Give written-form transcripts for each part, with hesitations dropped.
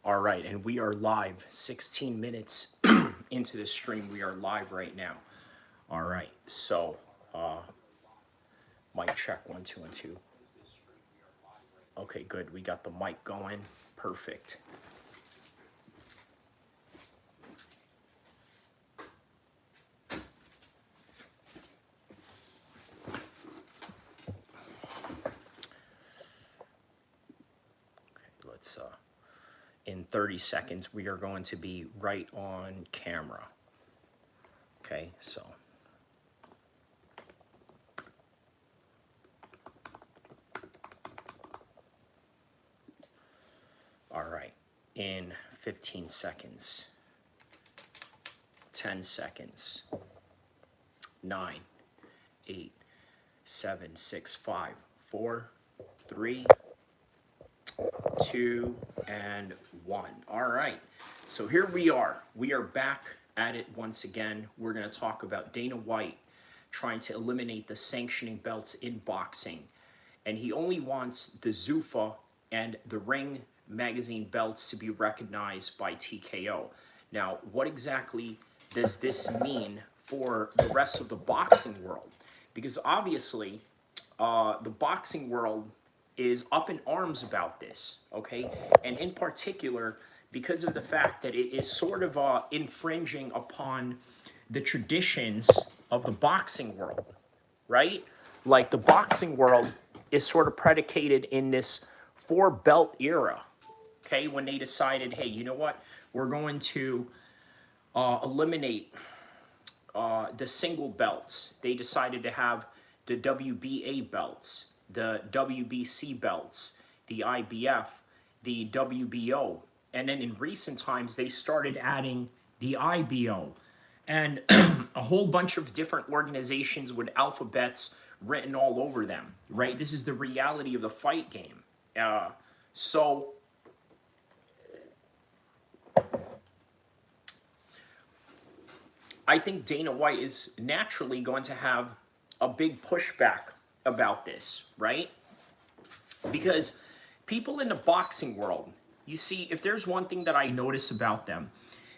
All right, and we are live 16 minutes into the stream. We are live right now. All right, so mic check 1 2 1 2. Okay, good. We got the mic going. Perfect. Okay, let's in 30 seconds we are going to be right on camera. Okay, so all right, in 15 seconds, 10 seconds, 9, 8, 7, 6, 5, 4, 3, 2, and 1. All right, so here we are. We are back at it once again. We're going to talk about Dana White trying to eliminate the sanctioning belts in boxing. And he only wants the ZUFFA and the Ring magazine belts to be recognized by TKO. Now, what exactly does this mean for the rest of the boxing world? Because obviously, the boxing world is up in arms about this, okay? And in particular, because of the fact that it is sort of infringing upon the traditions of the boxing world, right? Like the boxing world is sort of predicated in this four belt era, okay? When they decided, hey, you know what? We're going to eliminate the single belts. They decided to have the WBA belts, the WBC belts, the IBF, the WBO. And then in recent times, they started adding the IBO and a whole bunch of different organizations with alphabets written all over them, right? This is the reality of the fight game. So I think Dana White is naturally going to have a big pushback about this, right? Because people in the boxing world, you see, if there's one thing that I notice about them,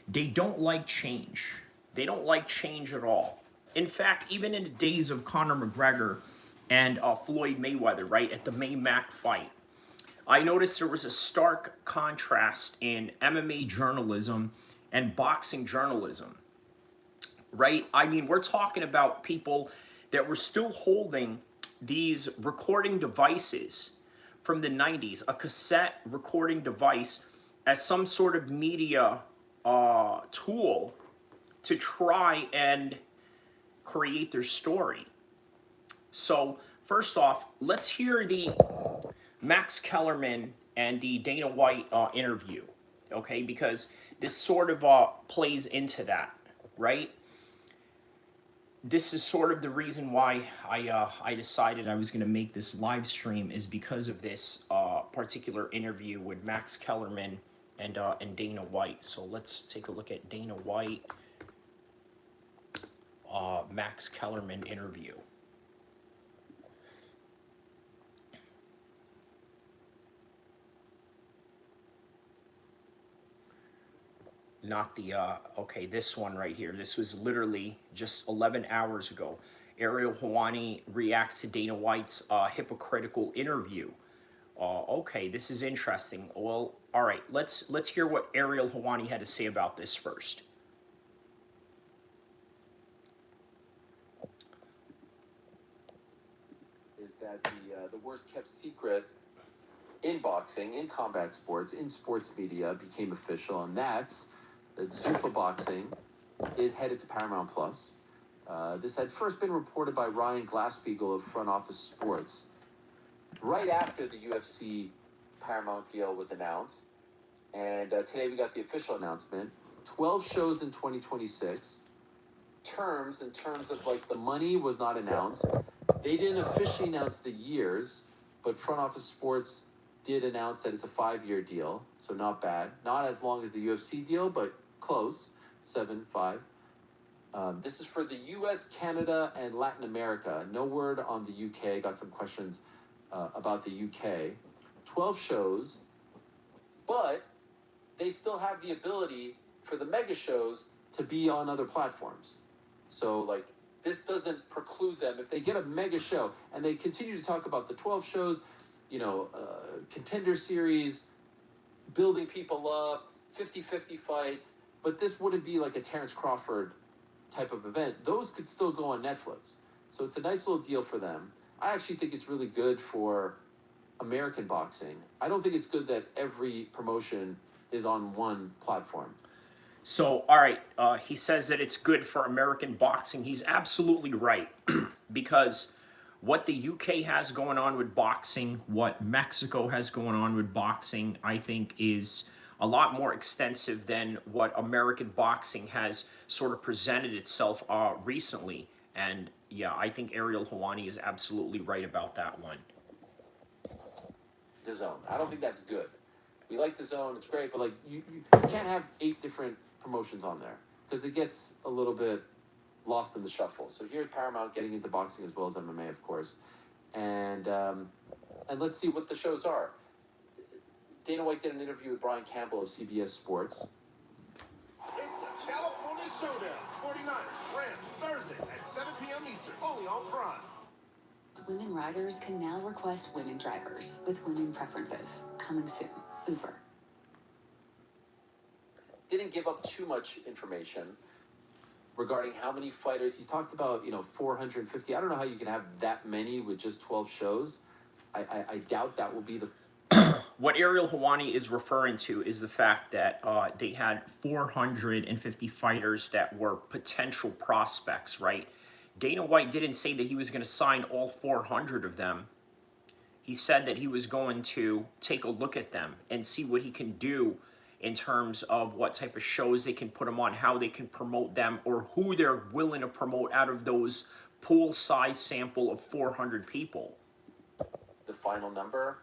they don't like change. They don't like change at all. In fact, even in the days of Conor McGregor and Floyd Mayweather, right, at the Maymack fight, I noticed there was a stark contrast in MMA journalism and boxing journalism, right? I mean, we're talking about people that were still holding these recording devices from the 90s, a cassette recording device, as some sort of media tool to try and create their story. So first off, let's hear the Max Kellerman and the Dana White interview, okay? Because this sort of plays into that, right? This is sort of the reason why I decided I was going to make this live stream, is because of this particular interview with Max Kellerman and Dana White. So let's take a look at Dana White, Max Kellerman interview. Not the, okay, this one right here. This was literally just 11 hours ago. Ariel Helwani reacts to Dana White's hypocritical interview. Okay, this is interesting. Well, all right, let's hear what Ariel Helwani had to say about this first. Is that the worst kept secret in boxing, in combat sports, in sports media became official, and that's that ZUFFA boxing is headed to Paramount Plus. This had first been reported by Ryan Glassbeagle of Front Office Sports right after the UFC Paramount deal was announced. And today we got the official announcement. 12 shows in 2026. Terms, in terms of like the money, was not announced. They didn't officially announce the years, but Front Office Sports did announce that it's a 5-year deal, so not bad. Not as long as the UFC deal, but close, 7-5. This is for the US, Canada, and Latin America. No word on the UK. Got some questions about the UK. 12 shows, but they still have the ability for the mega shows to be on other platforms. So, like, this doesn't preclude them. If they get a mega show and they continue to talk about the 12 shows, contender series, building people up, 50-50 fights, but this wouldn't be like a Terence Crawford type of event. Those could still go on Netflix. So it's a nice little deal for them. I actually think it's really good for American boxing. I don't think it's good that every promotion is on one platform. So, all right, he says that it's good for American boxing. He's absolutely right. Because what the UK has going on with boxing, what Mexico has going on with boxing, I think is a lot more extensive than what American boxing has sort of presented itself recently. And yeah, I think Ariel Helwani is absolutely right about that one. The zone. I don't think that's good. We like the zone, it's great, but like you can't have 8 different promotions on there because it gets a little bit lost in the shuffle. So here's Paramount getting into boxing as well as MMA, of course, and let's see what the shows are. Dana White did an interview with Brian Campbell of CBS Sports. It's a California showdown. 49ers, Rams, Thursday at 7 p.m. Eastern, only on Prime. Women riders can now request women drivers with women preferences. Coming soon. Uber. Didn't give up too much information regarding how many fighters. He's talked about, 450. I don't know how you can have that many with just 12 shows. I doubt that will be the... What Ariel Helwani is referring to is the fact that they had 450 fighters that were potential prospects, right? Dana White didn't say that he was going to sign all 400 of them. He said that he was going to take a look at them and see what he can do in terms of what type of shows they can put them on, how they can promote them, or who they're willing to promote out of those pool size sample of 400 people. The final number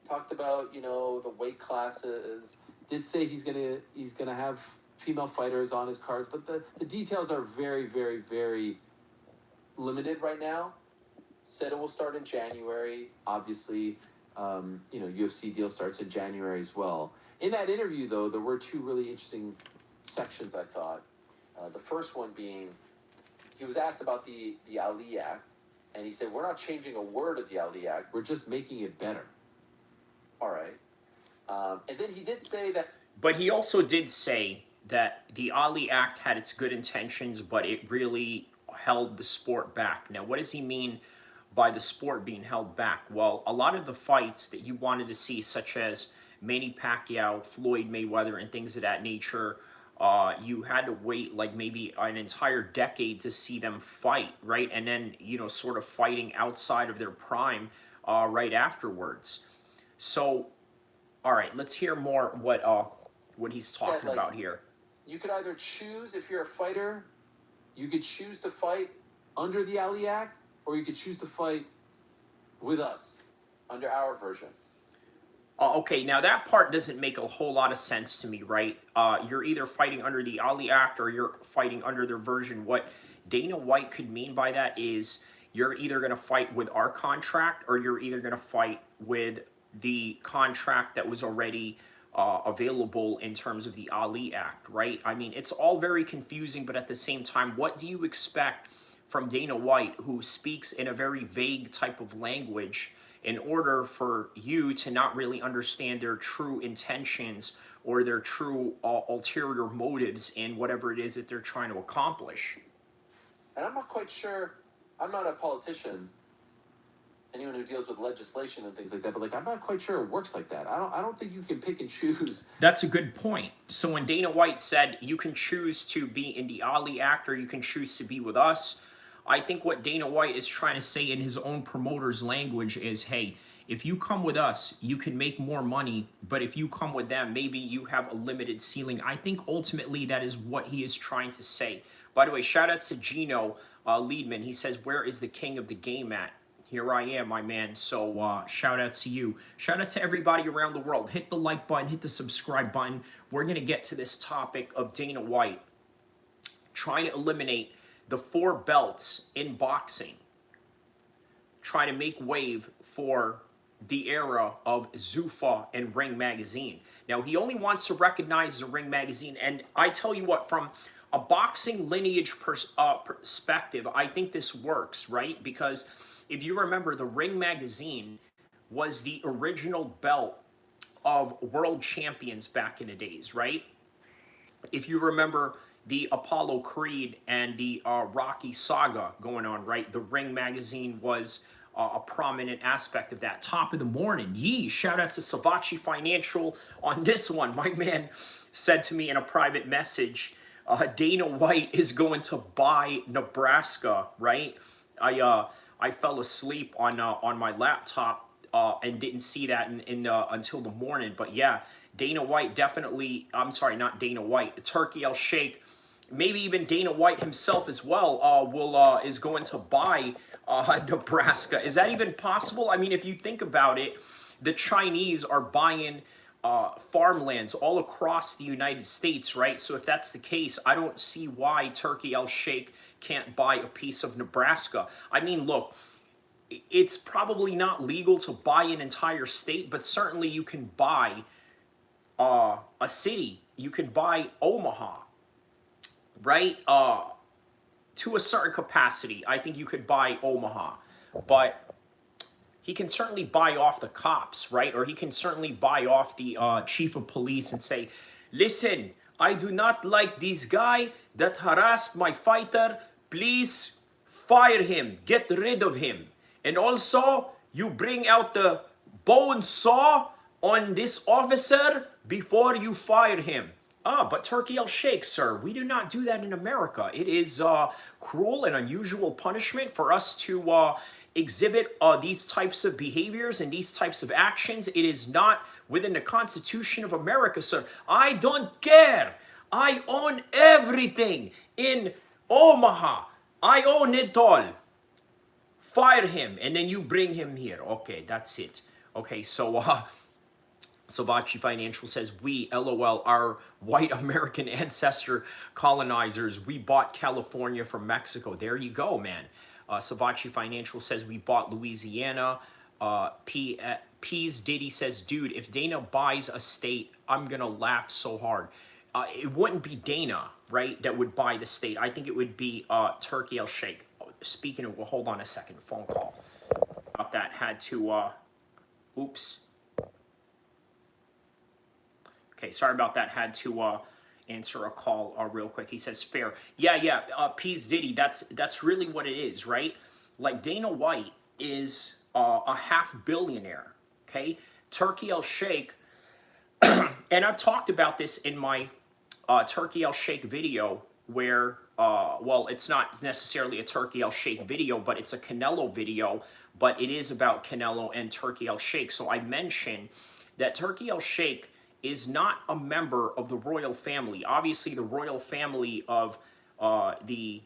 talked about, the weight classes. Did say he's gonna have female fighters on his cards, but the details are very, very, very limited right now. Said it will start in January. Obviously, UFC deal starts in January as well. In that interview, though, there were 2 really interesting sections, I thought. The first one being, he was asked about the Ali Act, and he said, we're not changing a word of the Ali Act, we're just making it better. All right. And then he did say that... But he also did say that the Ali Act had its good intentions, but it really held the sport back. Now, what does he mean by the sport being held back? Well, a lot of the fights that you wanted to see, such as Manny Pacquiao, Floyd Mayweather, and things of that nature, you had to wait like maybe an entire decade to see them fight, right? And then, sort of fighting outside of their prime right afterwards. So, all right, let's hear more what he's talking about here. You could either choose, if you're a fighter, you could choose to fight under the Ali Act, or you could choose to fight with us under our version. Okay, now that part doesn't make a whole lot of sense to me, right? You're either fighting under the Ali Act or you're fighting under their version. What Dana White could mean by that is you're either going to fight with our contract or you're either going to fight with the contract that was already available in terms of the Ali Act, right? I mean, it's all very confusing, but at the same time, what do you expect from Dana White, who speaks in a very vague type of language, in order for you to not really understand their true intentions or their true ulterior motives in whatever it is that they're trying to accomplish? And I'm not quite sure, I'm not a politician, anyone who deals with legislation and things like that, but I'm not quite sure it works like that. I don't think you can pick and choose. That's a good point. So when Dana White said you can choose to be in the Ali Act or you can choose to be with us, I think what Dana White is trying to say in his own promoter's language is, hey, if you come with us, you can make more money, but if you come with them, maybe you have a limited ceiling. I think ultimately that is what he is trying to say. By the way, shout out to Gino Liedman. He says, where is the king of the game at? Here I am, my man. So shout out to you. Shout out to everybody around the world. Hit the like button, hit the subscribe button. We're going to get to this topic of Dana White trying to eliminate the 4 belts in boxing, trying to make wave for the era of ZUFFA and Ring Magazine. Now, he only wants to recognize the Ring Magazine, and I tell you what, from a boxing lineage perspective, I think this works, right? Because if you remember, the Ring Magazine was the original belt of world champions back in the days, right? If you remember the Apollo Creed and the Rocky saga going on, right? The Ring Magazine was a prominent aspect of that. Top of the morning. Yee, shout out to Savachi Financial on this one. My man said to me in a private message, Dana White is going to buy Nebraska, right? I fell asleep on my laptop and didn't see that until the morning. But yeah, Dana White definitely, I'm sorry, not Dana White, Turkey El-Sheikh, maybe even Dana White himself as well is going to buy Nebraska. Is that even possible? I mean, if you think about it, the Chinese are buying farmlands all across the United States, right? So if that's the case, I don't see why Turkey El-Sheikh can't buy a piece of Nebraska. I mean, look, it's probably not legal to buy an entire state, but certainly you can buy a city. You can buy Omaha, right? To a certain capacity, I think you could buy Omaha, but he can certainly buy off the cops, right? Or he can certainly buy off the chief of police and say, listen, I do not like this guy that harassed my fighter. Please fire him, get rid of him. And also, you bring out the bone saw on this officer before you fire him. But Turkey El-Sheikh, sir, we do not do that in America. It is cruel and unusual punishment for us to exhibit these types of behaviors and these types of actions. It is not within the Constitution of America, sir. I don't care. I own everything in Omaha. I own it all. Fire him, and then you bring him here. Okay, that's it. Okay, so Savachi Financial says, we, LOL, our white American ancestor colonizers, we bought California from Mexico. There you go, man. Savachi Financial says, we bought Louisiana. P's Diddy says, dude, if Dana buys a state, I'm going to laugh so hard. It wouldn't be Dana, right, that would buy the state. I think it would be Turkey El-Sheikh. Speaking of, well, hold on a second, phone call. About that, had to, oops. Okay, sorry about that, had to answer a call real quick. He says, fair. Yeah, P's Diddy, that's really what it is, right? Like, Dana White is a half billionaire, okay? Turkey El-Sheikh, and I've talked about this in my Turkey El-Sheikh video where, well, it's not necessarily a Turkey El-Sheikh video, but it's a Canelo video, but it is about Canelo and Turkey El-Sheikh. So I mentioned that Turkey El-Sheikh is not a member of the royal family. Obviously, the royal family of Saudi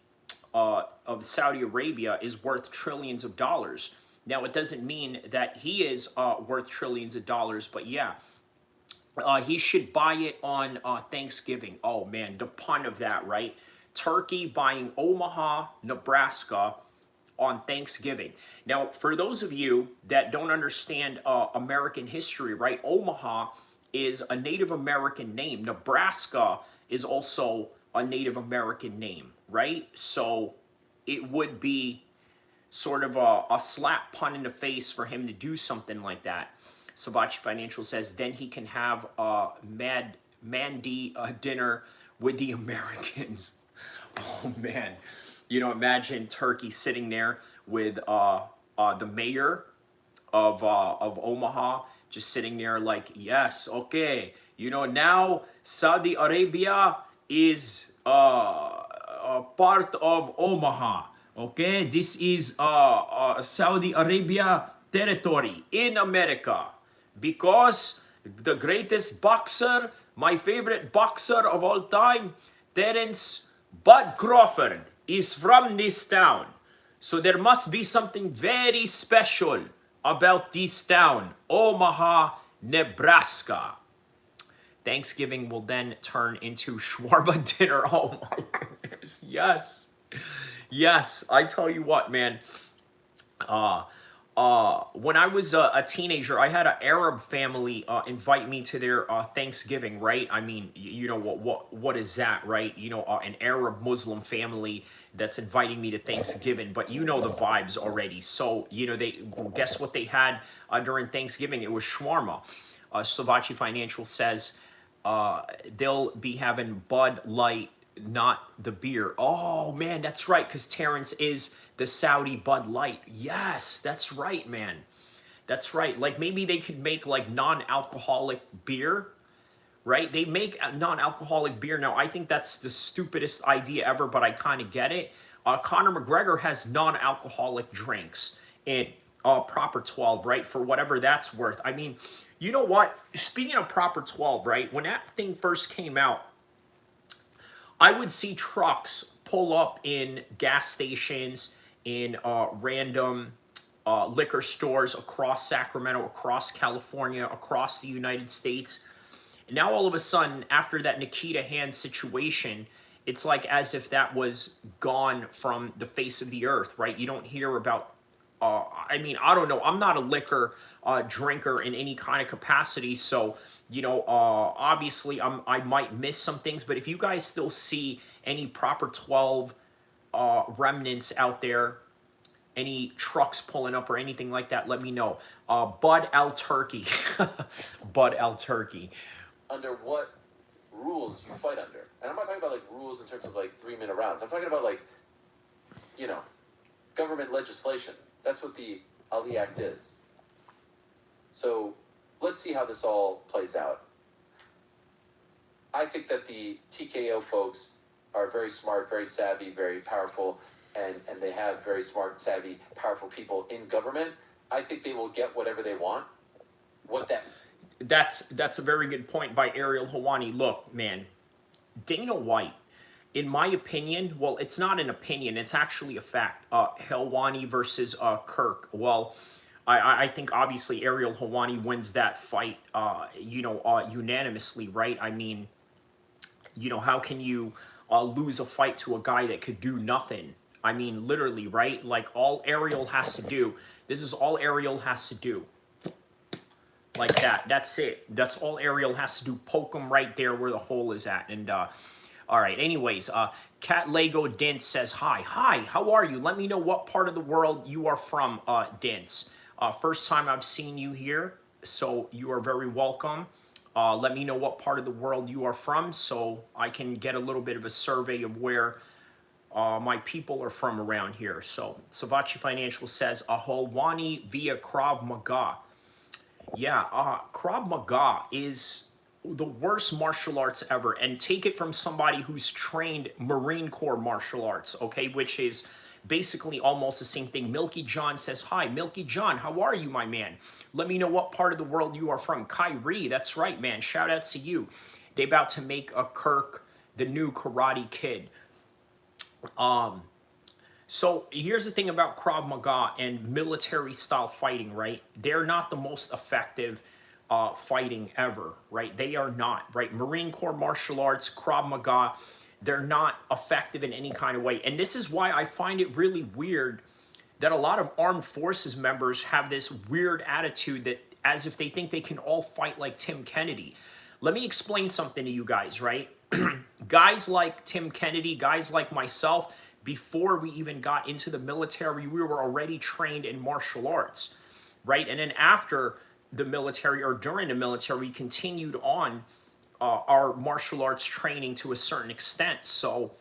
Arabia is worth trillions of dollars. Now, it doesn't mean that he is worth trillions of dollars, but yeah. He should buy it on Thanksgiving. Oh, man, the pun of that, right? Turkey buying Omaha, Nebraska on Thanksgiving. Now, for those of you that don't understand American history, right? Omaha is a Native American name. Nebraska is also a Native American name, right? So it would be sort of a slap pun in the face for him to do something like that. Savachi Financial says, then he can have a Mandy dinner with the Americans. Oh, man. You know, imagine Turkey sitting there with the mayor of Omaha, just sitting there like, yes, okay. You know, now Saudi Arabia is a part of Omaha. Okay, this is Saudi Arabia territory in America. Because the greatest boxer, my favorite boxer of all time, Terence Crawford, is from this town. So there must be something very special about this town, Omaha, Nebraska. Thanksgiving will then turn into shawarma dinner. Oh my goodness, yes. Yes, I tell you what, man. when I was a teenager, I had an Arab family invite me to their Thanksgiving, right? I mean, you know what is that, right? You know, an Arab Muslim family that's inviting me to Thanksgiving, but you know the vibes already. So, you know, they guess what they had during Thanksgiving? It was shawarma. Savachi Financial says they'll be having Bud Light, not the beer. Oh man, that's right, because Terrence is the Saudi Bud Light. Yes, that's right, man. That's right. Like maybe they could make like non-alcoholic beer, right? They make a non-alcoholic beer. Now, I think that's the stupidest idea ever, but I kind of get it. Conor McGregor has non-alcoholic drinks in Proper 12, right? For whatever that's worth. I mean, you know what? Speaking of Proper 12, right? When that thing first came out, I would see trucks pull up in gas stations, in random liquor stores across Sacramento, across California, across the United States. And now all of a sudden, after that Nikita Hand situation, it's like as if that was gone from the face of the earth, right? You don't hear about, I mean, I don't know. I'm not a liquor drinker in any kind of capacity, so you know, obviously I might miss some things, but if you guys still see any Proper 12 remnants out there, any trucks pulling up or anything like that, let me know. Bud L Turkey. Bud L Turkey. Under what rules you fight under. And I'm not talking about like rules in terms of like 3-minute rounds. I'm talking about like, you know, government legislation. That's what the Ali Act is. So let's see how this all plays out. I think that the TKO folks are very smart, very savvy, very powerful, and they have very smart, savvy, powerful people in government. I think they will get whatever they want. That's a very good point by Ariel Helwani. Look, man, Dana White, in my opinion, well, it's not an opinion, it's actually a fact. Helwani versus Kirk. Well, I think obviously Ariel Helwani wins that fight, you know, unanimously, right? I mean, you know, how can you lose a fight to a guy that could do nothing? I mean, literally, right? Like all Ariel has to do, this is all Ariel has to do. Like that. That's it. That's all Ariel has to do. Poke him right there where the hole is at. And all right. Anyways, Cat Lego Dents says hi. Hi. How are you? Let me know what part of the world you are from, Dents. First time I've seen you here, so you are very welcome. Let me know what part of the world you are from, so I can get a little bit of a survey of where my people are from around here. So Savachi Financial says a Helwani via Krav Maga. Yeah, Krav Maga is the worst martial arts ever, and take it from somebody who's trained Marine Corps martial arts, okay, which is basically almost the same thing. Milky John says, hi, Milky John, how are you, my man? Let me know what part of the world you are from. Kyrie, that's right, man, shout out to you. They about to make a Kirk the new Karate Kid. So here's the thing about Krav Maga and military style fighting, right? They're not the most effective fighting ever, right? They are not, right? Marine Corps martial arts, Krav Maga, they're not effective in any kind of way. And this is why I find it really weird that a lot of armed forces members have this weird attitude that as if they think they can all fight like Tim Kennedy. Let me explain something to you guys, right? Guys like Tim Kennedy, guys like myself, before we even got into the military, we were already trained in martial arts, right? And then after the military or during the military, we continued on our martial arts training to a certain extent. So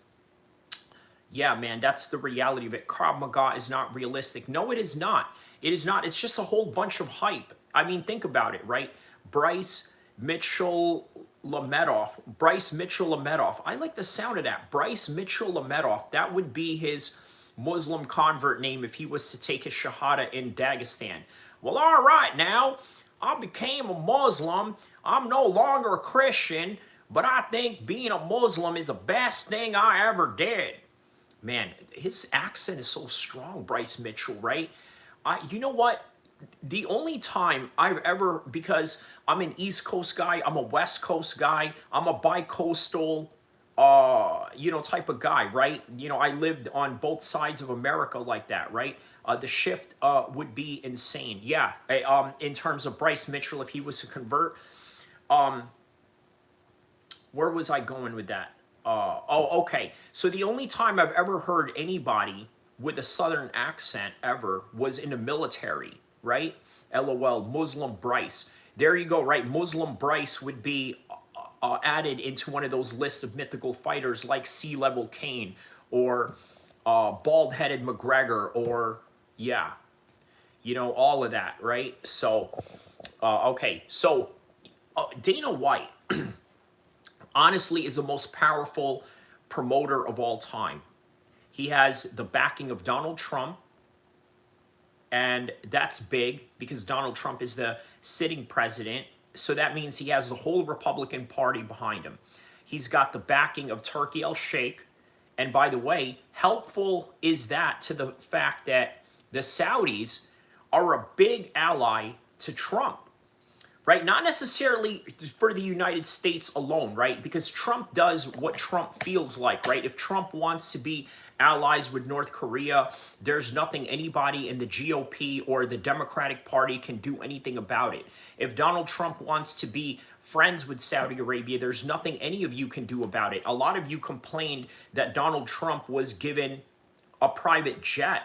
yeah, man, that's the reality of it. Krav Maga is not realistic. No, it is not. It is not. It's just a whole bunch of hype. I mean, think about it, right? Bryce Mitchell Lametoff. I like the sound of that. Bryce Mitchell Lametoff. That would be his Muslim convert name if he was to take his Shahada in Dagestan. Well, all right, now, I became a Muslim. I'm no longer a Christian, but I think being a Muslim is the best thing I ever did. Man, his accent is so strong, Bryce Mitchell, right? You know what? The only time I've ever, because I'm an East Coast guy, I'm a West Coast guy, I'm a bi-coastal you know, type of guy, right? You know, I lived on both sides of America like that, right? The shift would be insane. Yeah, in terms of Bryce Mitchell, if he was to convert, where was I going with that? Oh, okay. So the only time I've ever heard anybody with a Southern accent ever was in the military, right? LOL, Muslim Bryce. There you go, right? Muslim Bryce would be added into one of those lists of mythical fighters like Sea Level Kane or Bald-Headed McGregor or, yeah, you know, all of that, right? So, okay. So, Dana White honestly is the most powerful promoter of all time. He has the backing of Donald Trump, and that's big because Donald Trump is the sitting president. So that means he has the whole Republican Party behind him. He's got the backing of Turkey al-Sheikh. And by the way, helpful is that to the fact that the Saudis are a big ally to Trump, right? Not necessarily for the United States alone, right? Because Trump does what Trump feels like, right? If Trump wants to be allies with North Korea, there's nothing anybody in the GOP or the Democratic Party can do anything about it. If Donald Trump wants to be friends with Saudi Arabia, there's nothing any of you can do about it. A lot of you complained that Donald Trump was given a private jet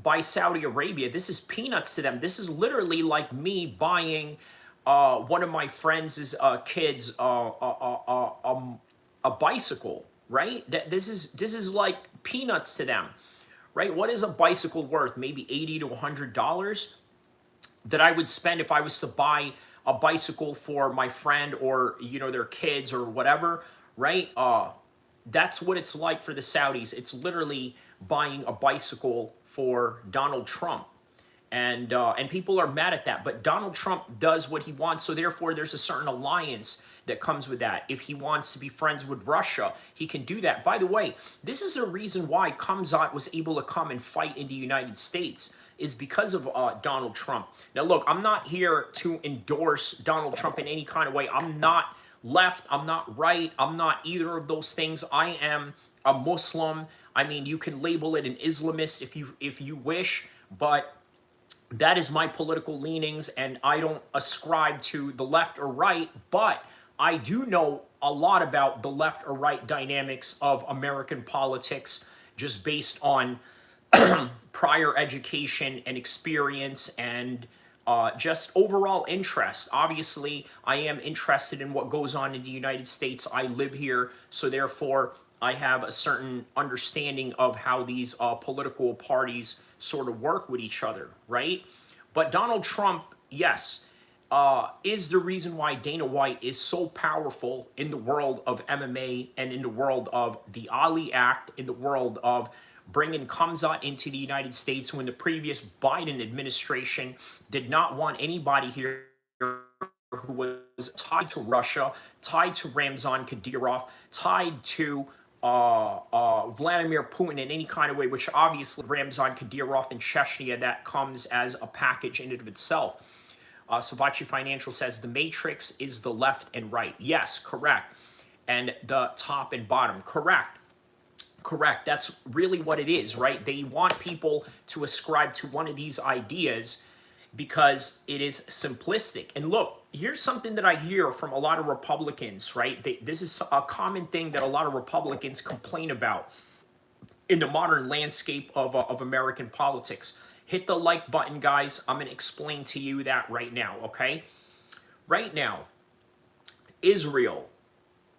by Saudi Arabia. This is peanuts to them. This is literally like me buying one of my friends' kids a bicycle, right? This is like peanuts to them, right? What is a bicycle worth? Maybe $80 to $100 that I would spend if I was to buy a bicycle for my friend or, you know, their kids or whatever, right? That's what it's like for the Saudis. It's literally buying a bicycle for Donald Trump. And people are mad at that. But Donald Trump does what he wants, so therefore there's a certain alliance that comes with that. If he wants to be friends with Russia, he can do that. By the way, this is the reason why Kamzat was able to come and fight in the United States, is because of Donald Trump. Now look, I'm not here to endorse Donald Trump in any kind of way. I'm not left, I'm not right, I'm not either of those things. I am a Muslim. I mean, you can label it an Islamist if you wish, but that is my political leanings, and I don't ascribe to the left or right, but I do know a lot about the left or right dynamics of American politics just based on prior education and experience and just overall interest. Obviously, I am interested in what goes on in the United States. I live here, so therefore I have a certain understanding of how these political parties sort of work with each other, right? But Donald Trump, yes, is the reason why Dana White is so powerful in the world of MMA and in the world of the Ali Act, in the world of bringing Kamzat into the United States when the previous Biden administration did not want anybody here who was tied to Russia, tied to Ramzan Kadyrov, tied to Vladimir Putin in any kind of way, which obviously Ramzan Kadyrov in Chechnya, that comes as a package in and of itself. Savachi Financial says the matrix is the left and right. Yes, correct. And the top and bottom, correct. Correct. That's really what it is, right? They want people to ascribe to one of these ideas because it is simplistic. And look, here's something that I hear from a lot of Republicans, right? This is a common thing that a lot of Republicans complain about in the modern landscape of American politics. Hit the like button, guys. I'm going to explain to you that right now, okay? Right now, Israel,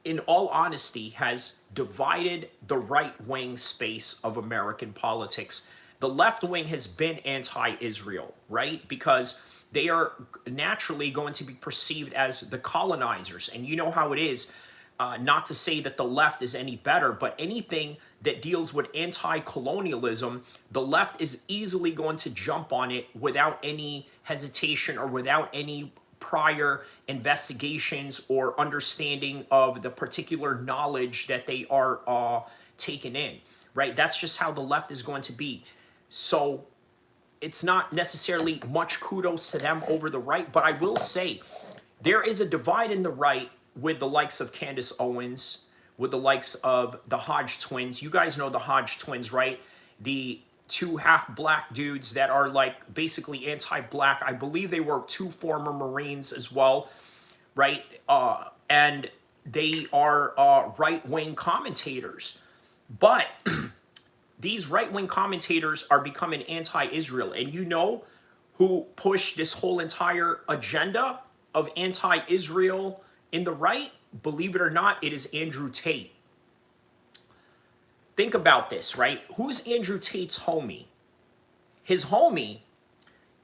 in all honesty, has divided the right-wing space of American politics. The left wing has been anti-Israel, right? Because they are naturally going to be perceived as the colonizers. And you know how it is, not to say that the left is any better, but anything that deals with anti-colonialism, the left is easily going to jump on it without any hesitation or without any prior investigations or understanding of the particular knowledge that they are taken in, right? That's just how the left is going to be. So it's not necessarily much kudos to them over the right, but I will say there is a divide in the right with the likes of Candace Owens, with the likes of the Hodge twins. You guys know the Hodge twins, right? The two half-black dudes that are like basically anti-black. I believe they were two former Marines as well, right? And they are right-wing commentators. But these right-wing commentators are becoming anti-Israel. And you know who pushed this whole entire agenda of anti-Israel in the right? Believe it or not, it is Andrew Tate. Think about this, right? Who's Andrew Tate's homie? His homie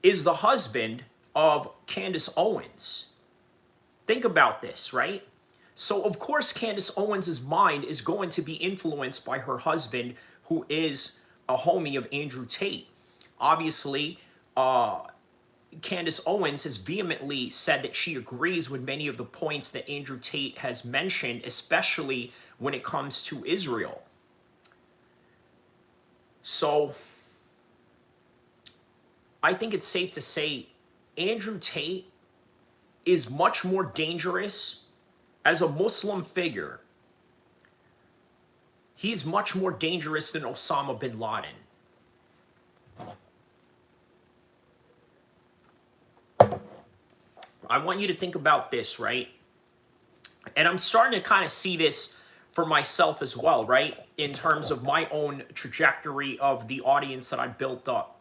is the husband of Candace Owens. Think about this, right? So, of course, Candace Owens' mind is going to be influenced by her husband, who is a homie of Andrew Tate. Obviously, Candace Owens has vehemently said that she agrees with many of the points that Andrew Tate has mentioned, especially when it comes to Israel. So, I think it's safe to say Andrew Tate is much more dangerous as a Muslim figure. He's much more dangerous than Osama bin Laden. I want you to think about this, right? And I'm starting to kind of see this for myself as well, right? In terms of my own trajectory of the audience that I built up.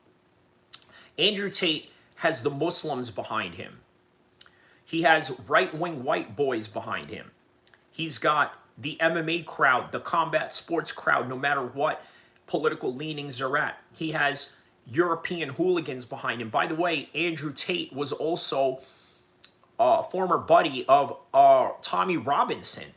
Andrew Tate has the Muslims behind him. He has right-wing white boys behind him. He's got the MMA crowd, the combat sports crowd, no matter what political leanings are at. He has European hooligans behind him. By the way, Andrew Tate was also a former buddy of Tommy Robinson,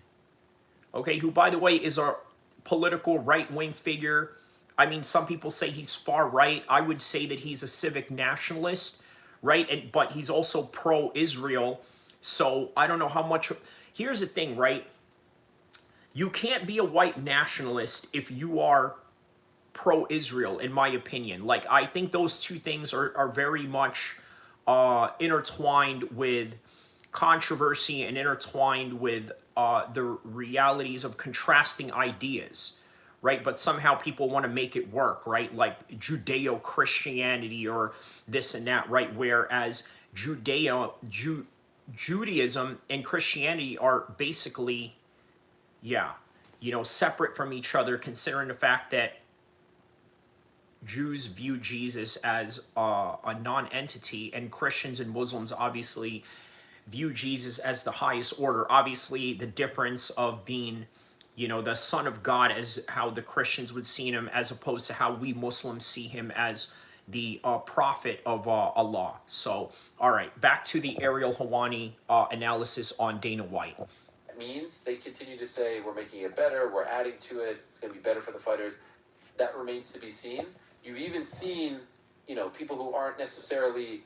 okay, who, by the way, is a political right-wing figure. I mean, some people say he's far right. I would say that he's a civic nationalist, right? But he's also pro-Israel. So I don't know how much. Here's the thing, right? You can't be a white nationalist if you are pro-Israel, in my opinion. Like, I think those two things are very much intertwined with controversy and intertwined with the realities of contrasting ideas, right? But somehow people want to make it work, right? Like Judeo-Christianity or this and that, right? Whereas Judaism and Christianity are basically, yeah, you know, separate from each other, considering the fact that Jews view Jesus as a non-entity, and Christians and Muslims obviously view Jesus as the highest order. Obviously, the difference of being, you know, the Son of God as how the Christians would see him, as opposed to how we Muslims see him as the prophet of Allah. So, all right, back to the Ariel Helwani analysis on Dana White. That means they continue to say, we're making it better, we're adding to it, it's going to be better for the fighters. That remains to be seen. You've even seen, you know, people who aren't necessarily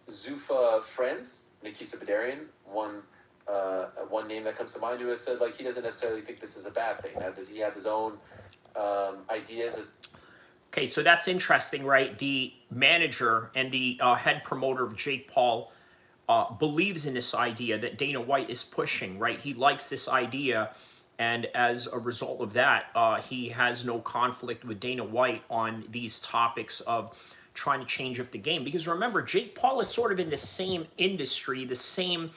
ZUFFA friends, Nikisa Badarian, one name that comes to mind, who has said, like, he doesn't necessarily think this is a bad thing. Now, does he have his own ideas? Okay, so that's interesting, right? The manager and the head promoter of Jake Paul believes in this idea that Dana White is pushing, right? He likes this idea, and as a result of that, he has no conflict with Dana White on these topics of trying to change up the game. Because remember, Jake Paul is sort of in the same industry, the same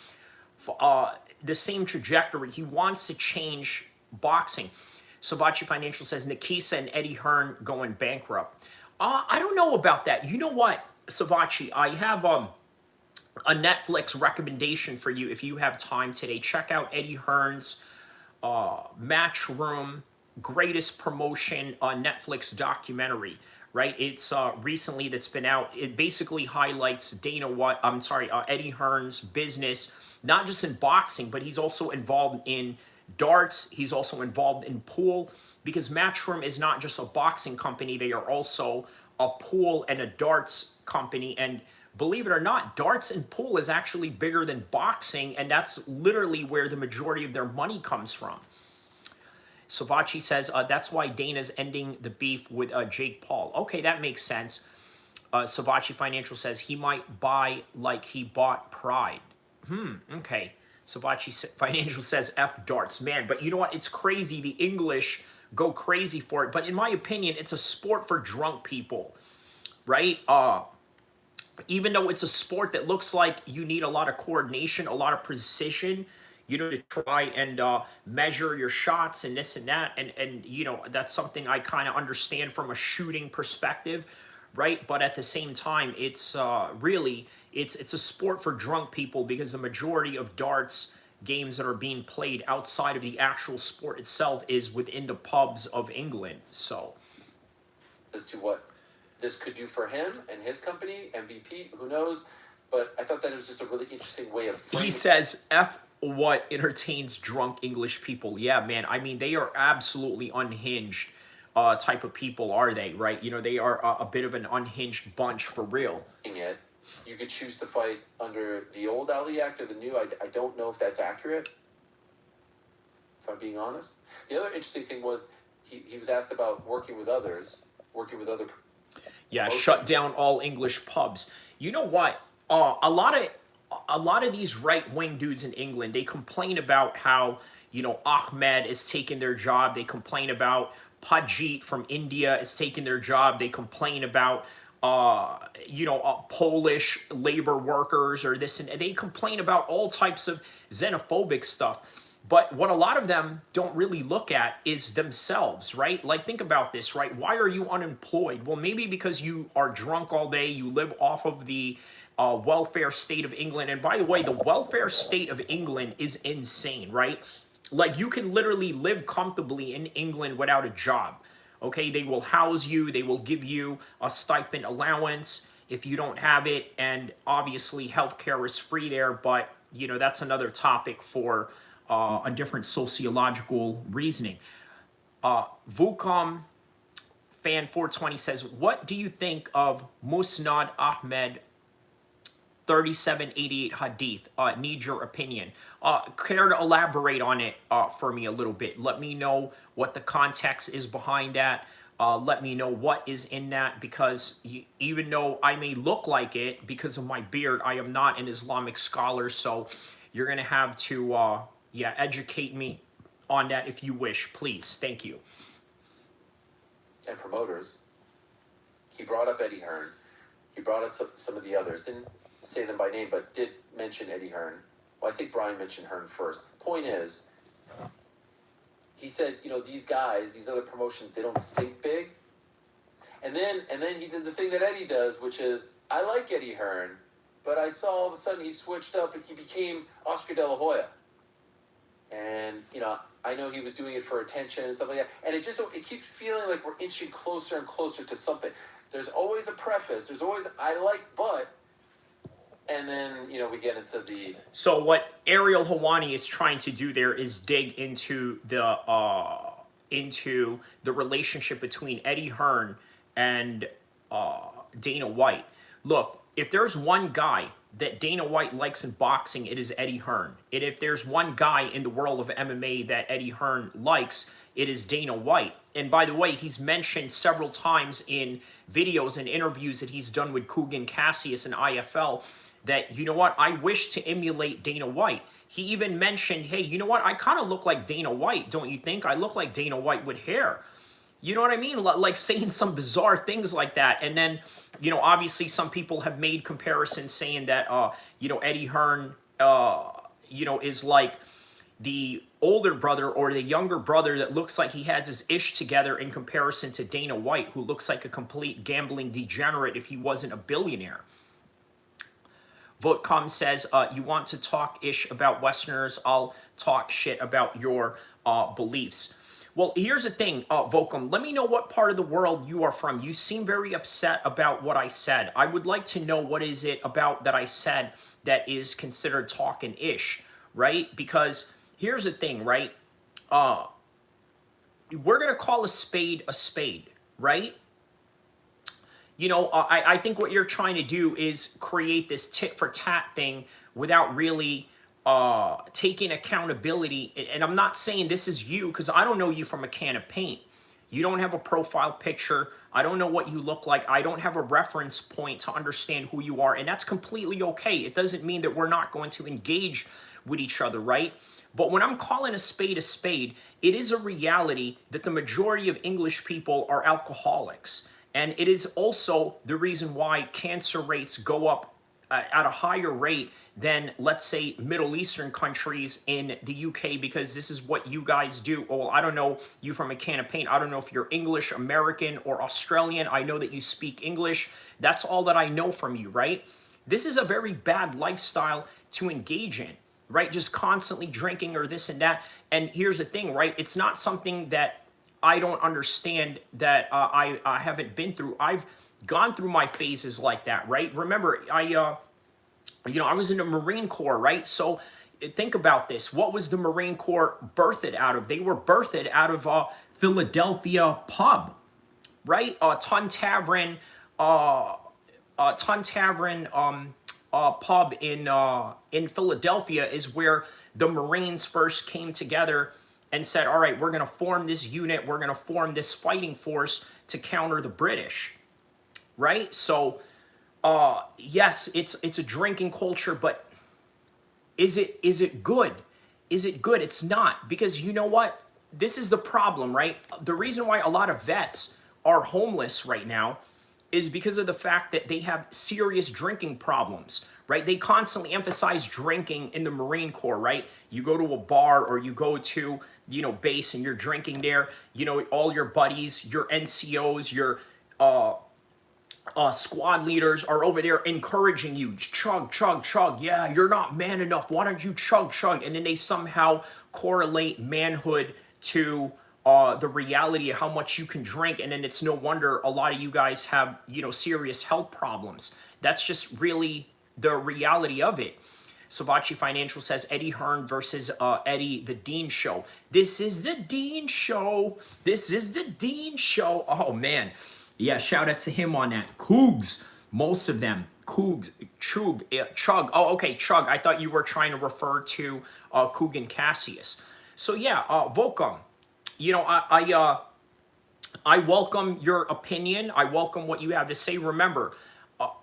trajectory. He wants to change boxing. Savachi Financial says Nikisa and Eddie Hearn going bankrupt. I don't know about that. You know what, Savachi? I have a Netflix recommendation for you if you have time today. Check out Eddie Hearn's Matchroom Greatest Promotion on Netflix documentary. Right, it's recently that's been out. It basically highlights Eddie Hearn's business, not just in boxing, but he's also involved in darts. He's also involved in pool, because Matchroom is not just a boxing company. They are also a pool and a darts company. And believe it or not, darts and pool is actually bigger than boxing, and that's literally where the majority of their money comes from. Savachi says, that's why Dana's ending the beef with Jake Paul. Okay, that makes sense. Savachi Financial says he might buy like he bought Pride. Okay. Financial says F darts, man. But you know what? It's crazy. The English go crazy for it. But in my opinion, it's a sport for drunk people, right? Even though it's a sport that looks like you need a lot of coordination, a lot of precision, you know, to try and measure your shots and this and that. And you know, that's something I kind of understand from a shooting perspective, right? But at the same time, it's really, it's a sport for drunk people, because the majority of darts games that are being played outside of the actual sport itself is within the pubs of England. So as to what this could do for him and his company, MVP, who knows? But I thought that it was just a really interesting way of framing. he says, F what entertains drunk English people. Yeah, man. I mean, they are absolutely unhinged type of people, are they? Right? You know, they are a bit of an unhinged bunch for real. It. You could choose to fight under the old Ali Act or the new. I don't know if that's accurate, if I'm being honest. The other interesting thing was he was asked about working with other. Yeah, shut down all English pubs. You know what? A lot of these right-wing dudes in England, they complain about how, you know, Ahmed is taking their job. They complain about Pajit from India is taking their job. They complain about you know, Polish labor workers or this, and they complain about all types of xenophobic stuff. But what a lot of them don't really look at is themselves, right? Like, think about this, right? Why are you unemployed? Well, maybe because you are drunk all day, you live off of the welfare state of England. And by the way, the welfare state of England is insane, right? Like, you can literally live comfortably in England without a job. Okay, they will house you, they will give you a stipend allowance if you don't have it, and obviously healthcare is free there, but you know, that's another topic for a different sociological reasoning. Vucom Fan 420 says, what do you think of Musnad Ahmed 3788 hadith? Need your opinion. Care to elaborate on it for me a little bit? Let me know what the context is behind that. Let me know what is in that, because even though I may look like it because of my beard, I am not an Islamic scholar, so you're going to have to yeah, educate me on that if you wish, please. Thank you. And promoters. He brought up Eddie Hearn. He brought up some of the others. Didn't say them by name, but did mention Eddie Hearn. Well, I think Brian mentioned Hearn first. Point is, he said, you know, these guys, these other promotions, they don't think big. And then he did the thing that Eddie does, which is, I like Eddie Hearn, but I saw all of a sudden he switched up and he became Oscar De La Hoya. And, you know, I know he was doing it for attention and stuff like that. And it keeps feeling like we're inching closer and closer to something. There's always a preface. There's always, I like, but... And then, you know, we get into the... So what Ariel Hawani is trying to do there is dig into the relationship between Eddie Hearn and Dana White. Look, if there's one guy that Dana White likes in boxing, it is Eddie Hearn. And if there's one guy in the world of MMA that Eddie Hearn likes, it is Dana White. And by the way, he's mentioned several times in videos and interviews that he's done with Kugan Cassius and IFL that, you know what, I wish to emulate Dana White. He even mentioned, hey, you know what, I kind of look like Dana White, don't you think? I look like Dana White with hair. You know what I mean? Like saying some bizarre things like that. And then, you know, obviously some people have made comparisons saying that, you know, Eddie Hearn, you know, is like the older brother or the younger brother that looks like he has his ish together in comparison to Dana White, who looks like a complete gambling degenerate if he wasn't a billionaire. Votcom says, you want to talk ish about Westerners, I'll talk shit about your beliefs. Well, here's the thing, Volcom. Let me know what part of the world you are from. You seem very upset about what I said. I would like to know what is it about that I said that is considered talking-ish, right? Because here's the thing, right? We're going to call a spade, right? You know, I think what you're trying to do is create this tit-for-tat thing without really taking accountability. And I'm not saying this is you, because I don't know you from a can of paint. You don't have a profile picture. I don't know what you look like. I don't have a reference point to understand who you are. And that's completely okay. It doesn't mean that we're not going to engage with each other, right? But when I'm calling a spade, it is a reality that the majority of English people are alcoholics. And it is also the reason why cancer rates go up at a higher rate than, let's say, Middle Eastern countries in the UK, because this is what you guys do. Well, I don't know you from a can of paint. I don't know if you're English, American, or Australian. I know that you speak English. That's all that I know from you, right? This is a very bad lifestyle to engage in, right? Just constantly drinking or this and that. And here's the thing, right? It's not something that I don't understand, that I haven't been through. I've gone through my phases like that, right? Remember, I was in the Marine Corps, right? So think about this. What was the Marine Corps birthed out of? They were birthed out of Philadelphia pub, right? Ton Tavern pub in Philadelphia is where the Marines first came together and said, all right, we're going to form this unit. We're going to form this fighting force to counter the British, right? So, yes, it's a drinking culture, but is it good? Is it good? It's not, because you know what? This is the problem, right? The reason why a lot of vets are homeless right now is because of the fact that they have serious drinking problems, right? They constantly emphasize drinking in the Marine Corps, right? You go to a bar or you go to, base, and you're drinking there, all your buddies, your NCOs, your squad leaders are over there encouraging you, chug, chug, chug. Yeah, you're not man enough. Why don't you chug, chug? And then they somehow correlate manhood to the reality of how much you can drink. And then it's no wonder a lot of you guys have, serious health problems. That's just really the reality of it. Savachi Financial says Eddie Hearn versus Eddie the Dean Show. This is the Dean Show. This is the Dean Show. Oh, man. Yeah, shout out to him on that. Cougs, most of them. Cougs, Chug. Oh, okay, Chug. I thought you were trying to refer to Coug and Cassius. So, yeah, Volcom. I welcome your opinion. I welcome what you have to say. Remember,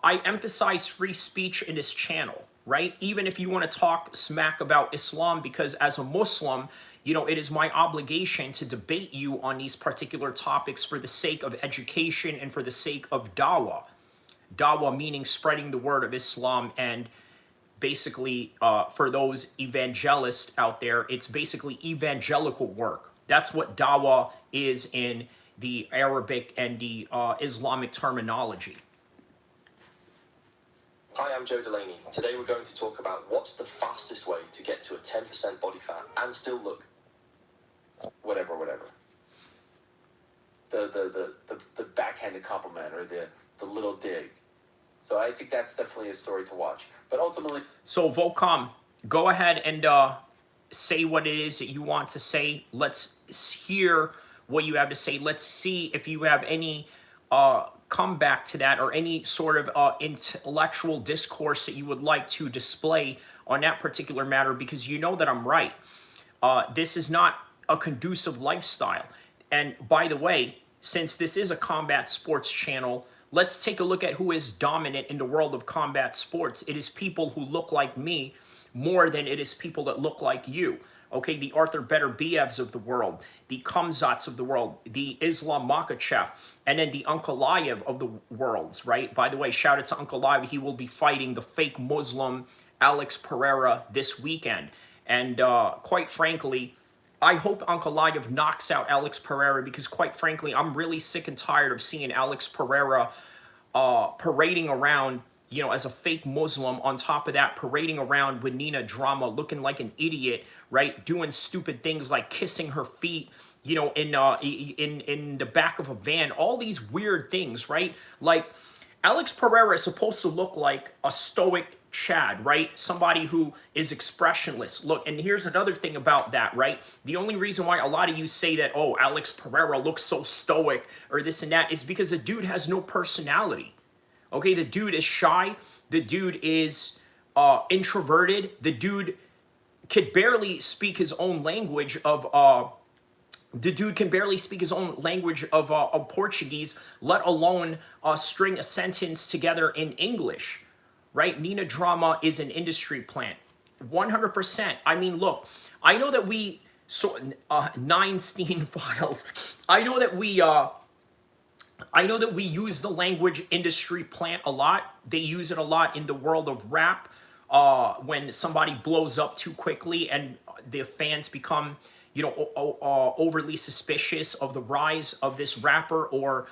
I emphasize free speech in this channel, right? Even if you want to talk smack about Islam, because as a Muslim, it is my obligation to debate you on these particular topics for the sake of education and for the sake of dawah. Dawah meaning spreading the word of Islam, and basically for those evangelists out there, it's basically evangelical work. That's what dawah is in the Arabic and the Islamic terminology. Hi, I'm Joe Delaney. Today we're going to talk about what's the fastest way to get to a 10% body fat and still look whatever. The backhanded compliment or the little dig. So I think that's definitely a story to watch. But ultimately, so Volcom, go ahead and say what it is that you want to say. Let's hear what you have to say. Let's see if you have any comeback to that, or any sort of intellectual discourse that you would like to display on that particular matter, because you know that I'm right. This is not a conducive lifestyle. And by the way, since this is a combat sports channel, let's take a look at who is dominant in the world of combat sports. It is people who look like me more than it is people that look like you. Okay, the Arthur Beterbievs of the world, the Kamzats of the world, the Islam Makhachev, and then the Ankalaev of the worlds, right? By the way, shout out to Ankalaev. He will be fighting the fake Muslim Alex Pereira this weekend. And quite frankly, I hope Ankalaev knocks out Alex Pereira, because quite frankly, I'm really sick and tired of seeing Alex Pereira parading around, as a fake Muslim. On top of that, parading around with Nina Drama looking like an idiot, right? Doing stupid things like kissing her feet, in the back of a van. All these weird things, right? Like, Alex Pereira is supposed to look like a stoic Chad, right? Somebody who is expressionless. Look, and here's another thing about that, right? The only reason why a lot of you say that, oh, Alex Pereira looks so stoic or this and that, is because the dude has no personality. Okay, the dude is shy. The dude is introverted. The dude could barely speak his own language of Portuguese, let alone string a sentence together in English, right? Nina Drama is an industry plant. 100%. I mean, look, I know that we so Nine-Stein files. I know that we use the language industry plant a lot. They use it a lot in the world of rap. When somebody blows up too quickly and the fans become, overly suspicious of the rise of this rapper or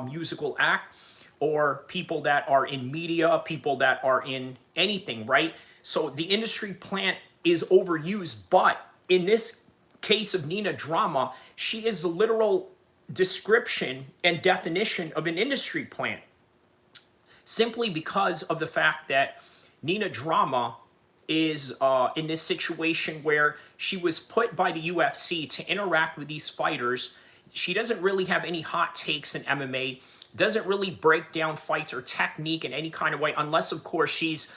musical act, or people that are in media, people that are in anything, right? So the industry plant is overused, but in this case of Nina Drama, she is the literal description and definition of an industry plant, simply because of the fact that Nina Drama is in this situation where she was put by the UFC to interact with these fighters. She doesn't really have any hot takes in MMA, doesn't really break down fights or technique in any kind of way, unless, of course, she's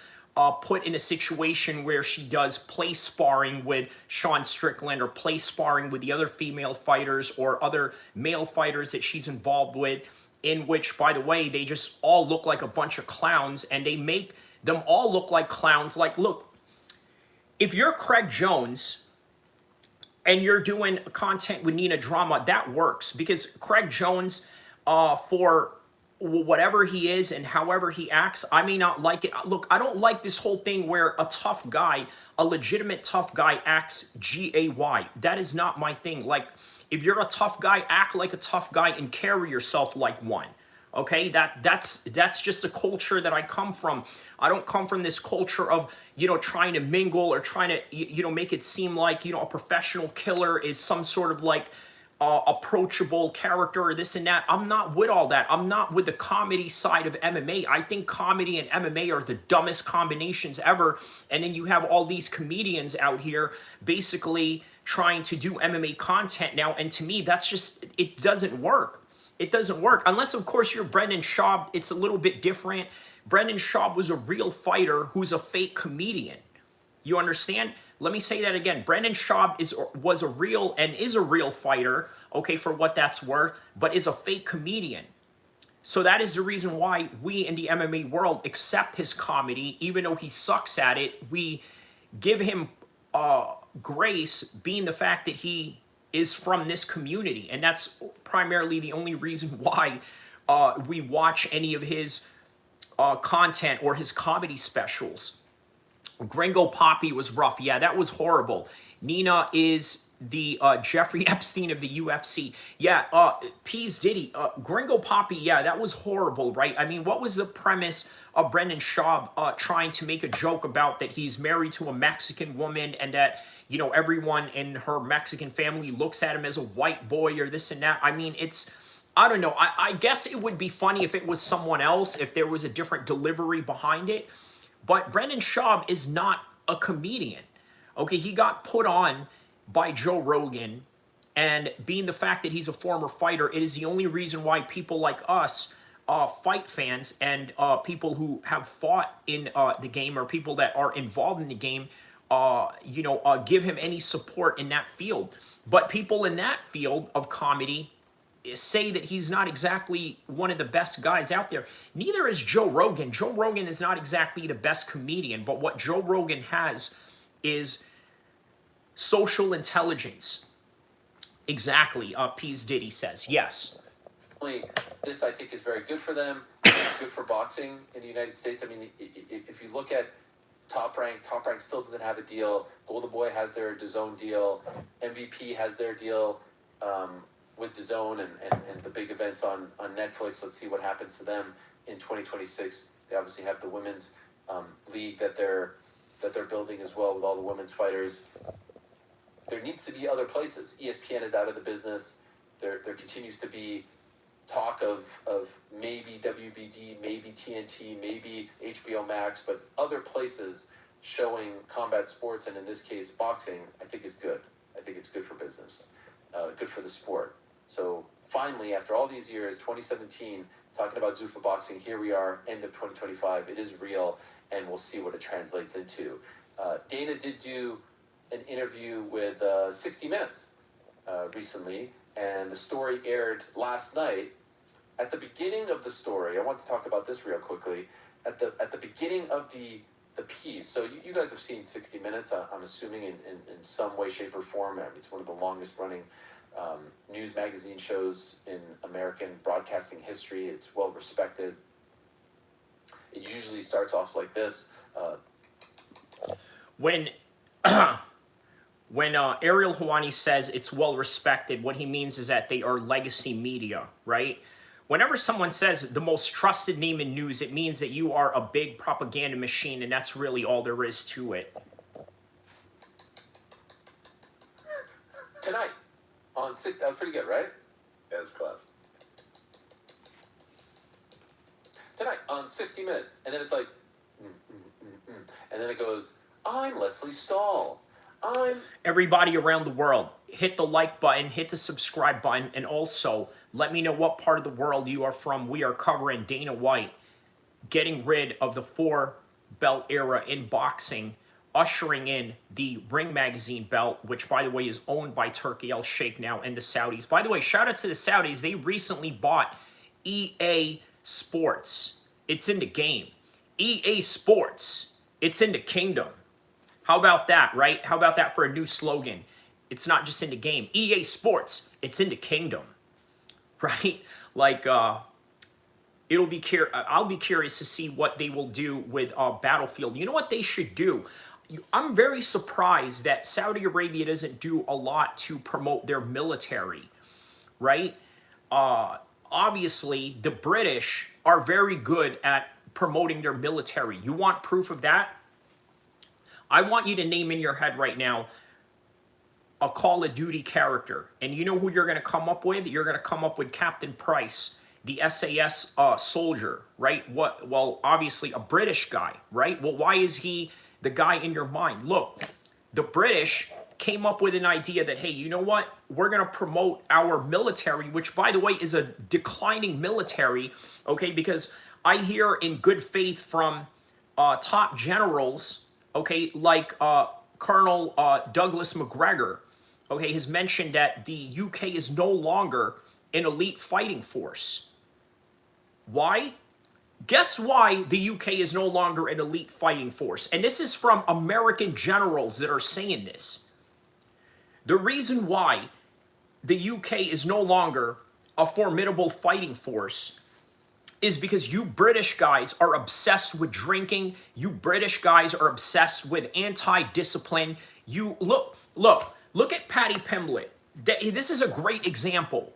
put in a situation where she does play sparring with Sean Strickland or play sparring with the other female fighters or other male fighters that she's involved with, in which, by the way, they just all look like a bunch of clowns, and they make them all look like clowns. Like, look, if you're Craig Jones and you're doing content with Nina Drama, that works, because Craig Jones, for whatever he is and however he acts, I may not like it. Look, I don't like this whole thing where a tough guy, a legitimate tough guy, acts GAY. That is not my thing. Like, if you're a tough guy, act like a tough guy and carry yourself like one. Okay, that's just the culture that I come from. I don't come from this culture of, trying to mingle or trying to, make it seem like, a professional killer is some sort of like approachable character or this and that. I'm not with all that. I'm not with the comedy side of MMA. I think comedy and MMA are the dumbest combinations ever. And then you have all these comedians out here basically trying to do MMA content now. And to me, that's just, it doesn't work. It doesn't work. Unless, of course, you're Brendan Schaub. It's a little bit different. Brendan Schaub was a real fighter who's a fake comedian. You understand? Let me say that again. Brendan Schaub was a real and is a real fighter, okay, for what that's worth, but is a fake comedian. So that is the reason why we in the MMA world accept his comedy, even though he sucks at it. We give him grace, being the fact that he is from this community. And that's primarily the only reason why we watch any of his content or his comedy specials. Gringo Poppy was rough. Yeah, that was horrible. Nina is the Jeffrey Epstein of the UFC. Yeah, P's Diddy. Gringo Poppy, yeah, that was horrible, right? I mean, what was the premise of Brendan Schaub trying to make a joke about that he's married to a Mexican woman and that, everyone in her Mexican family looks at him as a white boy or this and that? I mean, I don't know. I guess it would be funny if it was someone else, if there was a different delivery behind it. But Brendan Schaub is not a comedian. Okay, he got put on by Joe Rogan, and being the fact that he's a former fighter, it is the only reason why people like us, fight fans and people who have fought in the game or people that are involved in the game, give him any support in that field. But people in that field of comedy say that he's not exactly one of the best guys out there. Neither is Joe Rogan. Joe Rogan is not exactly the best comedian, but what Joe Rogan has is social intelligence. Exactly, P's Diddy says. Yes. This, I think, is very good for them. I think it's good for boxing in the United States. I mean, if you look at Top Rank still doesn't have a deal. Golden Boy has their DAZN deal. MVP has their deal with DAZN and the big events on Netflix. Let's see what happens to them in 2026. They obviously have the women's league that they're building as well with all the women's fighters. There needs to be other places. ESPN is out of the business. There continues to be talk of maybe WBD, maybe TNT, maybe HBO Max, but other places showing combat sports, and in this case boxing, I think is good. I think it's good for business, good for the sport. So finally, after all these years, 2017, talking about ZUFFA boxing, here we are, end of 2025. It is real, and we'll see what it translates into. Dana did do an interview with 60 Minutes recently, and the story aired last night. At the beginning of the story, I want to talk about this real quickly. At the beginning of the the piece. So you guys have seen 60 Minutes, I'm assuming, in some way, shape, or form. I mean, it's one of the longest running news magazine shows in American broadcasting history. It's well respected. It usually starts off like this. When Ariel Helwani says it's well respected, what he means is that they are legacy media, right? Whenever someone says the most trusted name in news, it means that you are a big propaganda machine, and that's really all there is to it. Tonight on that was pretty good, right? Yeah, it's class. Tonight on 60 Minutes, and then it's like, and then it goes, I'm Leslie Stahl. Everybody around the world, hit the like button, hit the subscribe button, and also let me know what part of the world you are from. We are covering Dana White getting rid of the 4-belt era in boxing, ushering in the Ring Magazine belt, which, by the way, is owned by Turkey El-Sheikh now, and the Saudis. By the way, shout out to the Saudis. They recently bought EA Sports. It's in the game. EA Sports. It's in the kingdom. How about that, right? How about that for a new slogan? It's not just in the game. EA Sports. It's in the kingdom. Right? Like, I'll be curious to see what they will do with Battlefield. You know what they should do? I'm very surprised that Saudi Arabia doesn't do a lot to promote their military, right? Obviously, the British are very good at promoting their military. You want proof of that? I want you to name in your head right now a Call of Duty character. And you know who you're going to come up with? You're going to come up with Captain Price, the SAS soldier, right? Well, obviously a British guy, right? Well, why is he the guy in your mind? Look, the British came up with an idea that, hey, you know what? We're going to promote our military, which, by the way, is a declining military, okay? Because I hear in good faith from top generals, okay, like Colonel Douglas McGregor, okay, has mentioned that the UK is no longer an elite fighting force. Why? Guess why the UK is no longer an elite fighting force? And this is from American generals that are saying this. The reason why the UK is no longer a formidable fighting force is because you British guys are obsessed with drinking. You British guys are obsessed with anti-discipline. You look at Paddy Pimblett. This is a great example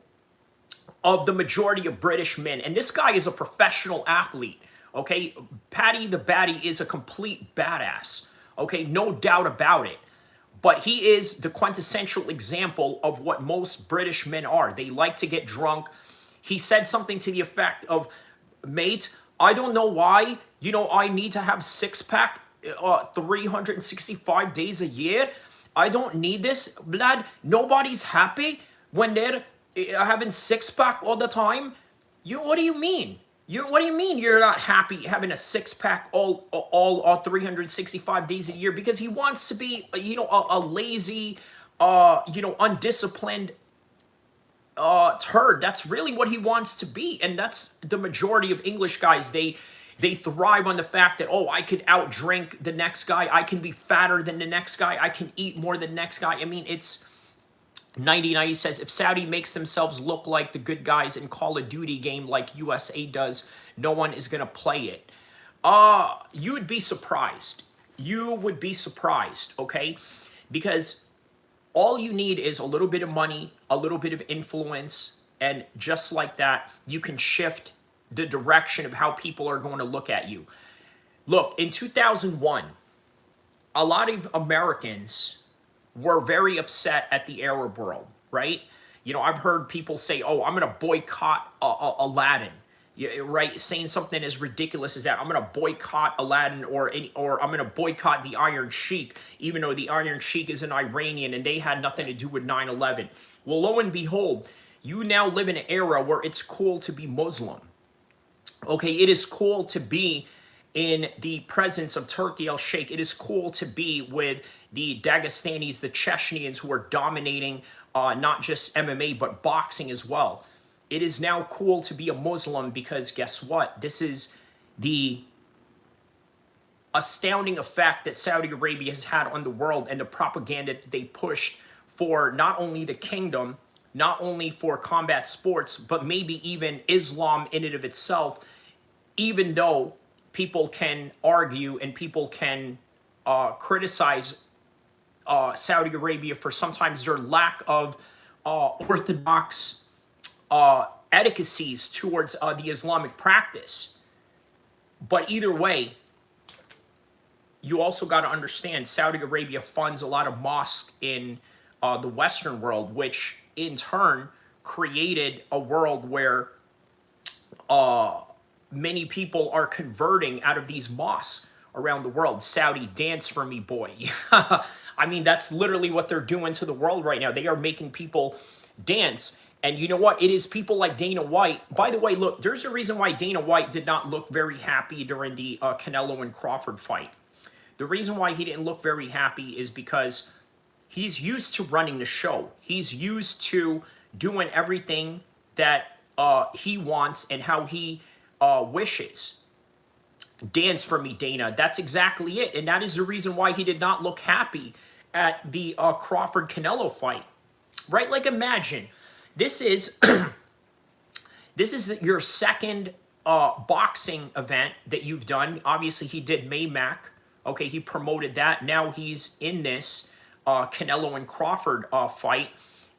of the majority of British men. And this guy is a professional athlete, okay? Paddy the Baddy is a complete badass, okay? No doubt about it. But he is the quintessential example of what most British men are. They like to get drunk. He said something to the effect of, mate, I don't know why, I need to have six-pack 365 days a year. I don't need this, blood. Nobody's happy when they're having six-pack all the time. What do you mean? What do you mean you're not happy having a six-pack all 365 days a year? Because he wants to be, a lazy, undisciplined turd. That's really what he wants to be. And that's the majority of English guys. They thrive on the fact that, oh, I could outdrink the next guy. I can be fatter than the next guy. I can eat more than the next guy. I mean, it's 9090 says, if Saudi makes themselves look like the good guys in Call of Duty game like USA does, no one is going to play it. You would be surprised. You would be surprised, okay? Because all you need is a little bit of money, a little bit of influence, and just like that, you can shift the direction of how people are going to look at you. Look, in 2001, a lot of Americans were very upset at the Arab world, right? I've heard people say, oh, I'm going to boycott Aladdin, right? Saying something as ridiculous as that. I'm going to boycott Aladdin or I'm going to boycott the Iron Sheik, even though the Iron Sheik is an Iranian and they had nothing to do with 9/11. Well, lo and behold, you now live in an era where it's cool to be Muslim. Okay, it is cool to be in the presence of Turkey El-Sheikh. It is cool to be with the Dagestanis, the Chechens, who are dominating not just MMA, but boxing as well. It is now cool to be a Muslim because guess what? This is the astounding effect that Saudi Arabia has had on the world and the propaganda that they pushed for not only the kingdom, not only for combat sports, but maybe even Islam in and of itself, even though people can argue and people can criticize Saudi Arabia for sometimes their lack of orthodox etiquettes towards the Islamic practice. But either way, you also got to understand Saudi Arabia funds a lot of mosques in the Western world, which in turn created a world where many people are converting out of these mosques around the world. Saudi, dance for me, boy. I mean, that's literally what they're doing to the world right now. They are making people dance. And you know what? It is people like Dana White. By the way, look, there's a reason why Dana White did not look very happy during the Canelo and Crawford fight. The reason why he didn't look very happy is because he's used to running the show. He's used to doing everything that he wants and how he wishes. Dance for me, Dana. That's exactly it. And that is the reason why he did not look happy at the Crawford-Canelo fight. Right? Like, imagine, this is your second boxing event that you've done. Obviously, he did Maymac. Okay, he promoted that. Now he's in this Canelo and Crawford fight.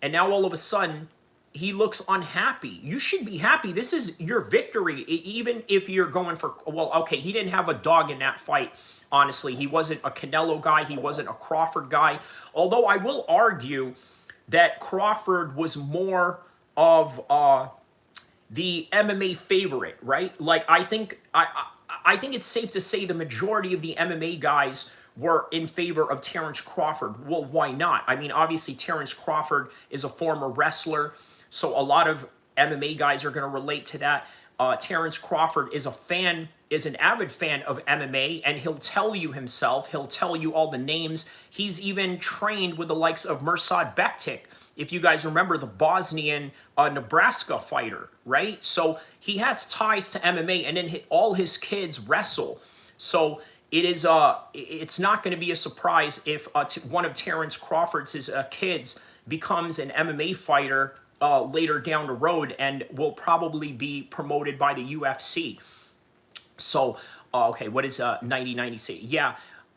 And now all of a sudden, he looks unhappy. You should be happy. This is your victory, even if you're going for, well, okay, he didn't have a dog in that fight, honestly. He wasn't a Canelo guy. He wasn't a Crawford guy. Although I will argue that Crawford was more of the MMA favorite, right? Like, I think it's safe to say the majority of the MMA guys were in favor of Terence Crawford. Well, why not? I mean, obviously, Terence Crawford is a former wrestler, so a lot of MMA guys are going to relate to that. Terence Crawford is an avid fan of MMA, and he'll tell you himself, he'll tell you all the names. He's even trained with the likes of Mirsad Bektik, if you guys remember, the Bosnian Nebraska fighter, right? So he has ties to MMA, and then all his kids wrestle. So it's not going to be a surprise if one of Terence Crawford's kids becomes an MMA fighter later down the road and will probably be promoted by the UFC. So, okay, what does 9090 say? Yeah,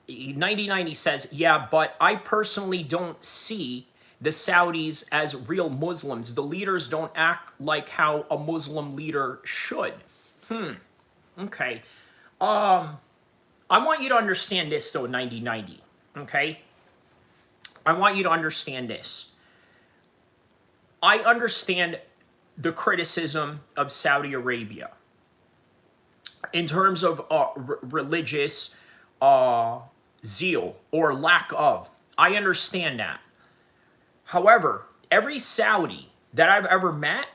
9090 says, yeah, but I personally don't see the Saudis as real Muslims. The leaders don't act like how a Muslim leader should. Okay. I want you to understand this, though, 9090, okay? I want you to understand this. I understand the criticism of Saudi Arabia in terms of religious zeal or lack of. I understand that. However, every Saudi that I've ever met,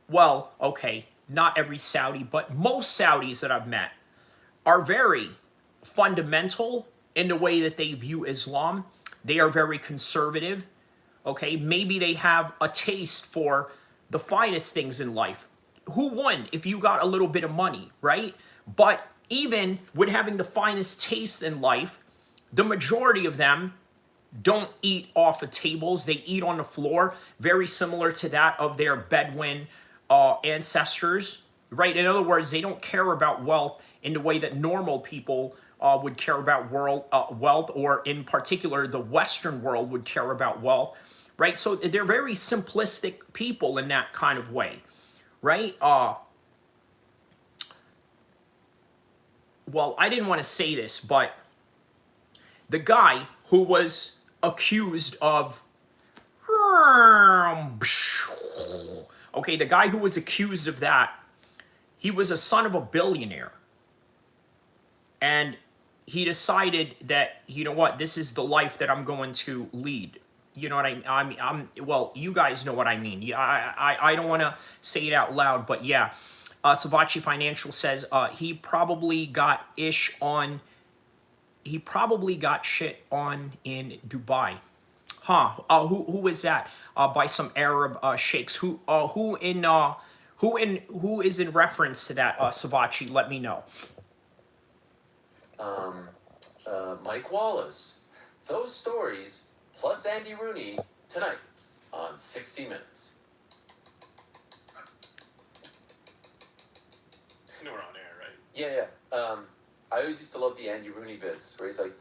well, okay, not every Saudi, but most Saudis that I've met are very fundamental in the way that they view Islam. They are very conservative, okay? Maybe they have a taste for the finest things in life. Who won if you got a little bit of money, right? But even with having the finest taste in life, the majority of them don't eat off of tables. They eat on the floor, very similar to that of their Bedouin ancestors, right? In other words, they don't care about wealth in the way that normal people would care about wealth, or in particular, the Western world would care about wealth, right? So they're very simplistic people in that kind of way, right? Well, I didn't want to say this, but the guy who was accused of, okay, the guy who was accused of that, he was a son of a billionaire. And he decided that, you know what, this is the life that I'm going to lead. You know what I mean? Well, you guys know what I mean. Yeah, I don't want to say it out loud, but yeah. Savachi Financial says he probably got shit on in Dubai. Huh? Who is that? By some Arab sheikhs. Who is in reference to that? Savachi, let me know. Mike Wallace. Those stories, plus Andy Rooney, tonight on 60 Minutes. I know we're on air, right? Yeah. I always used to love the Andy Rooney bits where he's like,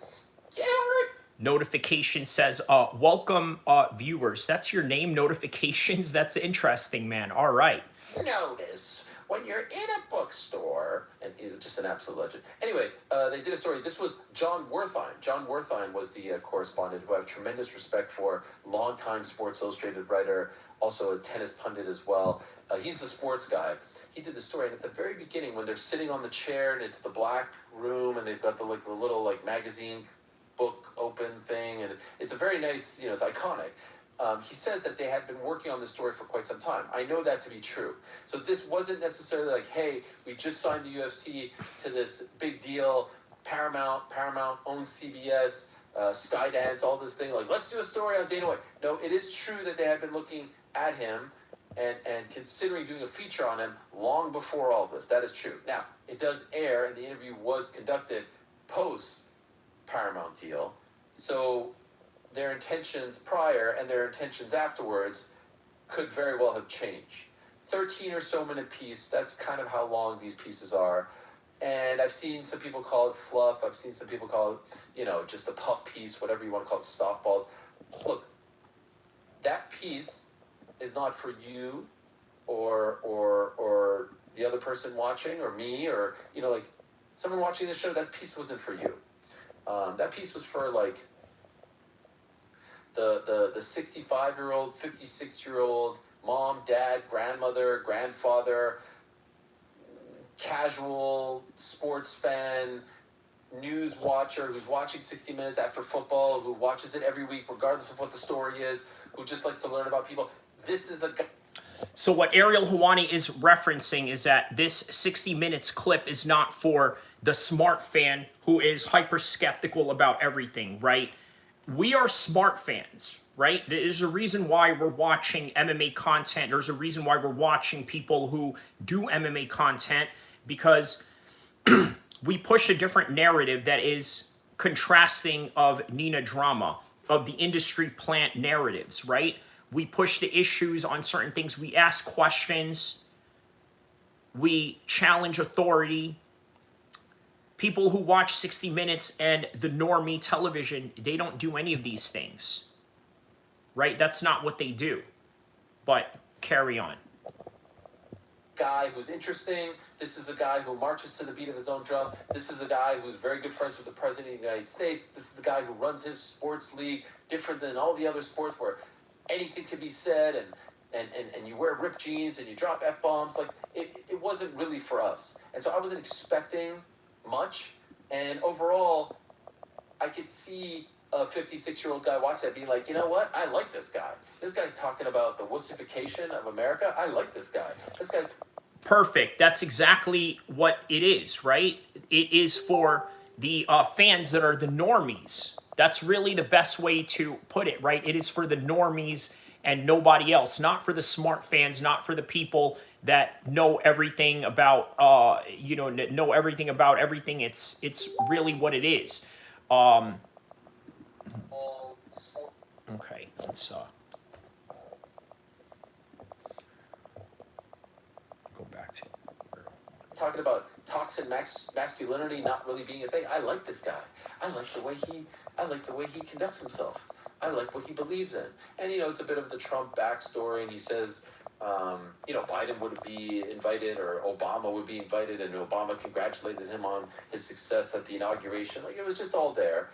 Garrett! Notification says, welcome, viewers. That's your name, notifications? That's interesting, man. All right. Notice when you're in a bookstore, and he was just an absolute legend. Anyway, they did a story. This was John Wertheim. John Wertheim was the correspondent who I have tremendous respect for, longtime Sports Illustrated writer, also a tennis pundit as well. He's the sports guy. He did the story, and at the very beginning, when they're sitting on the chair, and it's the black room, and they've got the little magazine book open thing, and it's a very nice, it's iconic. He says that they had been working on this story for quite some time. I know that to be true. So this wasn't necessarily like, hey, we just signed the UFC to this big deal. Paramount owns CBS, Skydance, all this thing. Like, let's do a story on Dana White. No, it is true that they had been looking at him and considering doing a feature on him long before all this. That is true. Now, it does air, and the interview was conducted post Paramount deal. So their intentions prior and their intentions afterwards could very well have changed. 13 or so minute piece, that's kind of how long these pieces are. And I've seen some people call it fluff. I've seen some people call it, just a puff piece, whatever you want to call it, softballs. Look, that piece is not for you or the other person watching or me or, someone watching the show. That piece wasn't for you. That piece was for, the 65-year-old, 56-year-old mom, dad, grandmother, grandfather, casual sports fan, news watcher who's watching 60 Minutes after football, who watches it every week regardless of what the story is, who just likes to learn about people. This is a guy. So what Ariel Hawani is referencing is that this 60 Minutes clip is not for the smart fan who is hyper skeptical about everything, right? We are smart fans, right? There's a reason why we're watching MMA content. There's a reason why we're watching people who do MMA content, because we push a different narrative that is contrasting of Nina drama, of the industry plant narratives, right? We push the issues on certain things. We ask questions. We challenge authority. People who watch 60 Minutes and the normie television, they don't do any of these things, right? That's not what they do. But carry on. Guy who's interesting. This is a guy who marches to the beat of his own drum. This is a guy who's very good friends with the President of the United States. This is the guy who runs his sports league, different than all the other sports where anything can be said and you wear ripped jeans and you drop F-bombs. Like, it wasn't really for us. And so I wasn't expecting much, and overall I could see a 56-year-old guy watch that being like, you know what, I like this guy. This guy's talking about the wussification of America. I like this guy. This guy's perfect. That's exactly what it is, right? It is for the fans that are the normies. That's really the best way to put it, right? It is for the normies and nobody else, not for the smart fans, not for the people that know everything about, know everything about everything. It's really what it is. Okay, let's go back to talking about toxic masculinity not really being a thing. I like this guy. I like the way he conducts himself. I like what he believes in. And, it's a bit of the Trump backstory, and he says, Biden would be invited or Obama would be invited, and Obama congratulated him on his success at the inauguration. Like, it was just all there.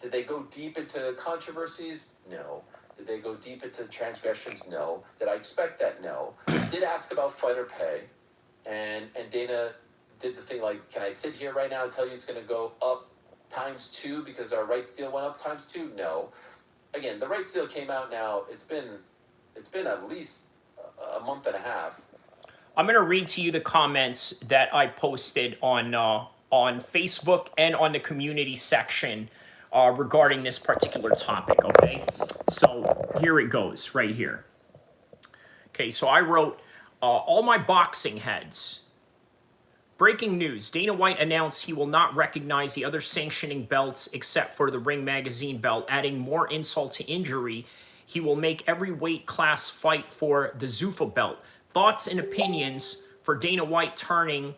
Did they go deep into controversies? No. Did they go deep into transgressions? No. Did I expect that? No. Did ask about fighter pay, and Dana did the thing like, can I sit here right now and tell you it's going to go up ×2 because our rights deal went up ×2? No. Again, the rights deal came out now. It's been at least a month and a half. I'm going to read to you the comments that I posted on Facebook and on the community section regarding this particular topic, okay? So here it goes, right here. Okay, so I wrote, all my boxing heads, breaking news. Dana White announced he will not recognize the other sanctioning belts except for the Ring Magazine belt, adding more insult to injury. He will make every weight class fight for the ZUFFA belt. Thoughts and opinions for Dana White turning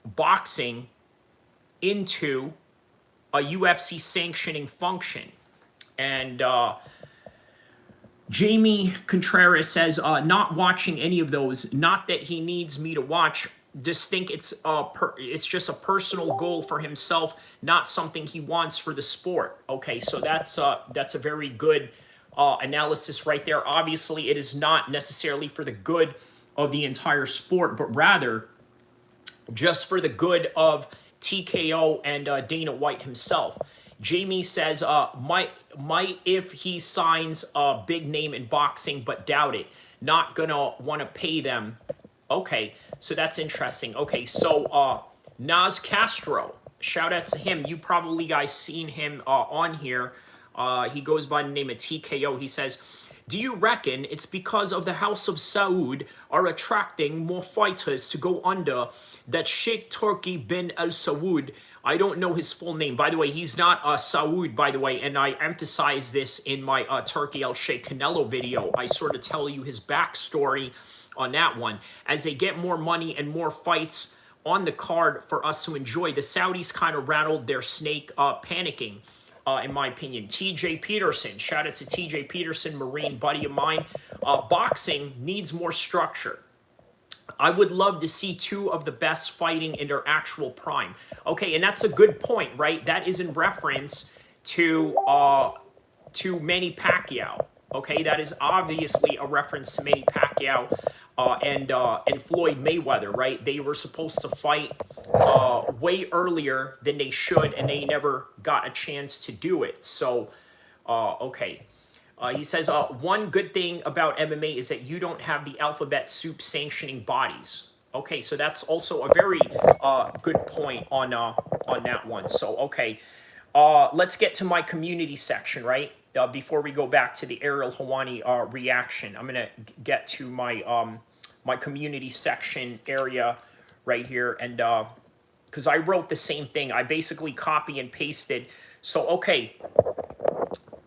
boxing into a UFC sanctioning function. And Jamie Contreras says, not watching any of those. Not that he needs me to watch. Just think it's just a personal goal for himself, not something he wants for the sport. Okay, so that's a very good analysis right there. Obviously, it is not necessarily for the good of the entire sport, but rather just for the good of TKO and Dana White himself. Jamie says, might if he signs a big name in boxing, but doubt it. Not gonna want to pay them. Okay, so that's interesting. Okay, so Nas Castro, shout out to him. You probably guys seen him on here. He goes by the name of TKO. He says, do you reckon it's because of the House of Saud are attracting more fighters to go under that Sheikh Turki bin Al Saud? I don't know his full name. By the way, he's not Saud, by the way, and I emphasize this in my Turki Al Sheikh Canelo video. I sort of tell you his backstory on that one. As they get more money and more fights on the card for us to enjoy, the Saudis kind of rattled their snake panicking. In my opinion. TJ Peterson, shout out to TJ Peterson, Marine buddy of mine. Boxing needs more structure. I would love to see two of the best fighting in their actual prime. Okay, and that's a good point, right? That is in reference to Manny Pacquiao. Okay, that is obviously a reference to Manny Pacquiao and Floyd Mayweather, right? They were supposed to fight way earlier than they should, and they never got a chance to do it. So, okay. He says, one good thing about MMA is that you don't have the alphabet soup sanctioning bodies. Okay, so that's also a very good point on that one. So, okay. Let's get to my community section, right? Before we go back to the Ariel Helwani reaction. I'm going to get to my my community section area right here. And because I wrote the same thing. I basically copy and pasted. So, okay.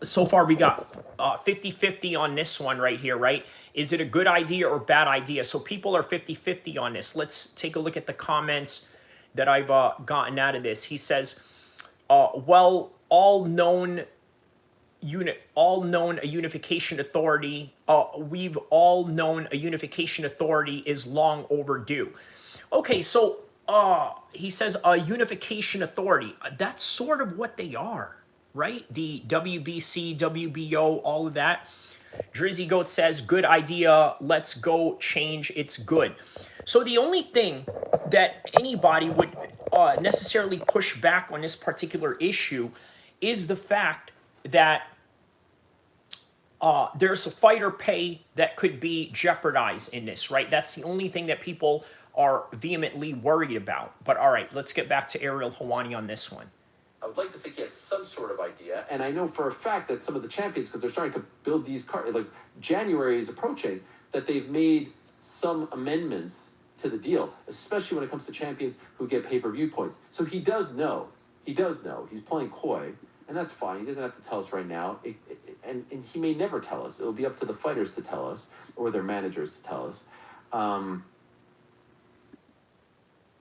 So far, we got 50-50 on this one right here, right? Is it a good idea or bad idea? So people are 50-50 on this. Let's take a look at the comments that I've gotten out of this. He says, well, all known a unification authority. We've all known a unification authority is long overdue. Okay, so he says a unification authority. That's sort of what they are, right? The WBC, WBO, all of that. Drizzy Goat says, good idea. Let's go change. It's good. So the only thing that anybody would necessarily push back on this particular issue is the fact that there's a fighter pay that could be jeopardized in this, right? That's the only thing that people are vehemently worried about. But all right, let's get back to Ariel Helwani on this one. I would like to think he has some sort of idea, and I know for a fact that some of the champions, because they're starting to build these cards, like January is approaching, that they've made some amendments to the deal, especially when it comes to champions who get pay-per-view points. So he does know. He does know. He's playing coy, and that's fine. He doesn't have to tell us right now, and he may never tell us. It'll be up to the fighters to tell us, or their managers to tell us.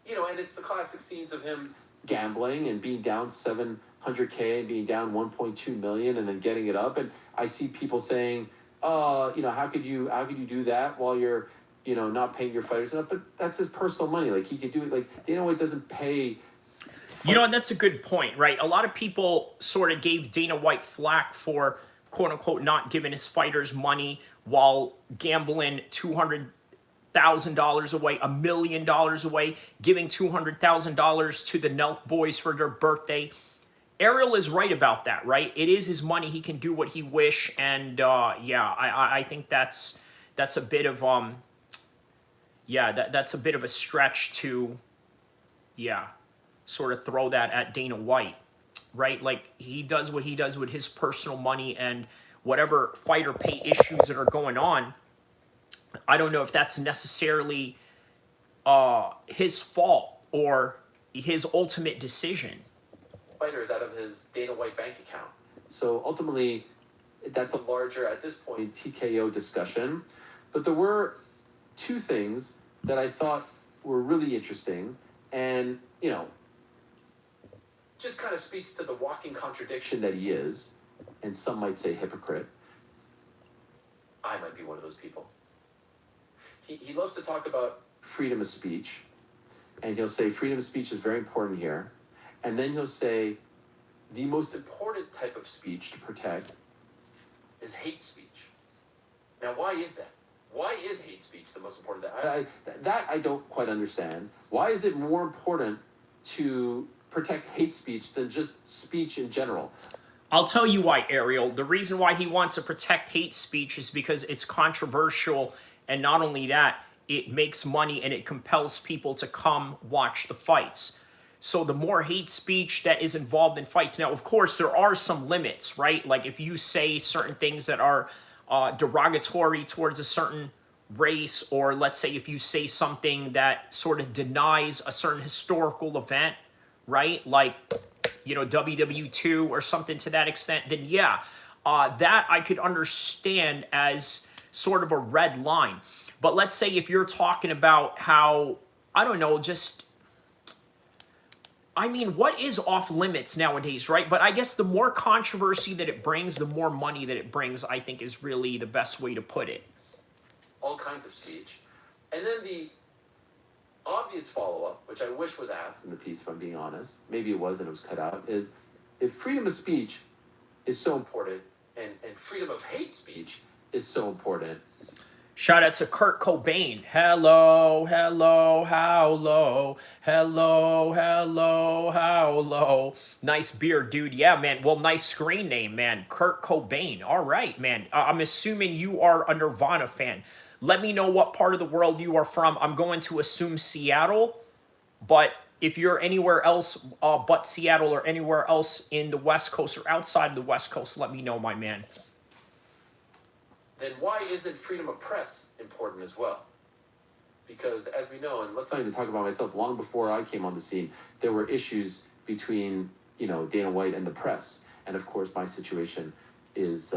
You know, and it's the classic scenes of him gambling and being down $700K and being down 1.2 million and then getting it up. And I see people saying, you know, how could you do that while you're, you know, not paying your fighters enough? But that's his personal money. Like, he could do it. Like, Dana White doesn't pay. You know, that's a good point, right? A lot of people sort of gave Dana White flack for, quote unquote, not giving his fighters money while gambling $200,000 away, $1 million away, giving $200,000 to the Nelk boys for their birthday. Ariel is right about that, right? It is his money. He can do what he wish. And yeah, I think that's a bit of that's a bit of a stretch to sort of throw that at Dana White, right? Like, he does what he does with his personal money, and whatever fighter pay issues that are going on, I don't know if that's necessarily his fault, or his ultimate decision. Fighters out of his Dana White bank account. So ultimately, that's a larger, at this point, TKO discussion. But there were two things that I thought were really interesting, and just kind of speaks to the walking contradiction that he is, and some might say hypocrite. I might be one of those people. He loves to talk about freedom of speech, and he'll say freedom of speech is very important here, and then he'll say the most important type of speech to protect is hate speech. Now, why is that? Why is hate speech the most important? That I don't quite understand. Why is it more important to protect hate speech than just speech in general? I'll tell you why, Ariel. The reason why he wants to protect hate speech is because it's controversial, and not only that, it makes money and it compels people to come watch the fights. So the more hate speech that is involved in fights. Now, of course, there are some limits, right? Like if you say certain things that are derogatory towards a certain race, or let's say if you say something that sort of denies a certain historical event, right? Like, WW2 or something to that extent, then yeah, that I could understand as sort of a red line. But let's say if you're talking about how, I don't know, what is off limits nowadays, right? But I guess the more controversy that it brings, the more money that it brings, I think is really the best way to put it. All kinds of speech. And then the obvious follow-up, which I wish was asked in the piece, if I'm being honest, maybe it was and it was cut out, is if freedom of speech is so important and freedom of hate speech is so important. Shout out to Kurt Cobain. Hello, hello, how low? Hello, hello, how low? Nice beard, dude. Yeah, man. Well, nice screen name, man. Kurt Cobain. All right, man. I'm assuming you are a Nirvana fan. Let me know what part of the world you are from. I'm going to assume Seattle, but if you're anywhere else but Seattle or anywhere else in the West Coast or outside of the West Coast, let me know, my man. Then why isn't freedom of press important as well? Because as we know, and let's not even talk about myself, long before I came on the scene, there were issues between, Dana White and the press. And of course, my situation is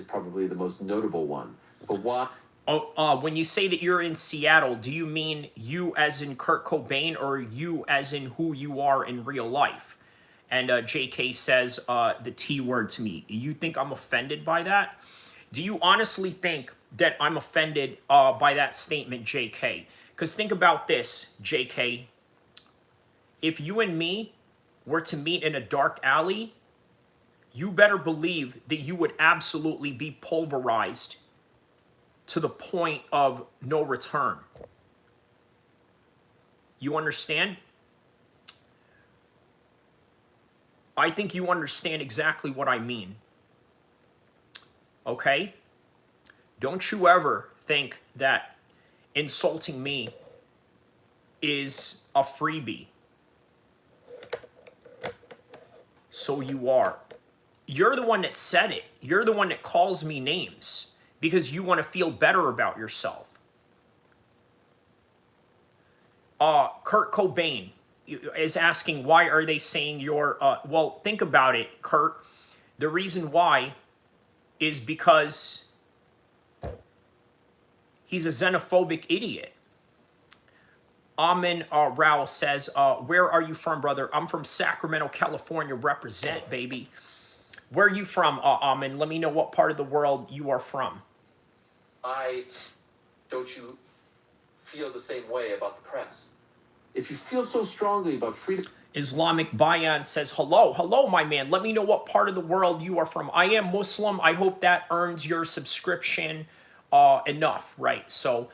probably the most notable one. But why? When you say that you're in Seattle, do you mean you as in Kurt Cobain or you as in who you are in real life? And JK says the T word to me. You think I'm offended by that? Do you honestly think that I'm offended by that statement, JK? Because think about this, JK. If you and me were to meet in a dark alley, you better believe that you would absolutely be pulverized to the point of no return. You understand? I think you understand exactly what I mean. Okay? Don't you ever think that insulting me is a freebie. So you are. You're the one that said it. You're the one that calls me names because you want to feel better about yourself. Kurt Cobain is asking, why are they saying you're... well, think about it, Kurt. The reason why is because he's a xenophobic idiot. Amin Rao says, where are you from, brother? I'm from Sacramento, California. Represent, baby. Where are you from, Amin? Let me know what part of the world you are from. Don't you feel the same way about the press? If you feel so strongly about freedom... Islamic Bayan says, hello. Hello, my man. Let me know what part of the world you are from. I am Muslim. I hope that earns your subscription enough, right? So,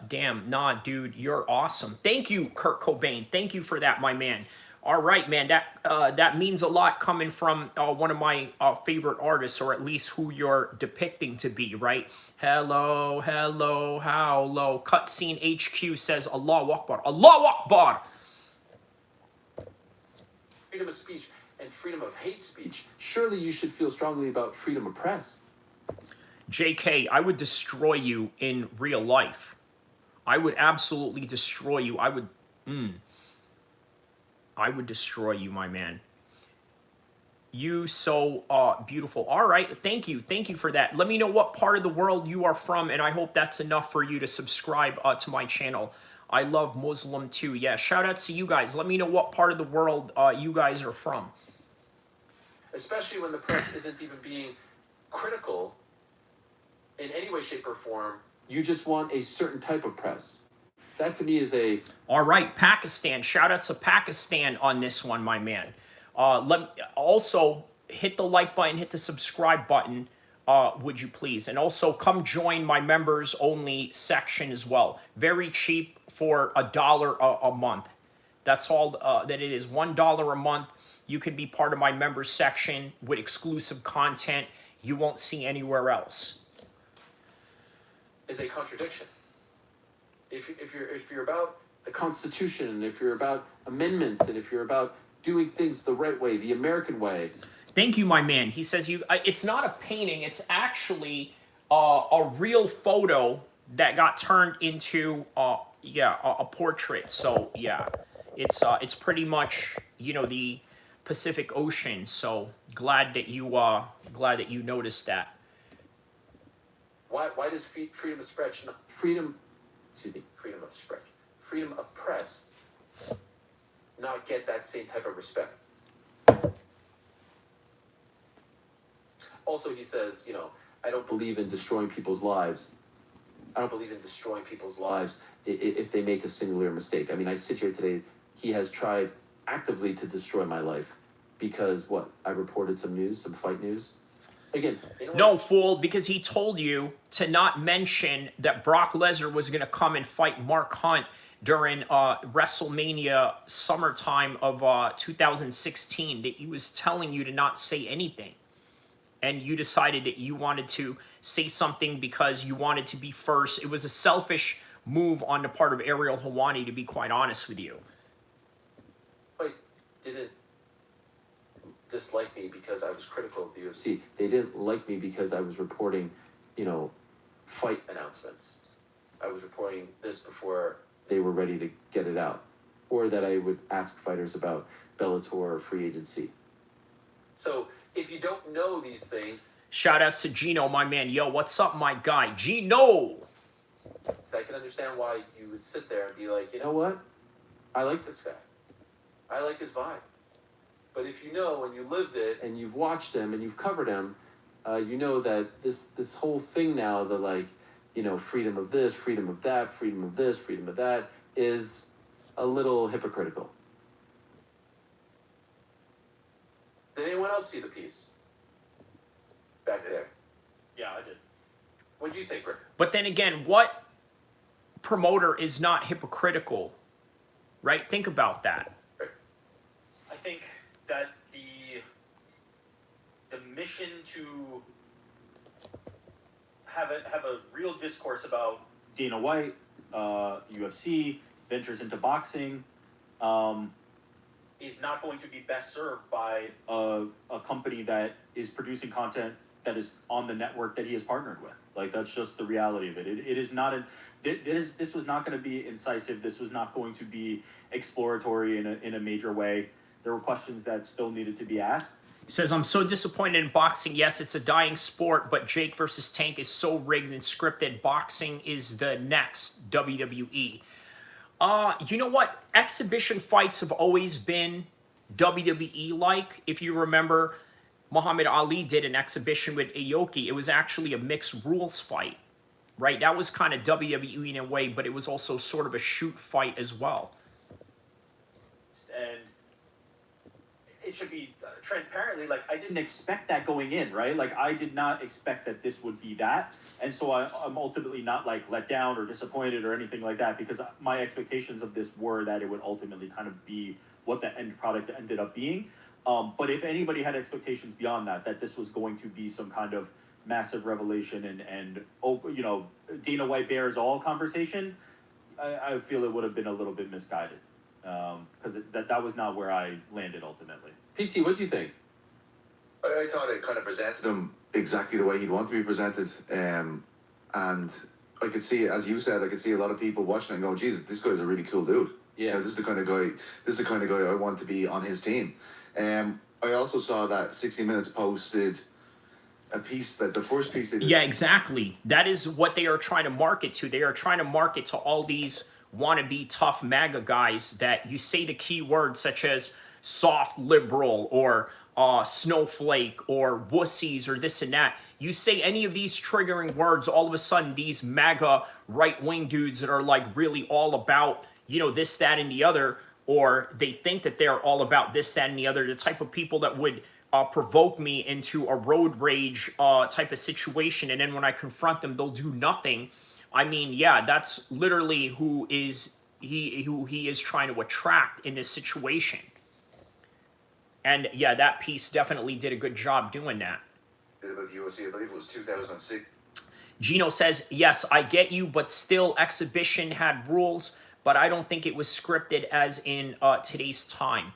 damn, nah, dude, you're awesome. Thank you, Kurt Cobain. Thank you for that, my man. All right, man, that means a lot coming from one of my favorite artists, or at least who you're depicting to be, right? Hello, hello, how low? Cutscene HQ says, Allahu Akbar. Allahu Akbar! Freedom of speech and freedom of hate speech. Surely you should feel strongly about freedom of press. JK, I would destroy you in real life. I would absolutely destroy you. I would... I would destroy you, my man. You so beautiful. All right, thank you for that. Let me know what part of the world you are from, and I hope that's enough for you to subscribe to my channel. I love Muslim too. Yeah, shout out to you guys. Let me know what part of the world you guys are from. Especially when the press isn't even being critical in any way, shape, or form. You just want a certain type of press. That to me is a... All right, Pakistan. Shout out to Pakistan on this one, my man. Also, hit the like button, hit the subscribe button, would you please? And also come join my members only section as well. Very cheap for $1 a month. That's all that it is, $1 a month. You can be part of my members section with exclusive content you won't see anywhere else. Is a contradiction. If you're about the Constitution, and if you're about amendments, and if you're about doing things the right way, the American way. Thank you, my man. He says it's not a painting. It's actually a real photo that got turned into a portrait. So yeah, it's pretty much, you know, the Pacific Ocean. So glad that you noticed that. Why does freedom of speech, freedom of press not get that same type of respect? Also, he says, you know, I don't believe in destroying people's lives. I don't believe in destroying people's lives if they make a singular mistake. I mean, I sit here today, he has tried actively to destroy my life because, what, I reported some news, some fight news? Again, no, fool, because he told you to not mention that Brock Lesnar was going to come and fight Mark Hunt during WrestleMania summertime of 2016, that he was telling you to not say anything. And you decided that you wanted to say something because you wanted to be first. It was a selfish move on the part of Ariel Helwani, to be quite honest with you. Wait, didn't dislike me because I was critical of the UFC. They didn't like me because I was reporting, you know, fight announcements. I was reporting this before they were ready to get it out. Or that I would ask fighters about Bellator or free agency. So, if you don't know these things... Shout out to Gino, my man. Yo, what's up, my guy? Gino! I can understand why you would sit there and be like, you know what? I like this guy. I like his vibe. But if you know and you lived it and you've watched him and you've covered him, you know that this whole thing now, the like, you know, freedom of this, freedom of that, freedom of this, freedom of that, is a little hypocritical. Did anyone else see the piece? Back there. Yeah, I did. What do you think, Rick? But then again, what promoter is not hypocritical, right? Think about that. I think that the mission to have a real discourse about Dana White, the UFC, ventures into boxing, is not going to be best served by a company that is producing content that is on the network that he has partnered with. Like, that's just the reality of it. It is not this was not going to be incisive. This was not going to be exploratory in a major way. There were questions that still needed to be asked. He says, I'm so disappointed in boxing. Yes, it's a dying sport, but Jake versus Tank is so rigged and scripted. Boxing is the next WWE. You know what? Exhibition fights have always been WWE-like. If you remember, Muhammad Ali did an exhibition with Aoki. It was actually a mixed rules fight, right? That was kind of WWE in a way, but it was also sort of a shoot fight as well. And it should be transparently, like, I didn't expect that going in, right? Like, I did not expect that this would be that. And so I'm ultimately not, like, let down or disappointed or anything like that, because my expectations of this were that it would ultimately kind of be what the end product ended up being. But if anybody had expectations beyond that, that this was going to be some kind of massive revelation and you know, Dana White bears all conversation, I feel it would have been a little bit misguided. Because that was not where I landed ultimately. PT, what do you think? I thought it kind of presented him exactly the way he'd want to be presented. And I could see, as you said, I could see a lot of people watching and going, Jesus, this guy's a really cool dude. You Yeah. know, this is the kind of guy. This is the kind of guy I want to be on his team. I also saw that 60 Minutes posted a piece that the first piece they did. Yeah, exactly. That is what they are trying to market to. They are trying to market to all these wannabe tough MAGA guys that you say the key words such as soft liberal or snowflake or wussies or this and that. You say any of these triggering words, all of a sudden these MAGA right-wing dudes that are like really all about, you know, this, that, and the other, or they think that they're all about this, that, and the other, the type of people that would provoke me into a road rage type of situation, and then when I confront them, they'll do nothing. I mean, yeah, that's literally who he is trying to attract in this situation. And yeah, that piece definitely did a good job doing that. Did about the UFC, I believe it was 2006. Gino says, yes, I get you, but still, exhibition had rules, but I don't think it was scripted as in today's time.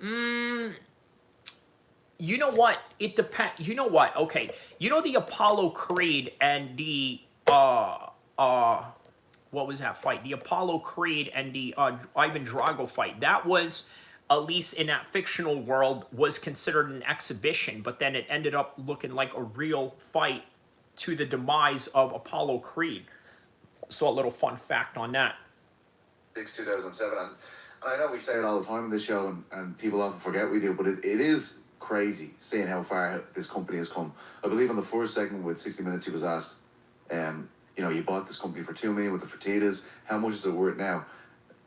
You know what? It depends. You know what? Okay. You know the Apollo Creed and the what was that fight? The Apollo Creed and the Ivan Drago fight. That was, at least in that fictional world, was considered an exhibition, but then it ended up looking like a real fight to the demise of Apollo Creed. So a little fun fact on that. 2007, and I know we say it all the time on this show, and people often forget we do, but it is crazy seeing how far this company has come. I believe on the first segment with 60 Minutes, he was asked, you know, you bought this company for $2 million with the Fertittas. How much is it worth now?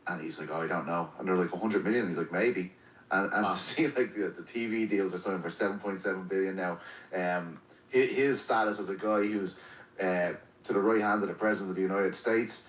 And he's like, oh, I don't know. And they're like, 100 million. He's like, maybe. And to see like the TV deals are selling for 7.7 billion now. His status as a guy who's to the right hand of the president of the United States.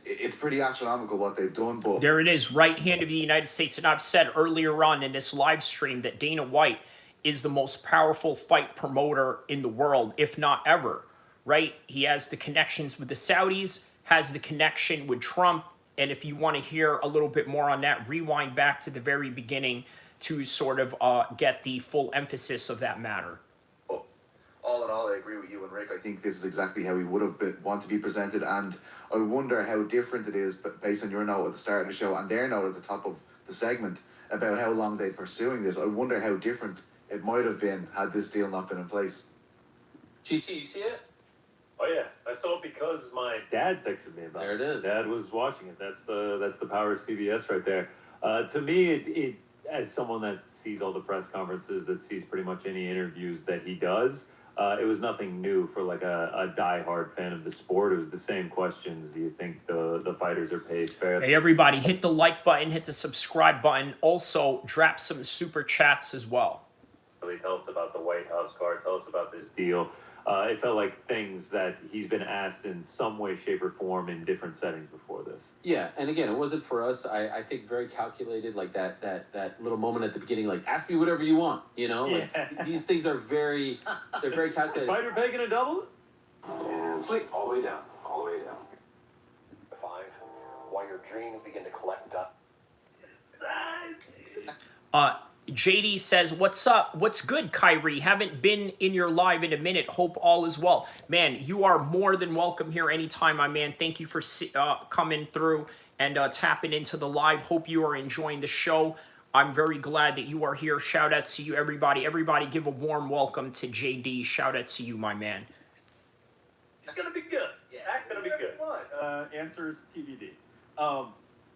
It's pretty astronomical what they've done, but there it is, right hand of the United States. And I've said earlier on in this live stream that Dana White is the most powerful fight promoter in the world, if not ever, right? He has the connections with the Saudis, has the connection with Trump. And if you want to hear a little bit more on that, rewind back to the very beginning to sort of get the full emphasis of that matter. all in all, I agree with you and Rick. I think this is exactly how we would have want to be presented, and I wonder how different it is based on your note at the start of the show and their note at the top of the segment about how long they're pursuing this. I wonder how different it might have been had this deal not been in place. GC, you see it? Oh yeah, I saw it because my dad texted me about it. There it is. Dad was watching it. That's the power of CBS right there. To me, it as someone that sees all the press conferences, that sees pretty much any interviews that he does, it was nothing new for like a diehard fan of the sport. It was the same questions. Do you think the fighters are paid fairly? Hey everybody, hit the like button, hit the subscribe button. Also, drop some super chats as well. Tell us about the White House card. Tell us about this deal. It felt like things that he's been asked in some way, shape, or form in different settings before this. Yeah, and again, it wasn't for us. I think very calculated, like that little moment at the beginning, like ask me whatever you want, you know. Like, these things are they're very calculated. Is Fighter Pay gonna double? And sleep all the way down, all the way down. 5. While your dreams begin to collect dust. JD says, what's up? What's good, Kyrie? Haven't been in your live in a minute. Hope all is well. Man, you are more than welcome here anytime, my man. Thank you for coming through and tapping into the live. Hope you are enjoying the show. I'm very glad that you are here. Shout out to you, everybody. Everybody give a warm welcome to JD. Shout out to you, my man. It's gonna be good. Yeah, it's gonna be good. Answers TBD.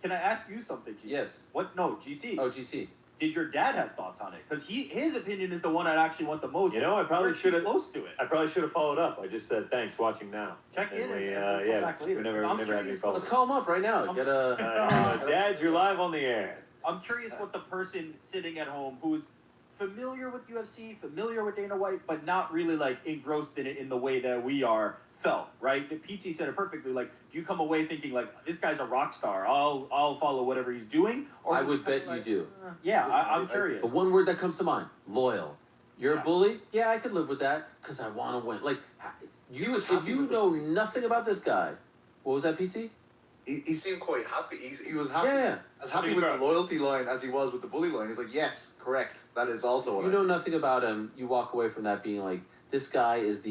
Can I ask you something, GC? Yes. What? No, GC. Oh, GC. Did your dad have thoughts on it? Because his opinion is the one I'd actually want the most. You know, I probably should have close to it. I probably should have followed up. I just said thanks, watching now. Check in. We, And yeah, back later, we never 'cause I'm had any curious calls. Let's call him up right now. Dad, you're live on the air. I'm curious what the person sitting at home who's familiar with UFC, familiar with Dana White, but not really like engrossed in it in the way that we are, felt, right? The PT said it perfectly. Like, do you come away thinking like this guy's a rock star? I'll follow whatever he's doing. Or I would bet you do. Yeah, I'm curious. The one word that comes to mind: loyal. You're a bully? Yeah, I could live with that because I want to win. Like, if you know nothing about this guy, what was that, PT? He seemed quite happy. He was happy. Yeah. As happy with the loyalty line as he was with the bully line. He's like, yes, correct. That is also what You know nothing about him. You walk away from that being like, This guy is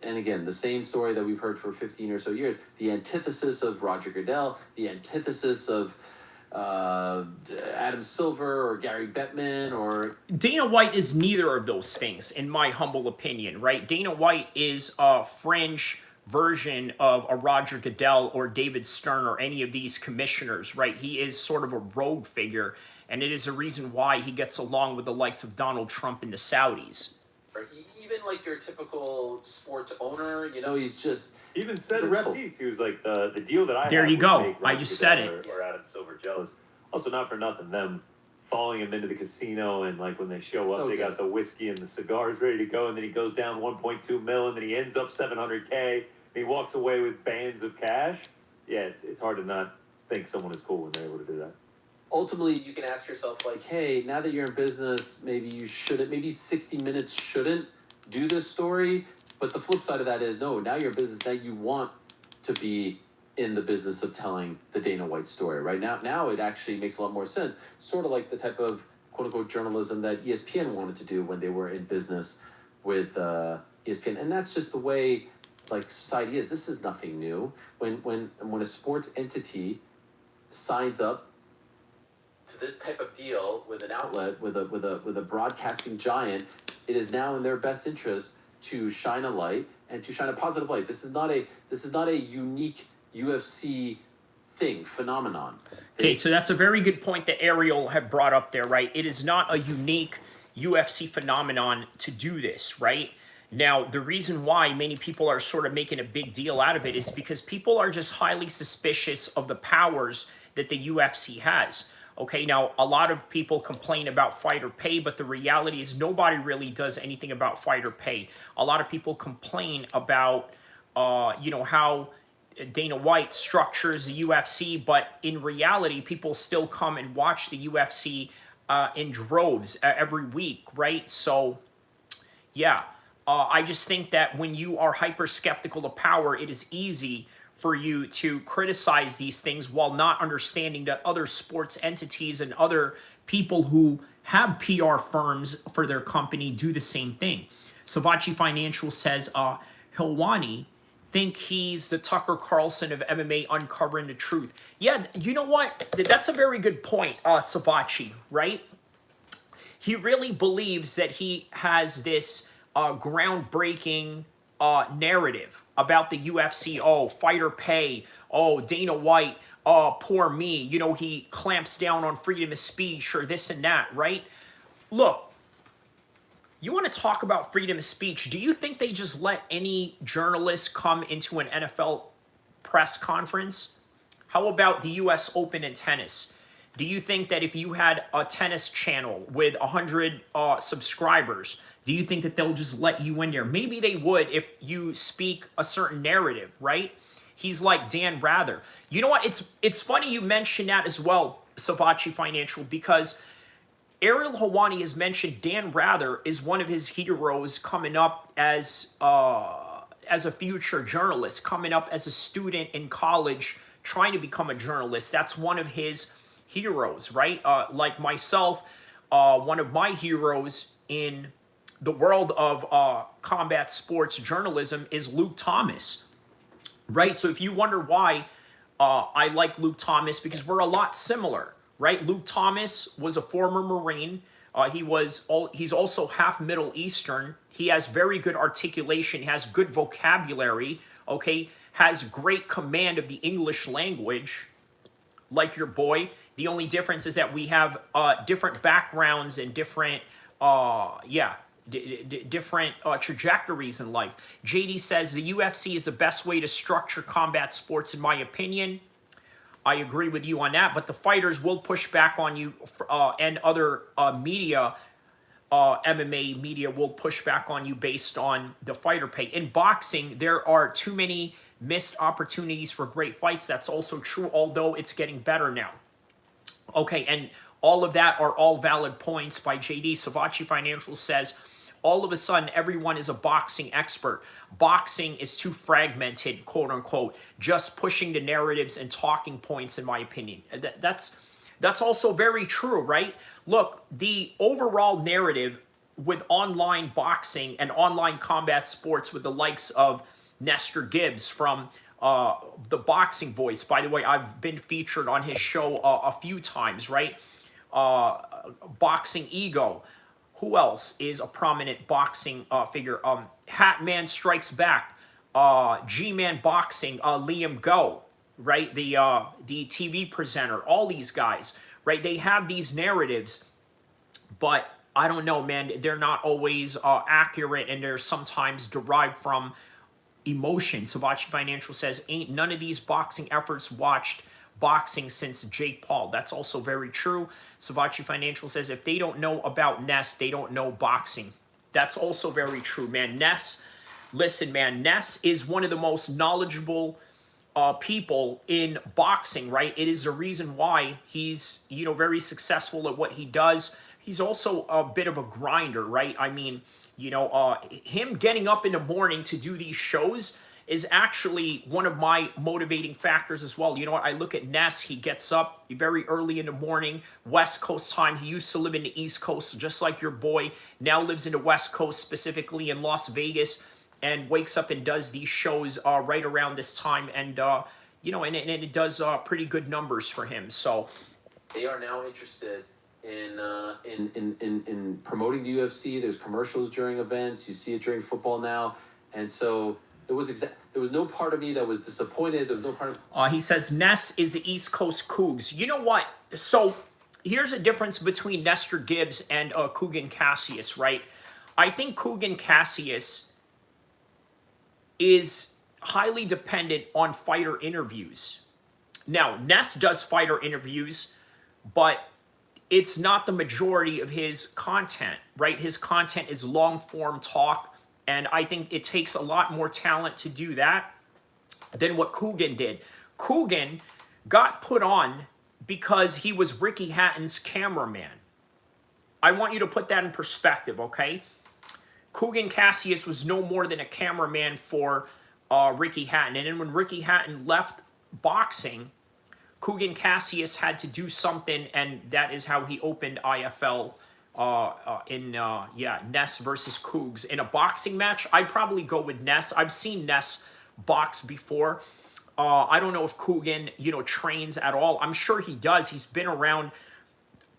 and again, the same story that we've heard for 15 or so years, the antithesis of Roger Goodell, the antithesis of Adam Silver or Gary Bettman or... Dana White is neither of those things, in my humble opinion, right? Dana White is a fringe version of a Roger Goodell or David Stern or any of these commissioners, right? He is sort of a rogue figure, and it is a reason why he gets along with the likes of Donald Trump and the Saudis. Even like your typical sports owner, you know, he's just... He even said the in rebel. the piece, he was like, the deal that I There had you would go. make I Roger just said Goodell it. or Adam Silver jealous. Also, not for nothing, them following him into the casino, and like when they show up, So they good. got the whiskey and the cigars ready to go, and then he goes down 1.2 mil, and then he ends up 700K, and he walks away with bands of cash. Yeah, it's hard to not think someone is cool when they're able to do that. Ultimately, you can ask yourself, like, hey, now that you're in business, maybe 60 Minutes shouldn't do this story. But the flip side of that is, no, now you're in business, now you want to be in the business of telling the Dana White story, right? Now it actually makes a lot more sense. Sort of like the type of quote-unquote journalism that ESPN wanted to do when they were in business with ESPN. And that's just the way, like, society is. This is nothing new. When a sports entity signs up to this type of deal with an outlet, with a broadcasting giant, it is now in their best interest to shine a light and to shine a positive light. This is not a unique UFC phenomenon. Okay, so that's a very good point that Ariel had brought up there, right? It is not a unique UFC phenomenon to do this, right? Now, the reason why many people are sort of making a big deal out of it is because people are just highly suspicious of the powers that the UFC has. Okay, now, a lot of people complain about fighter pay, but the reality is nobody really does anything about fighter pay. A lot of people complain about, how Dana White structures the UFC, but in reality, people still come and watch the UFC in droves every week, right? So, yeah, I just think that when you are hyper skeptical of power, it is easy for you to criticize these things while not understanding that other sports entities and other people who have PR firms for their company do the same thing. Savachi Financial says, Hilwani think he's the Tucker Carlson of MMA uncovering the truth. Yeah, you know what? That's a very good point, Savachi, right? He really believes that he has this groundbreaking narrative about the UFC. Oh, fighter pay. Oh, Dana White. Oh, poor me. You know, he clamps down on freedom of speech or this and that, right? Look, you want to talk about freedom of speech. Do you think they just let any journalist come into an NFL press conference? How about the US Open in tennis? Do you think that if you had a tennis channel with 100 subscribers, do you think that they'll just let you in there? Maybe they would if you speak a certain narrative, right? He's like Dan Rather. You know what? It's funny you mentioned that as well, Savachi Financial, because Ariel Helwani has mentioned Dan Rather is one of his heroes coming up as a future journalist, coming up as a student in college trying to become a journalist. That's one of his heroes, right? Like myself, one of my heroes in the world of combat sports journalism is Luke Thomas, right? So if you wonder why I like Luke Thomas, because we're a lot similar, right? Luke Thomas was a former Marine. He's also half Middle Eastern. He has very good articulation, has good vocabulary, okay? Has great command of the English language, like your boy. The only difference is that we have different backgrounds and different, different trajectories in life. JD says the UFC is the best way to structure combat sports, in my opinion. I agree with you on that, but the fighters will push back on you, and other media, MMA media will push back on you based on the fighter pay. In boxing, there are too many missed opportunities for great fights. That's also true, although it's getting better now. Okay, and all of that are all valid points by JD. Savachi Financial says, all of a sudden, everyone is a boxing expert. Boxing is too fragmented, quote unquote, just pushing the narratives and talking points, in my opinion. That's also very true, right? Look, the overall narrative with online boxing and online combat sports with the likes of Nestor Gibbs from the Boxing Voice. By the way, I've been featured on his show a few times, right? Boxing Ego. Who else is a prominent boxing figure? Hat Man Strikes Back. G-Man Boxing. Liam Go, right? The TV presenter. All these guys, right? They have these narratives, but I don't know, man. They're not always accurate, and they're sometimes derived from emotion. Savachi Financial says, ain't none of these boxing efforts watched boxing since Jake Paul. That's also very true. Savachi Financial says, if they don't know about Ness, they don't know boxing. That's also very true, man. Ness, listen, man, Ness is one of the most knowledgeable people in boxing, right? It is the reason why he's, you know, very successful at what he does. He's also a bit of a grinder, right? I mean, you know, him getting up in the morning to do these shows is actually one of my motivating factors as well. You know what? I look at Ness. He gets up very early in the morning, West Coast time. He used to live in the East Coast, just like your boy. Now lives in the West Coast, specifically in Las Vegas, and wakes up and does these shows right around this time. And, you know, and it does pretty good numbers for him. So They are now interested in promoting the UFC. There's commercials during events. You see it during football now. And so there was no part of me that was disappointed. There was no part of... he says Ness is the East Coast Cougs. You know what? So here's a difference between Nestor Gibbs and Kugan Cassius, right? I think Kugan Cassius is highly dependent on fighter interviews. Now, Ness does fighter interviews, but it's not the majority of his content, right? His content is long-form talk, and I think it takes a lot more talent to do that than what Kugan did. Kugan got put on because he was Ricky Hatton's cameraman. I want you to put that in perspective, okay? Kugan Cassius was no more than a cameraman for Ricky Hatton. And then when Ricky Hatton left boxing, Kugan Cassius had to do something, and that is how he opened IFL Ness versus Cougs. In a boxing match, I'd probably go with Ness. I've seen Ness box before. I don't know if Kugan, you know, trains at all. I'm sure he does. He's been around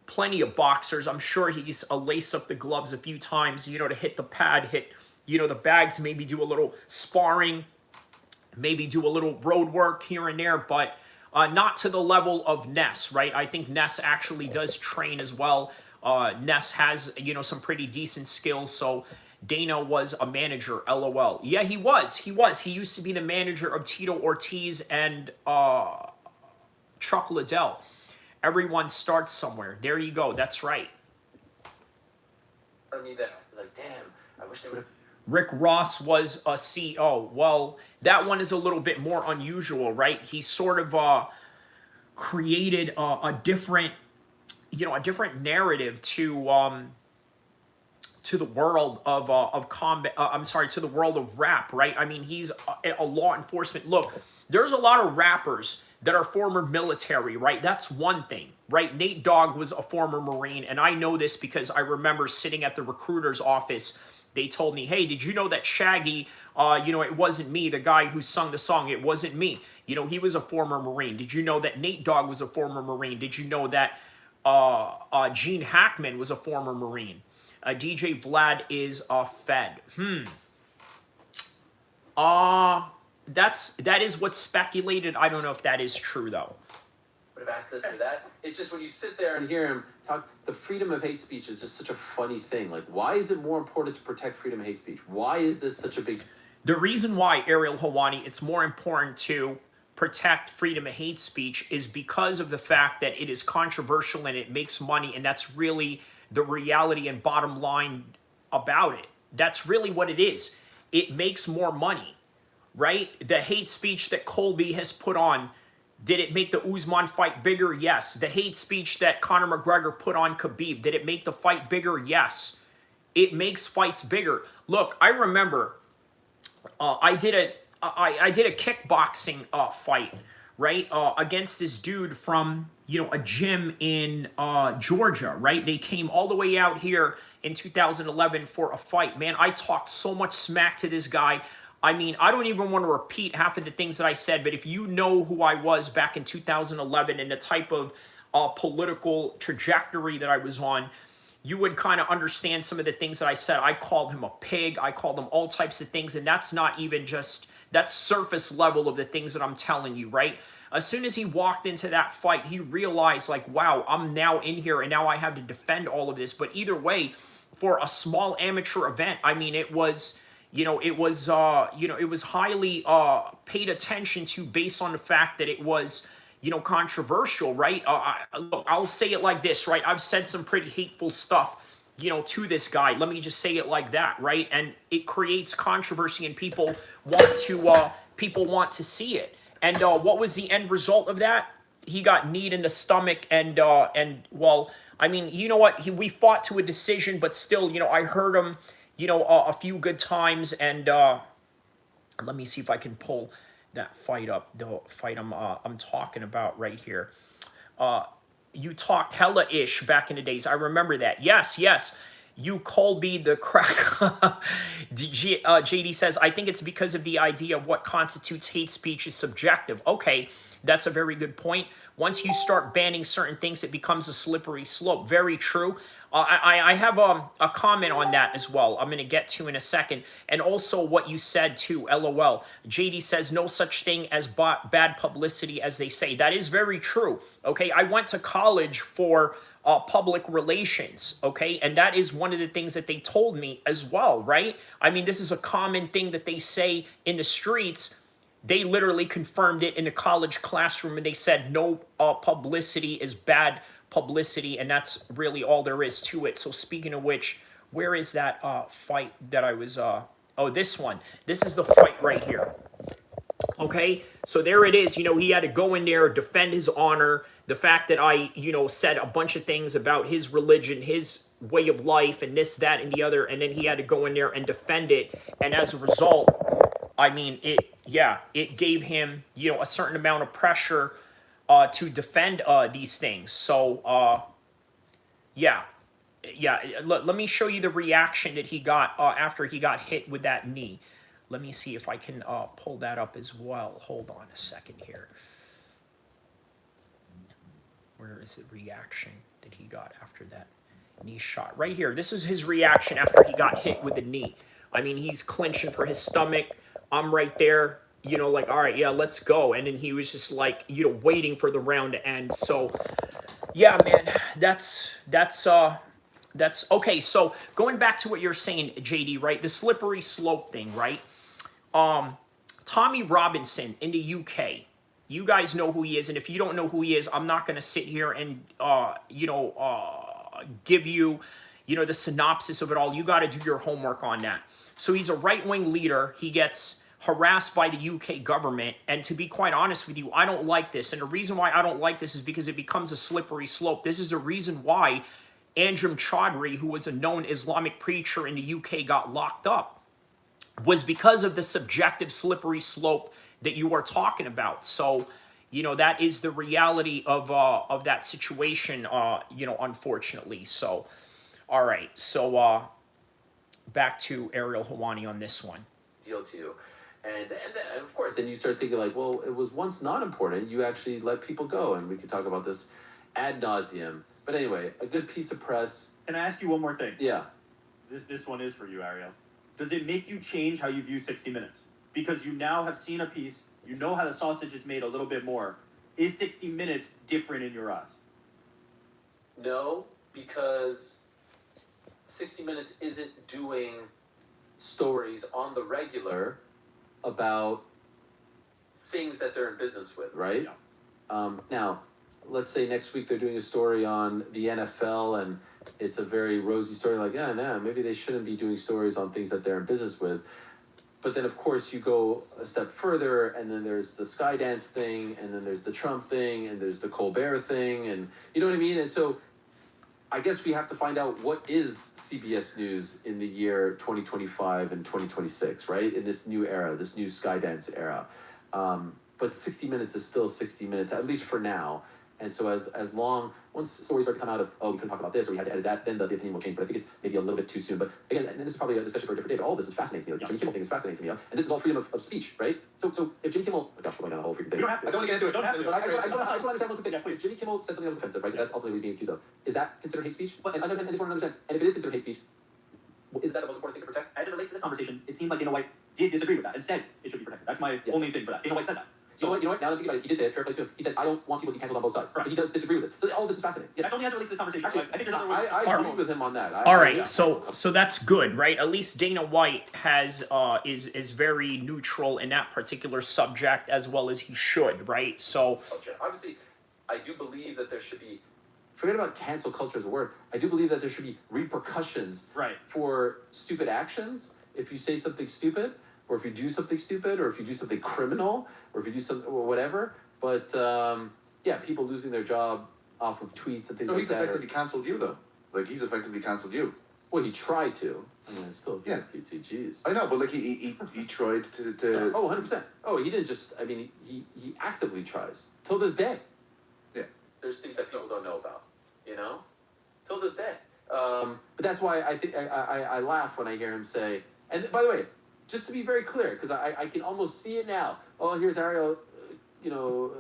plenty of boxers. I'm sure he's laced up the gloves a few times, you know, to hit the pad, hit, you know, the bags, maybe do a little sparring, maybe do a little road work here and there, but not to the level of Ness, right? I think Ness actually does train as well. Ness has, you know, some pretty decent skills. So Dana was a manager, LOL. Yeah, he was. He used to be the manager of Tito Ortiz and Chuck Liddell. Everyone starts somewhere. There you go. That's right. I mean, that I was like, damn, I wish they would have... Rick Ross was a CEO. Well, that one is a little bit more unusual, right? He sort of created a different, you know, a different narrative to the world of combat. I'm sorry, to the world of rap, right? I mean, he's a law enforcement. Look, there's a lot of rappers that are former military, right? That's one thing, right? Nate Dogg was a former Marine, and I know this because I remember sitting at the recruiter's office. They told me, hey, did you know that Shaggy, you know, it wasn't me, the guy who sung the song, it wasn't me. You know, he was a former Marine. Did you know that Nate Dogg was a former Marine? Did you know that Gene Hackman was a former Marine? DJ Vlad is a Fed. That is what's speculated. I don't know if that is true, though. would have asked this or that. It's just when you sit there and hear him talk, the freedom of hate speech is just such a funny thing. Like, why is it more important to protect freedom of hate speech? Why is this such a big... The reason why, Ariel Hawani, it's more important to protect freedom of hate speech is because of the fact that it is controversial and it makes money, and that's really the reality and bottom line about it. That's really what it is. It makes more money, right? The hate speech that Colby has put on, did it make the Usman fight bigger? Yes. The hate speech that Conor McGregor put on Khabib, did it make the fight bigger? Yes. It makes fights bigger. Look, I remember I did a kickboxing fight, right? Against this dude from, a gym in Georgia, right? They came all the way out here in 2011 for a fight. Man, I talked so much smack to this guy. I mean, I don't even want to repeat half of the things that I said, but if you know who I was back in 2011 and the type of political trajectory that I was on, you would kind of understand some of the things that I said. I called him a pig. I called him all types of things, and that's not even just, that's surface level of the things that I'm telling you, right? As soon as he walked into that fight, he realized, like, wow, I'm now in here, and now I have to defend all of this. But either way, for a small amateur event, I mean, it was, it was highly paid attention to based on the fact that it was, controversial, right? Look, I'll say it like this, right? I've said some pretty hateful stuff, to this guy. Let me just say it like that, right? And it creates controversy, and people want to see it. And what was the end result of that? He got kneed in the stomach, and well, I mean, you know what? We fought to a decision, but still, I heard him, a few good times, and let me see if I can pull that fight up, the fight I'm talking about right here. You talked hella-ish back in the days. I remember that. Yes. You Colby the crack. JD says, I think it's because of the idea of what constitutes hate speech is subjective. Okay, that's a very good point. Once you start banning certain things, it becomes a slippery slope. Very true. I have a comment on that as well. I'm going to get to in a second. And also what you said too, LOL. JD says no such thing as bad publicity as they say. That is very true. Okay, I went to college for public relations, okay? And that is one of the things that they told me as well, right? I mean, this is a common thing that they say in the streets. They literally confirmed it in the college classroom, and they said no publicity is bad publicity, and that's really all there is to it. So speaking of which, where is that fight that I was, oh, this one. This is the fight right here. Okay, so there it is. He had to go in there, defend his honor, the fact that I, said a bunch of things about his religion, his way of life, and this, that, and the other, and then he had to go in there and defend it. And as a result, I mean, it gave him, a certain amount of pressure to defend these things. So, let me show you the reaction that he got after he got hit with that knee. Let me see if I can pull that up as well. Hold on a second here. Where is the reaction that he got after that knee shot? Right here. This is his reaction after he got hit with the knee. I mean, he's clinching for his stomach. I'm right there, like, all right, yeah, let's go. And then he was just like, waiting for the round to end. So, yeah, man, that's okay. So going back to what you're saying, JD, right? The slippery slope thing, right? Tommy Robinson in the UK. You guys know who he is, and if you don't know who he is, I'm not going to sit here and, give you, the synopsis of it all. You got to do your homework on that. So he's a right-wing leader. He gets harassed by the UK government, and to be quite honest with you, I don't like this. And the reason why I don't like this is because it becomes a slippery slope. This is the reason why Andrew Chaudhry, who was a known Islamic preacher in the UK, got locked up, was because of the subjective slippery slope that you are talking about. So, that is the reality of that situation, unfortunately. So, all right. So, back to Ariel Hawani on this one. Deal to you. And then, of course, then you start thinking like, well, it was once not important. You actually let people go. And we could talk about this ad nauseum. But anyway, a good piece of press. Can I ask you one more thing? Yeah. This one is for you, Ariel. Does it make you change how you view 60 Minutes? Because you now have seen a piece, you know how the sausage is made a little bit more. Is 60 Minutes different in your eyes? No, because 60 Minutes isn't doing Stories on the regular about things that they're in business with, right? Yeah. Now, let's say next week they're doing a story on the NFL and it's a very rosy story, like, maybe they shouldn't be doing stories on things that they're in business with. But then, of course, you go a step further, and then there's the Skydance thing, and then there's the Trump thing, and there's the Colbert thing, and you know what I mean? And so I guess we have to find out what is CBS News in the year 2025 and 2026, right? In this new era, this new Skydance era. but 60 minutes is still 60 minutes, at least for now. And so as long, once stories start to come out of, oh, we couldn't talk about this, or we had to edit that, then the opinion will change. But I think it's maybe a little bit too soon. But again, and this is probably a discussion for a different day, but all of this is fascinating to me. Like, Jimmy Kimmel thing is fascinating to me. And this is all freedom of speech, right? So if Jimmy Kimmel, oh gosh, we're going down a whole freaking thing. You don't have to. I don't want to get into it. Don't have to. But I just want to understand one quick thing. If Jimmy Kimmel said something that was offensive, right? Because that's ultimately what he's being accused of. Is that considered hate speech? And I just want to understand. And if it is considered hate speech, is that the most important thing to protect? As it relates to this conversation, it seems like Dana White did disagree with that and said it should be protected. That's my only thing for that. Dana White said that. So you know what? Now that I think about it, he did say it. Fair play to him. He said, "I don't want people to be canceled on both sides." Right. But he does disagree with this. So all this is fascinating. Yeah, that's only as it relates to this conversation. Actually, I think there's other ways. I agree with him on that. All right, yeah. so that's good, right? At least Dana White has is very neutral in that particular subject, as well as he should, right? So Obviously, I do believe that there should be. Forget about cancel culture as a word. I do believe that there should be repercussions for stupid actions. If you say something stupid, or if you do something stupid, or if you do something criminal, or if you do something or whatever. But yeah, people losing their job off of tweets and things like that. He's effectively cancelled you, though. Like, he's effectively cancelled you. Well, he tried to. I mean, it's still Yeah. PTGs. I know, but like he tried to. Oh, 100%. Oh, he didn't just. I mean, he actively tries till this day. Yeah. There's things that people don't know about, you know, till this day. But that's why I think I laugh when I hear him say. And by the way, just to be very clear, because I can almost see it now. Oh, here's Ariel,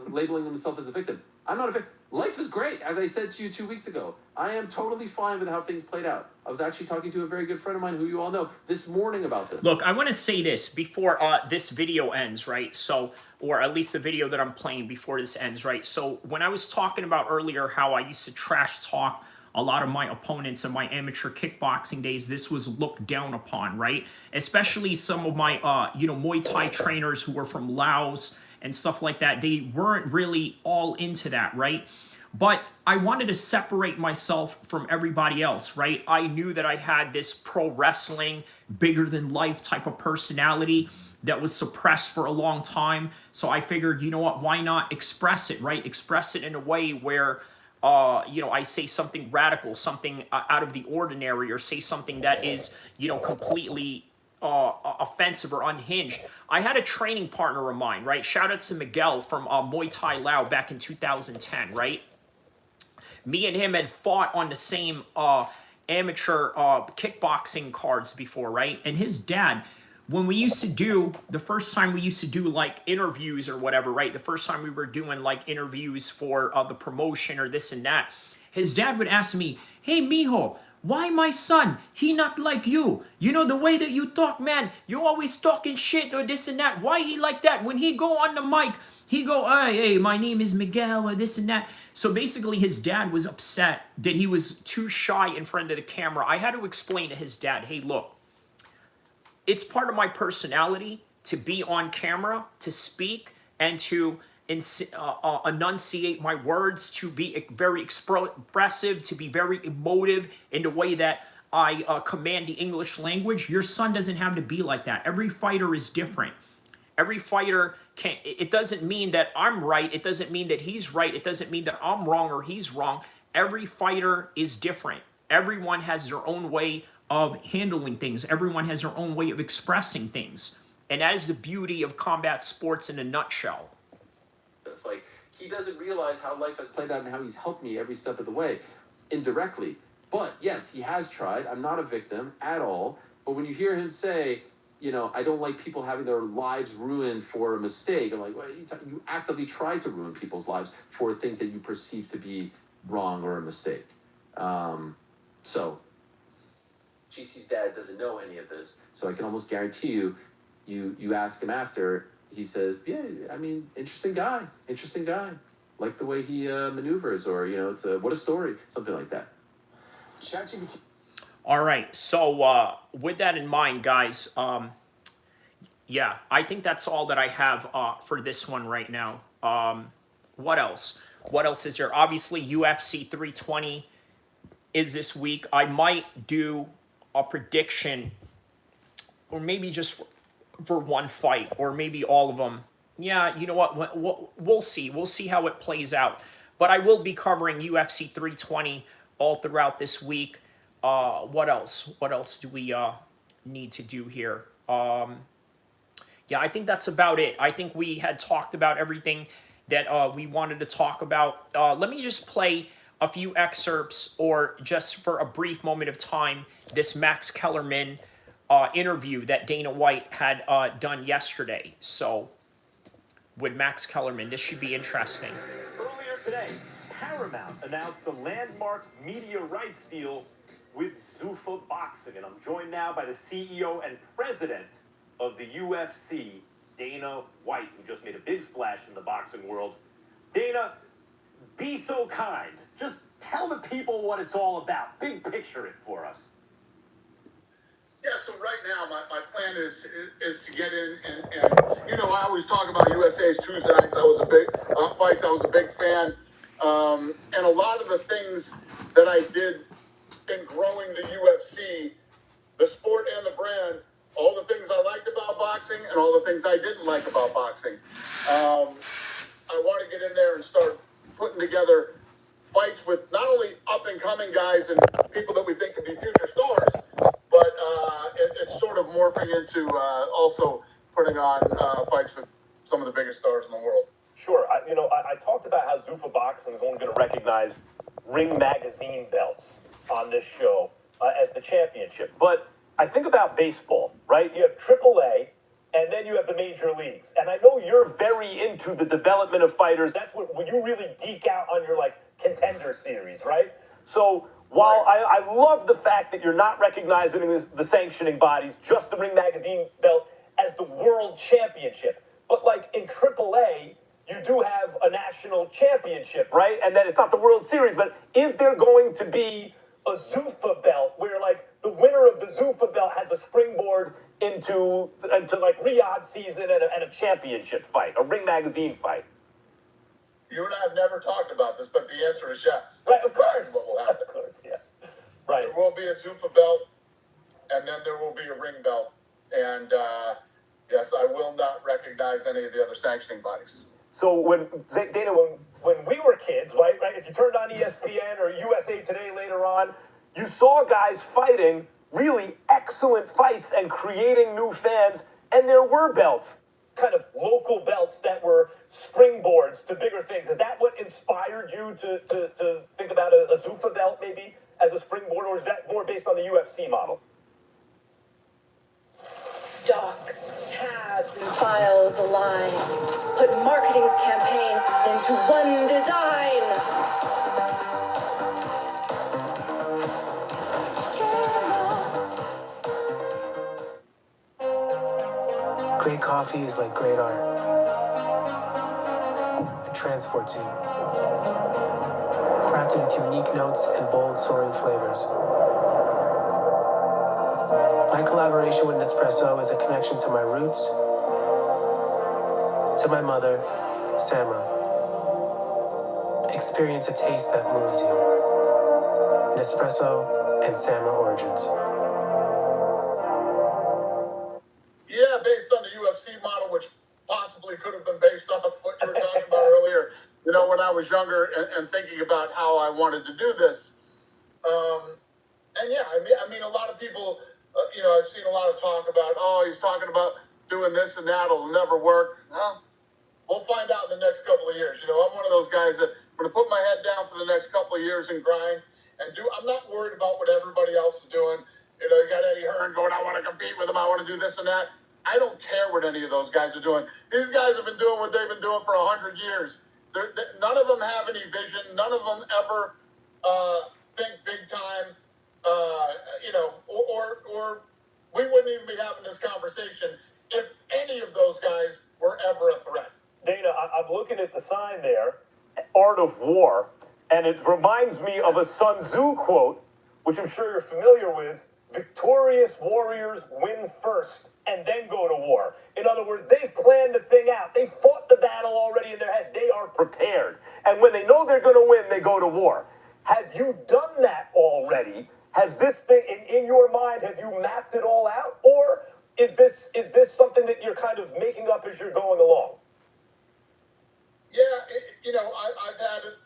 labeling himself as a victim. I'm not a victim. Life is great, as I said to you 2 weeks ago. I am totally fine with how things played out. I was actually talking to a very good friend of mine who you all know this morning about this. look, I want to say this before this video ends, right? So, or at least the video that I'm playing before this ends, right? So when I was talking about earlier how I used to trash talk a lot of my opponents in my amateur kickboxing days, this was looked down upon, right? Especially some of my, Muay Thai trainers who were from Laos and stuff like that. They weren't really all into that, right? But I wanted to separate myself from everybody else, right? I knew that I had this pro wrestling, bigger than life type of personality that was suppressed for a long time. So I figured, you know what, why not express it, right? Express it in a way where I say something radical, something out of the ordinary, or say something that is, completely offensive or unhinged. I had a training partner of mine, right? Shout out to Miguel from Muay Thai Lao back in 2010, right? Me and him had fought on the same amateur kickboxing cards before, right? And his dad, when we used to do, the first time we used to do like interviews or whatever, right? The first time we were doing like interviews for the promotion or this and that, his dad would ask me, "Hey, mijo, why my son? He not like you. You know, the way that you talk, man, you always talking shit or this and that. Why he like that? When he go on the mic, he go, hey, my name is Miguel or this and that." So basically his dad was upset that he was too shy in front of the camera. I had to explain to his dad, hey, look, it's part of my personality to be on camera, to speak, and to enunciate my words, to be very expressive, to be very emotive in the way that I command the English language. Your son doesn't have to be like that. Every fighter is different. Every fighter can't, it doesn't mean that I'm right. It doesn't mean that he's right. It doesn't mean that I'm wrong or he's wrong. Every fighter is different. Everyone has their own way of handling things. Everyone has their own way of expressing things. And that is the beauty of combat sports in a nutshell. It's like he doesn't realize how life has played out and how he's helped me every step of the way, indirectly. But yes, he has tried. I'm not a victim at all. But when you hear him say, I don't like people having their lives ruined for a mistake, I'm like, well, you actively try to ruin people's lives for things that you perceive to be wrong or a mistake. So GC's dad doesn't know any of this, so I can almost guarantee you ask him after, he says, yeah, I mean, interesting guy, like the way he maneuvers, or it's what a story, something like that. ChatGPT. All right, so with that in mind, guys, yeah, I think that's all that I have for this one right now. What else? What else is there? Obviously, UFC 320 is this week. I might do a prediction, or maybe just for one fight, or maybe all of them. Yeah, you know what? We'll see. We'll see how it plays out. But I will be covering UFC 320 all throughout this week. What else? What else do we need to do here? Yeah, Yeah, I think that's about it. I think we had talked about everything that we wanted to talk about. Let me just play a few excerpts, or just for a brief moment of time, this Max Kellerman interview that Dana White had done yesterday. So, with Max Kellerman, this should be interesting. Earlier today, Paramount announced a landmark media rights deal with ZUFFA Boxing, and I'm joined now by the CEO and president of the UFC, Dana White, who just made a big splash in the boxing world. Dana, be so kind. Just tell the people what it's all about. Big picture it for us. Yeah, so right now my plan is to get in and you know, I always talk about USA's Tuesday nights. I was a big fights. I was a big fan, and a lot of the things that I did in growing the UFC, the sport and the brand, all the things I liked about boxing and all the things I didn't like about boxing. I want to get in there and start putting together fights with not only up and coming guys and people that we think could be future stars, but it's sort of morphing into also putting on fights with some of the biggest stars in the world. Sure. I talked about how ZUFFA Boxing is only going to recognize Ring Magazine belts on this show as the championship. But I think about baseball, right? You have AAA, and then you have the major leagues. And I know you're very into the development of fighters. That's when you really geek out on your, like, contender series, right? So while I love the fact that you're not recognizing the sanctioning bodies, just the Ring Magazine belt, as the world championship. But, like, in AAA, you do have a national championship, right? And then it's not the World Series, but is there going to be a ZUFFA belt where, like, the winner of the ZUFFA belt has a springboard into like Riyadh season and a championship fight, a Ring Magazine fight? You and I have never talked about this, but the answer is yes. Right, of course. What will happen? Of course, yeah. Right. There will be a ZUFFA belt, and then there will be a ring belt. And yes, I will not recognize any of the other sanctioning bodies. So Dana, when we were kids, right? If you turned on ESPN or USA Today later on, you saw guys fighting really excellent fights and creating new fans, and there were belts, kind of local belts that were springboards to bigger things. Is that what inspired you to think about a ZUFFA belt maybe as a springboard, or is that more based on the UFC model? Docs, tabs, and files align. Put marketing's campaign into one design. Great coffee is like great art. It transports you. Crafted with unique notes and bold, soaring flavors. My collaboration with Nespresso is a connection to my roots, to my mother, Samra. Experience a taste that moves you. Nespresso and Samra Origins. Yeah, based on the UFC model, which possibly could have been based off what you were talking about earlier. You know, when I was younger and thinking about how I wanted to do this. And yeah, I mean, a lot of people, you know, I've seen a lot of talk about, oh, he's talking about doing this and that, it'll never work. Well, we'll find out in the next couple of years. You know, I'm one of those guys that I'm going to put my head down for the next couple of years and grind and do. I'm not worried about what everybody else is doing. You know, you got Eddie Hearn going, I want to compete with him, I want to do this and that. I don't care what any of those guys are doing. These guys have been doing what they've been doing for 100 years. None of them have any vision. None of them ever think big time. You know, or we wouldn't even be having this conversation if any of those guys were ever a threat. Dana, I'm looking at the sign there, Art of War, and it reminds me of a Sun Tzu quote, which I'm sure you're familiar with. Victorious warriors win first and then go to war. In other words, they've planned the thing out. They fought the battle already in their head. They are prepared. And when they know they're going to win, they go to war. Have you done that already? Has this thing, in your mind, have you mapped it all out? Or is this something that you're kind of making up as you're going along? Yeah, you know, I've had it.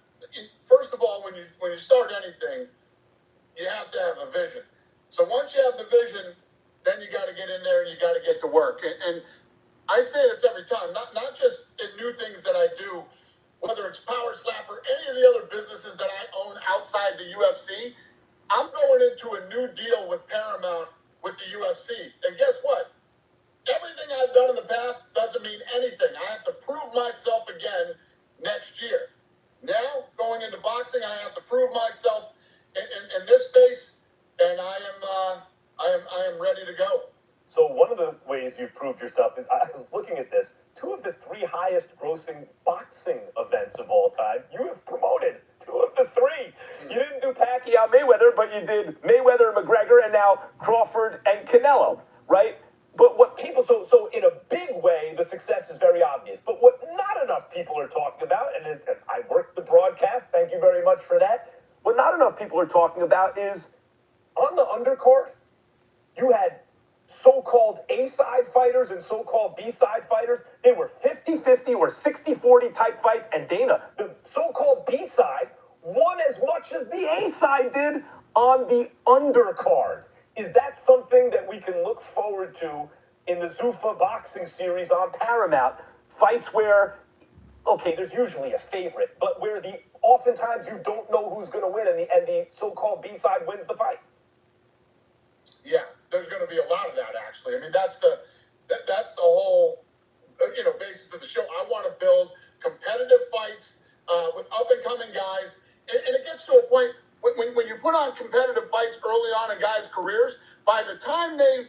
First of all, when you start anything, you have to have a vision. So once you have the vision, then you got to get in there and you got to get to work. And I say this every time, not just in new things that I do, whether it's Power Slap or any of the other businesses that I own outside the UFC. I'm going into a new deal with Paramount with the UFC. And guess what? Everything I've done in the past doesn't mean anything. I have to prove myself again next year. Now, going into boxing, I have to prove myself in this space, and I am ready to go. So one of the ways you've proved yourself is, I was looking at this, 2 of the 3 highest grossing boxing events of all time, you have promoted 2 of the 3. You didn't do Pacquiao Mayweather, but you did Mayweather McGregor and now Crawford and Canelo, right? But what people, so in a big way, the success is very obvious. But what not enough people are talking about, and I worked the broadcast, thank you very much for that. What not enough people are talking about is, on the undercard, you had so-called A-side fighters and so-called B-side fighters. They were 50-50 or 60-40 type fights. And Dana, the so-called B-side won as much as the A-side did on the undercard. Is that something that we can look forward to in the ZUFFA boxing series on Paramount? Fights where, okay, there's usually a favorite, but where oftentimes you don't know who's going to win and the so-called B-side wins the fight. Yeah, there's going to be a lot of that, actually. I mean, that's the whole, basis of the show. I want to build competitive fights with up-and-coming guys. And it gets to a point, when you put on competitive fights early on in guys' careers, by the time they,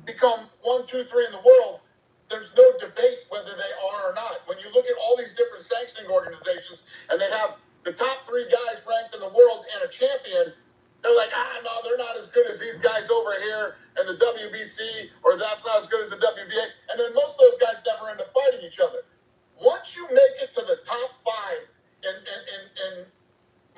become 1, 2, 3 in the world, there's no debate whether they are or not. When you look at all these different sanctioning organizations, and they have the top 3 guys ranked in the world and a champion, they're like, no, they're not as good as these guys over here in the WBC, or that's not as good as the WBA. And then most of those guys never end up fighting each other. Once you make it to the top 5 in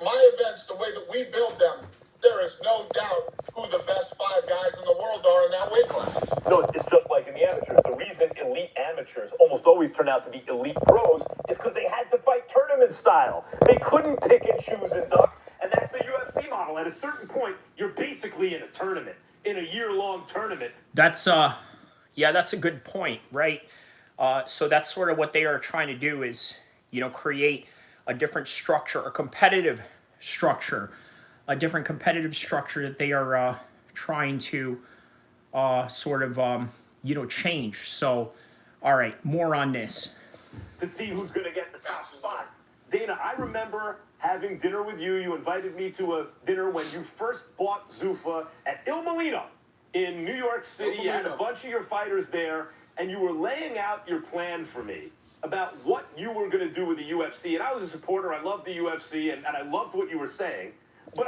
my events, the way that we build them, there is no doubt who the best 5 guys in the world are in that weight class. No, it's just like in the amateurs. The reason elite amateurs almost always turn out to be elite pros is because they had to fight tournament style. They couldn't pick and choose and duck. And that's the UFC model. At a certain point, you're basically in a tournament, in a year-long tournament. That's that's a good point, right? So that's sort of what they are trying to do is, create a different structure, a competitive structure, that they are trying to change. So, all right, more on this. To see who's going to get the top spot. Dana, I remember having dinner with you. You invited me to a dinner when you first bought ZUFFA at Il Molino in New York City. You had a bunch of your fighters there, and you were laying out your plan for me about what you were going to do with the UFC. And I was a supporter. I loved the UFC, and I loved what you were saying. But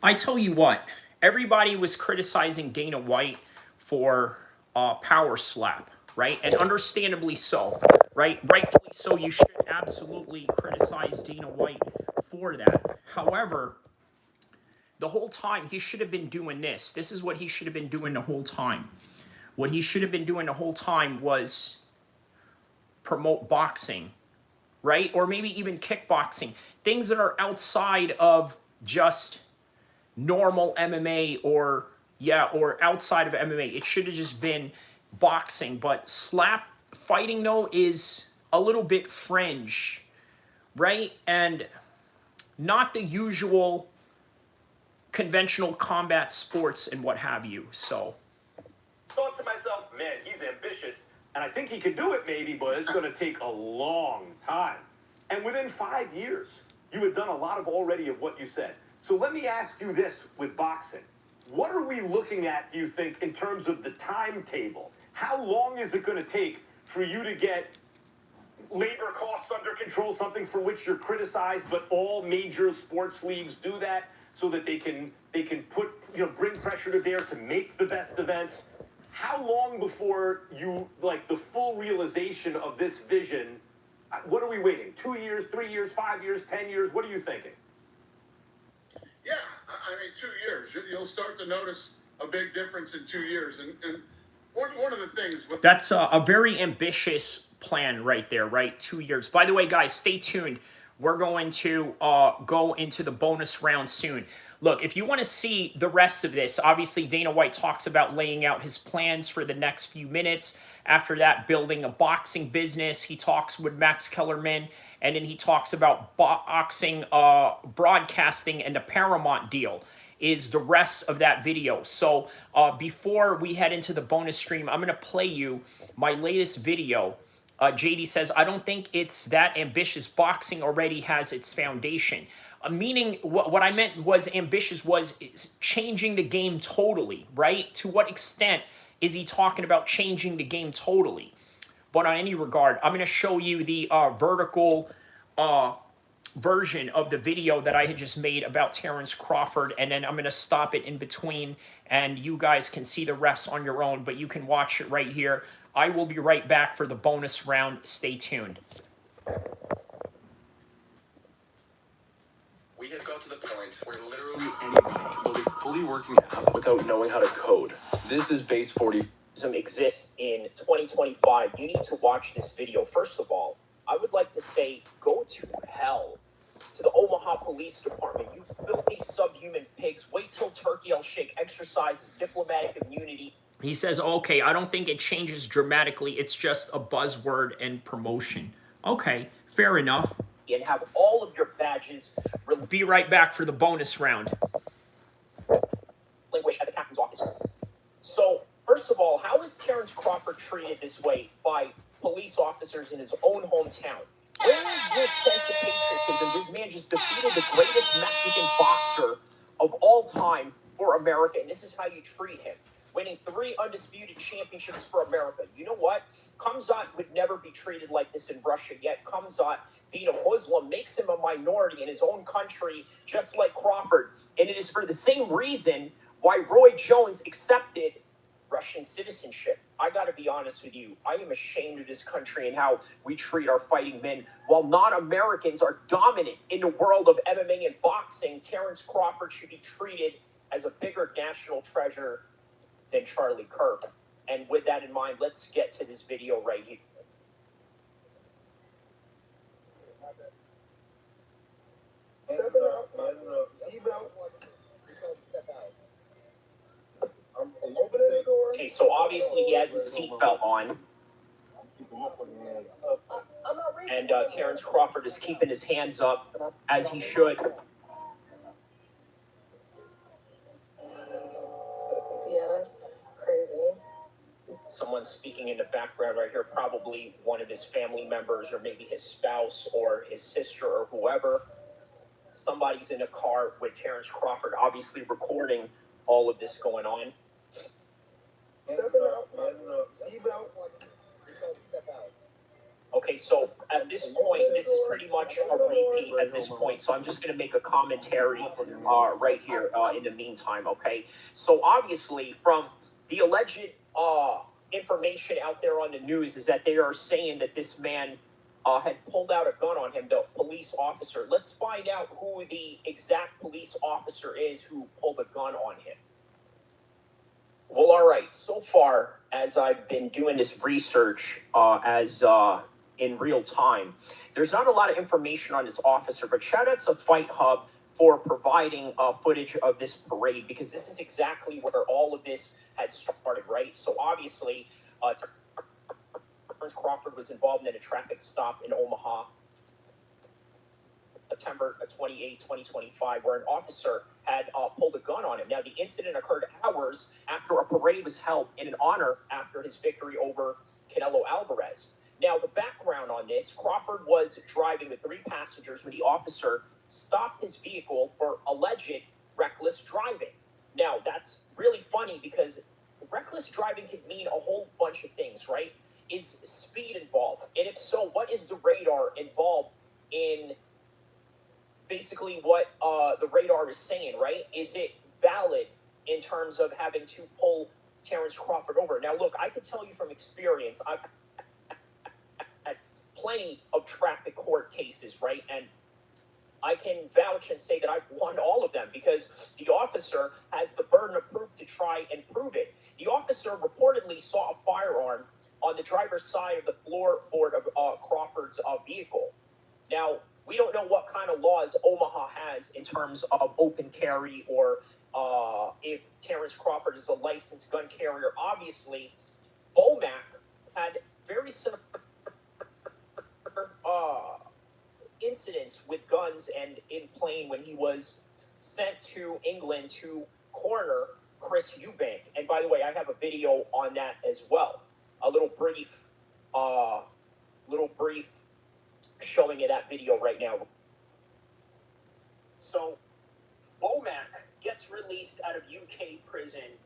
I tell you what, everybody was criticizing Dana White for Power Slap, right? And understandably so, right? Rightfully so, you should absolutely criticize Dana White for that. However, the whole time, he should have been doing this. This is what he should have been doing the whole time. What he should have been doing the whole time was promote boxing, right? Or maybe even kickboxing. Things that are outside of just normal MMA or outside of MMA. It should have just been boxing. But slap fighting, though, is a little bit fringe, right? And not the usual conventional combat sports and what have you. So thought to myself, man, he's ambitious, and I think he can do it maybe, but it's going to take a long time. And within 5 years, you had done a lot of what you said. So let me ask you this with boxing. What are we looking at, do you think, in terms of the timetable? How long is it going to take for you to get labor costs under control, something for which you're criticized, but all major sports leagues do that so that they can put, bring pressure to bear to make the best events? How long before you, the full realization of this vision, what are we waiting? 2 years, 3 years, 5 years, 10 years? What are you thinking? Yeah, I mean, 2 years. You'll start to notice a big difference in 2 years. And one of the things... That's a very ambitious plan right there, right? 2 years. By the way, guys, stay tuned. We're going to go into the bonus round soon. Look, if you want to see the rest of this, obviously Dana White talks about laying out his plans for the next few minutes After that, building a boxing business. He talks with Max Kellerman, and then he talks about boxing broadcasting and the Paramount deal is the rest of that video. So before we head into the bonus stream, I'm going to play you my latest video. JD says, I don't think it's that ambitious. Boxing already has its foundation. Meaning, what I meant was ambitious was changing the game totally, right? To what extent is he talking about changing the game totally? But on any regard, I'm going to show you the vertical version of the video that I had just made about Terence Crawford, and then I'm going to stop it in between, and you guys can see the rest on your own, but you can watch it right here. I will be right back for the bonus round. Stay tuned. We have got to the point where literally anybody will be fully working app without knowing how to code. This is base 40. Exists in 2025. You need to watch this video. First of all, I would like to say, go to hell to the Omaha Police Department. You filthy subhuman pigs. Wait till Turkey El-Sheikh exercises diplomatic immunity. He says, okay, I don't think it changes dramatically. It's just a buzzword and promotion. Okay, fair enough. And have all of your badges. Be right back for the bonus round. Languish at the captain's office. So, first of all, how is Terence Crawford treated this way by police officers in his own hometown? Where is your sense of patriotism? This man just defeated the greatest Mexican boxer of all time for America, and this is how you treat him. Winning 3 undisputed championships for America. You know what? Khamzat would never be treated like this in Russia, yet Khamzat, being a Muslim, makes him a minority in his own country, just like Crawford. And it is for the same reason why Roy Jones accepted Russian citizenship. I gotta be honest with you, I am ashamed of this country and how we treat our fighting men. While non-Americans are dominant in the world of MMA and boxing, Terence Crawford should be treated as a bigger national treasure than Charlie Kirk. And with that in mind, let's get to this video right here. Okay, so obviously he has his seatbelt on. And Terence Crawford is keeping his hands up, as he should. Yeah, that's crazy. Someone's speaking in the background right here, probably one of his family members, or maybe his spouse, or his sister, or whoever. Somebody's in a car with Terence Crawford, obviously recording all of this going on. Okay, so at this point, this is pretty much a repeat at this point, so I'm just going to make a commentary right here in the meantime, okay? So obviously, from the alleged information out there on the news is that they are saying that this man had pulled out a gun on him, the police officer. Let's find out who the exact police officer is who pulled a gun on him. Well, all right. So far, as I've been doing this research in real time, there's not a lot of information on this officer, but shout out to Fight Hub for providing footage of this parade, because this is exactly where all of this had started, right? So obviously, Terence Crawford was involved in a traffic stop in Omaha, September 28, 2025, where an officer had pulled a gun on him. Now, the incident occurred hours after a parade was held in honor after his victory over Canelo Alvarez. Now, the background on this, Crawford was driving with 3 passengers when the officer stopped his vehicle for alleged reckless driving. Now, that's really funny because reckless driving can mean a whole bunch of things, right? Is speed involved? And if so, what is the radar involved in basically what the radar is saying, right? Is it valid in terms of having to pull Terence Crawford over? Now, look, I can tell you from experience, I've had plenty of traffic court cases, right? And I can vouch and say that I've won all of them because the officer has the burden of proof to try and prove it. The officer reportedly saw a firearm on the driver's side of the floorboard of Crawford's vehicle. Now, we don't know what kind of laws Omaha has in terms of open carry or if Terence Crawford is a licensed gun carrier. Obviously, BOMAC had very similar incidents with guns and in plane when he was sent to England to corner Chris Eubank. And by the way, I have a video on that as well. A little brief showing you that video right now. So Womack gets released out of UK prison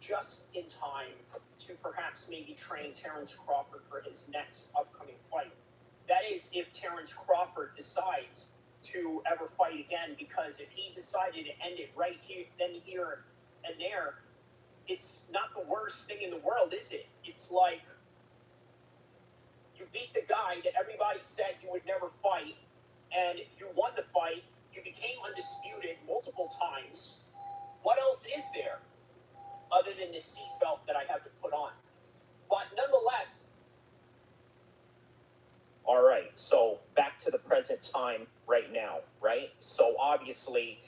just in time to perhaps maybe train Terence Crawford for his next upcoming fight. That is, if Terence Crawford decides to ever fight again, because if he decided to end it right here, then here and there, it's not the worst thing in the world, is it? It's like you beat the guy that everybody said you would never fight, and you won the fight. You became undisputed multiple times. What else is there other than the seatbelt that I have to put on? But nonetheless, all right, so back to the present time right now, right? So obviously,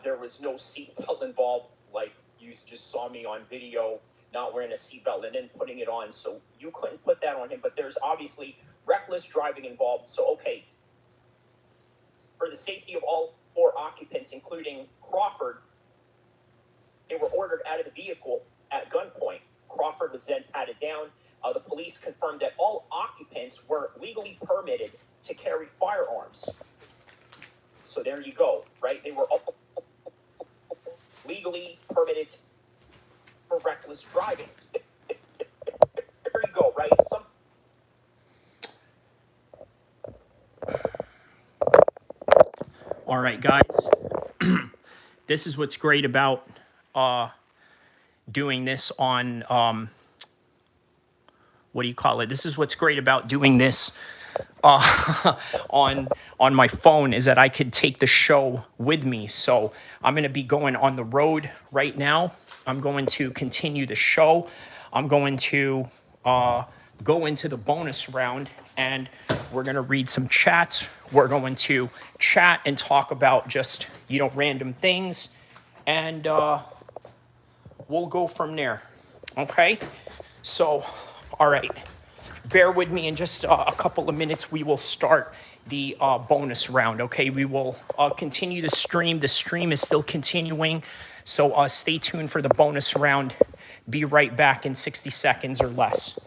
there was no seatbelt involved, like you just saw me on video, not wearing a seatbelt and then putting it on, so you couldn't put that on him, but there's obviously reckless driving involved, so okay. For the safety of all 4 occupants, including Crawford, they were ordered out of the vehicle at gunpoint. Crawford was then patted down. The police confirmed that all occupants were legally permitted to carry firearms. So there you go, right? They were all legally permitted for reckless driving. There you go, right? All right, guys. This is what's great about doing this on what do you call it? This is what's great about doing this on my phone, is that I could take the show with me. So I'm going to be going on the road right now. I'm going to continue the show. I'm going to go into the bonus round, and we're going to read some chats. We're going to chat and talk about just, random things, and we'll go from there. Okay? So, all right. Bear with me in just a couple of minutes. We will start the bonus round, okay? We will continue the stream. The stream is still continuing, so stay tuned for the bonus round. Be right back in 60 seconds or less.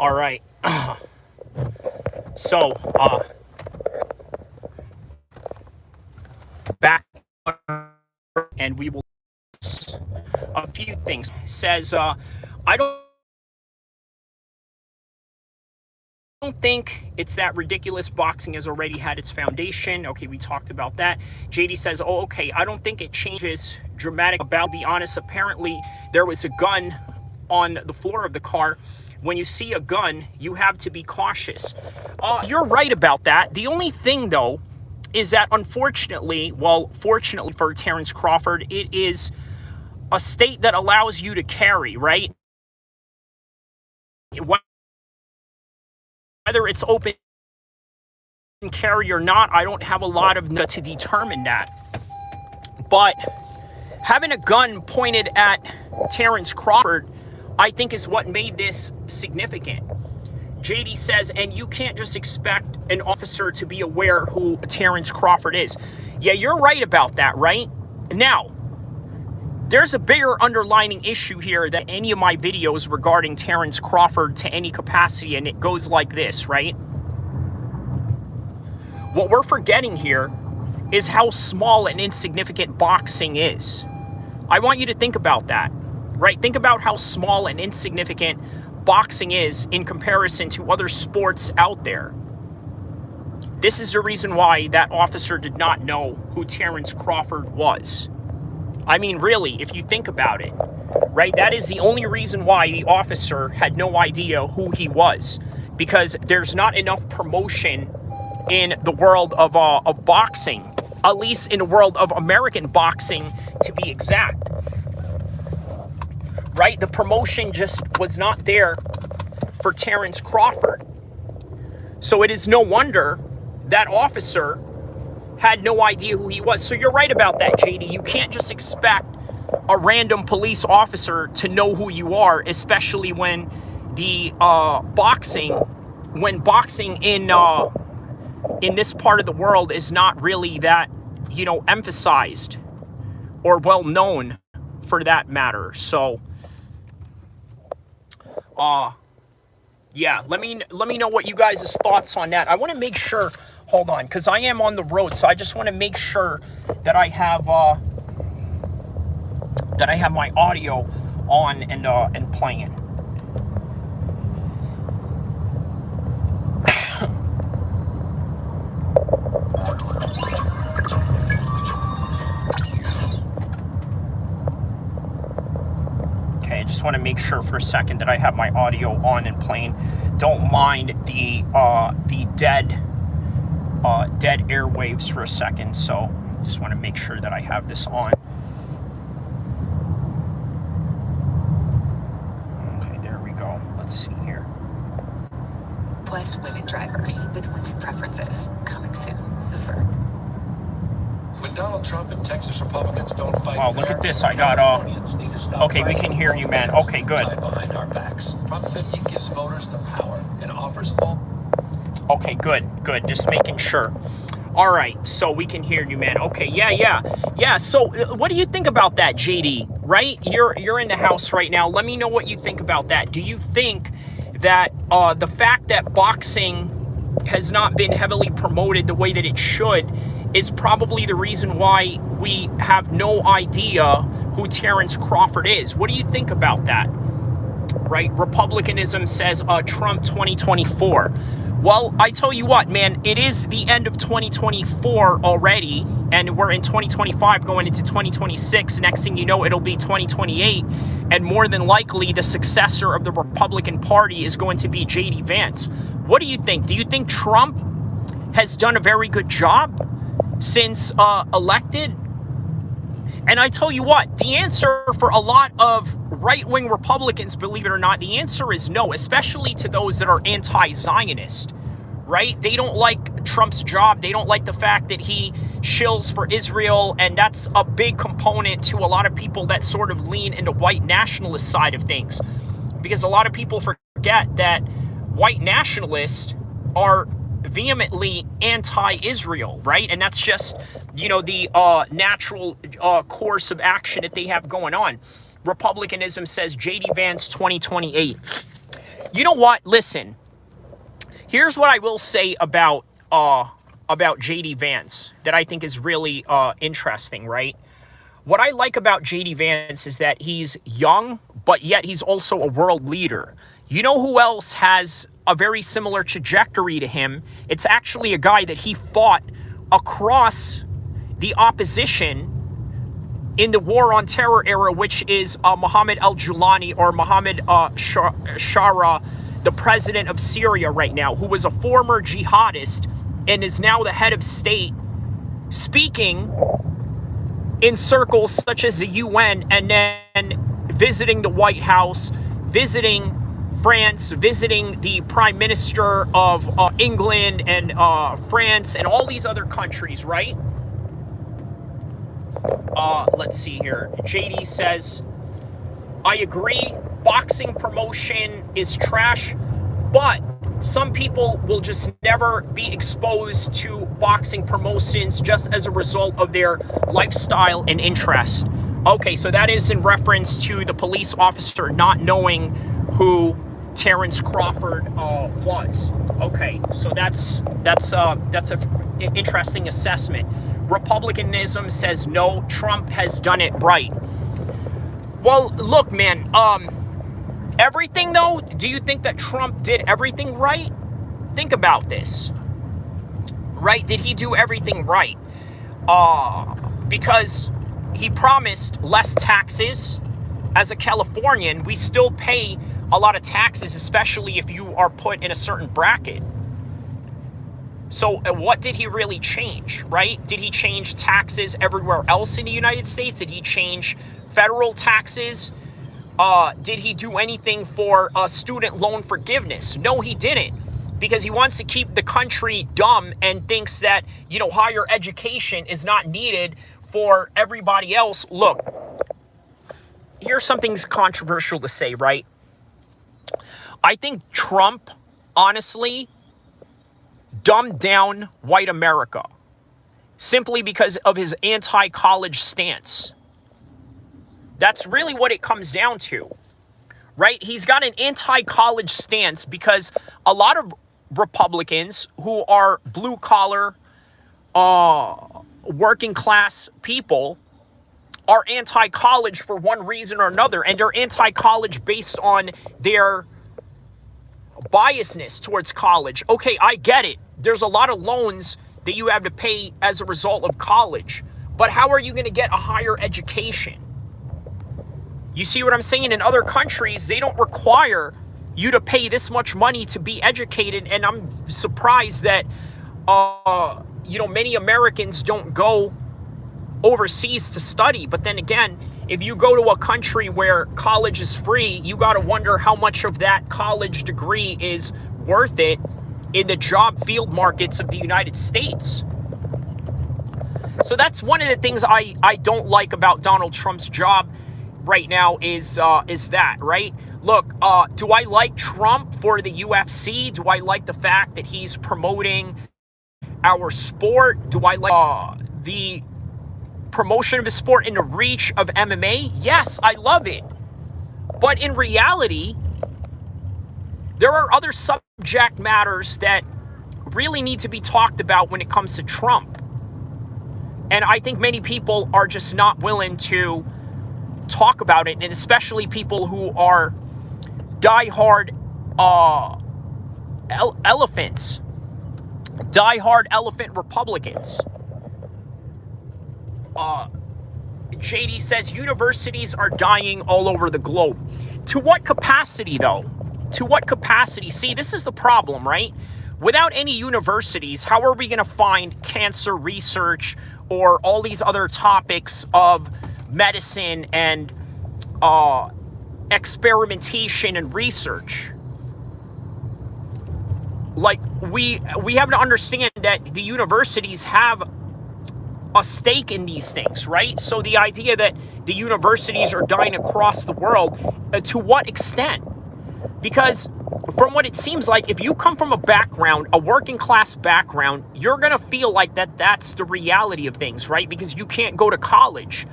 All right. So, back, and we will a few things. Says, I don't think it's that ridiculous. Boxing has already had its foundation. Okay, we talked about that. JD says, oh, okay, I don't think it changes dramatic. About to be honest, apparently there was a gun on the floor of the car. When you see a gun, you have to be cautious. You're right about that. The only thing, though, is that unfortunately, well, fortunately for Terence Crawford, it is a state that allows you to carry, right? Whether it's open carry or not, I don't have a lot of to determine that. But having a gun pointed at Terence Crawford, I think, is what made this significant. JD says, and you can't just expect an officer to be aware who Terence Crawford is. Yeah, you're right about that, right? Now, there's a bigger underlying issue here than any of my videos regarding Terence Crawford to any capacity, and it goes like this, right? What we're forgetting here is how small and insignificant boxing is. I want you to think about that, right? Think about how small and insignificant boxing is in comparison to other sports out there. This is the reason why that officer did not know who Terence Crawford was. I mean, really, if you think about it, right? That is the only reason why the officer had no idea who he was, because there's not enough promotion in the world of boxing, at least in the world of American boxing, to be exact. Right? The promotion just was not there for Terence Crawford. So it is no wonder that officer had no idea who he was. So you're right about that, JD. You can't just expect a random police officer to know who you are, especially when the boxing in this part of the world is not really that, you know, emphasized or well known for that matter. So yeah, let me know what you guys' thoughts on that. I want to make sure, hold on, because I am on the road, so I just want to make sure that I have my audio on and playing. Okay, I just want to make sure for a second that I have my audio on and playing. Don't mind the dead airwaves for a second, so just want to make sure that I have this on. Okay, there we go. Let's see here. West women drivers with women preferences. Coming soon. Uber. When Donald Trump and Texas Republicans don't fight, oh, look at this. I got okay, we can hear you, man. Okay, good. Behind our backs. Prop 50 gives voters the power and offers all. Okay, good. Just making sure. All right, so we can hear you, man. Okay, yeah. So, what do you think about that, JD? Right? You're in the house right now. Let me know what you think about that. Do you think that the fact that boxing has not been heavily promoted the way that it should is probably the reason why we have no idea who Terence Crawford is? What do you think about that? Right? Republicanism says Trump 2024. Well, I tell you what, man, it is the end of 2024 already, and we're in 2025 going into 2026. Next thing you know, it'll be 2028, and more than likely the successor of the Republican Party is going to be J.D. Vance. What do you think? Do you think Trump has done a very good job since elected? And I tell you what, the answer for a lot of right-wing Republicans, believe it or not, the answer is no, especially to those that are anti-Zionist, right? They don't like Trump's job. They don't like the fact that he shills for Israel, and that's a big component to a lot of people that sort of lean into white nationalist side of things, because a lot of people forget that white nationalists are vehemently anti-Israel, right? And that's just, you know, the natural course of action that they have going on. Republicanism says J.D. Vance 2028. You know what? Listen, here's what I will say about JD Vance that I think is really interesting, right? What I like about JD Vance is that he's young, but yet he's also a world leader. You know who else has a very similar trajectory to him? It's actually a guy that he fought across the opposition in the War on Terror era, which is Mohammed al-Julani, or Mohammed Shara, the president of Syria right now, who was a former jihadist and is now the head of state, speaking in circles such as the UN, and then visiting the White House, visiting France, visiting the Prime Minister of England and France and all these other countries, right? Let's see here. JD says, I agree, boxing promotion is trash, but some people will just never be exposed to boxing promotions just as a result of their lifestyle and interest. Okay, so that is in reference to the police officer not knowing who Terence Crawford was. Okay, so that's an interesting assessment. Republicanism says no, Trump has done it right. Well, look, man, everything though, do you think that Trump did everything right? Think about this, right? Did he do everything right? Because he promised less taxes. As a Californian, we still pay a lot of taxes, especially if you are put in a certain bracket. So what did he really change, right? Did he change taxes everywhere else in the United States? Did he change federal taxes? Did he do anything for student loan forgiveness? No, he didn't, because he wants to keep the country dumb and thinks that, you know, higher education is not needed for everybody else. Look, here's something controversial to say, right? I think Trump, honestly, dumbed down white America simply because of his anti-college stance. That's really what it comes down to, right? He's got an anti-college stance because a lot of Republicans who are blue-collar, working-class people are anti-college for one reason or another, and they're anti-college based on their biasness towards college. Okay, I get it. There's a lot of loans that you have to pay as a result of college, but how are you going to get a higher education? You see what I'm saying? In other countries, they don't require you to pay this much money to be educated, and I'm surprised that, you know, many Americans don't go overseas to study. But then again, if you go to a country where college is free, you got to wonder how much of that college degree is worth it in the job field markets of the United States. So that's one of the things I don't like about Donald Trump's job right now is that, right? Look, do I like Trump for the UFC? Do I like the fact that he's promoting our sport? Do I like the promotion of his sport and the reach of MMA? Yes, I love it. But in reality, there are other subject matters that really need to be talked about when it comes to Trump. And I think many people are just not willing to talk about it, and especially people who are diehard diehard elephant Republicans. JD says universities are dying all over the globe. To what capacity, though? To what capacity? See, this is the problem, right? Without any universities, how are we going to find cancer research or all these other topics of medicine and experimentation and research? Like, we have to understand that the universities have a stake in these things, right? So the idea that the universities are dying across the world, to what extent? Because from what it seems like, if you come from a background, a working class background, you're going to feel like that's the reality of things, right? Because you can't go to college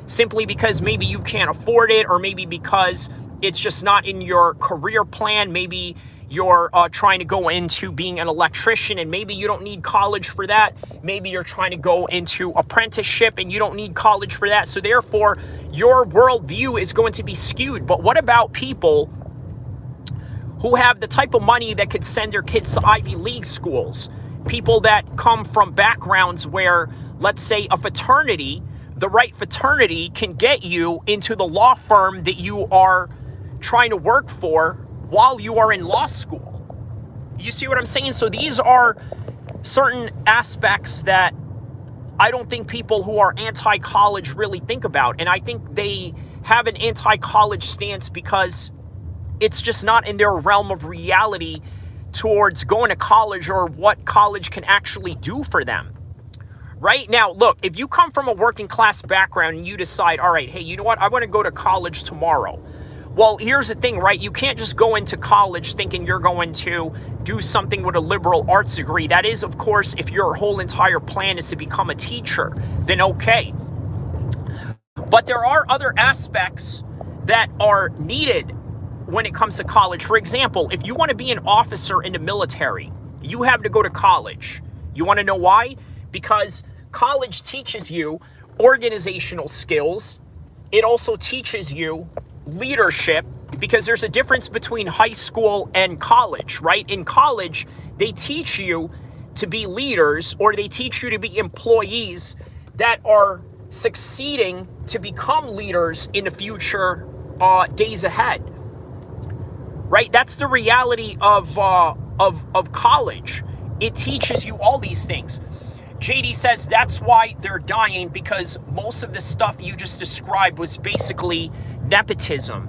simply because maybe you can't afford it, or maybe because it's just not in your career plan. Maybe you're trying to go into being an electrician and maybe you don't need college for that. Maybe you're trying to go into apprenticeship and you don't need college for that. So therefore, your worldview is going to be skewed. But what about people who have the type of money that could send their kids to Ivy League schools? People that come from backgrounds where, let's say, a fraternity, the right fraternity can get you into the law firm that you are trying to work for while you are in law school. You see what I'm saying? So these are certain aspects that I don't think people who are anti-college really think about. And I think they have an anti-college stance because it's just not in their realm of reality towards going to college or what college can actually do for them. Right now, look, if you come from a working class background and you decide, all right, hey, you know what? I want to go to college tomorrow. Well, here's the thing, right? You can't just go into college thinking you're going to do something with a liberal arts degree. That is, of course, if your whole entire plan is to become a teacher, then okay. But there are other aspects that are needed when it comes to college. For example, if you want to be an officer in the military, you have to go to college. You want to know why? Because college teaches you organizational skills. It also teaches you leadership, because there's a difference between high school and college, right? In college, they teach you to be leaders, or they teach you to be employees that are succeeding to become leaders in the future days ahead, right? That's the reality of college. It teaches you all these things. JD says that's why they're dying, because most of the stuff you just described was basically nepotism.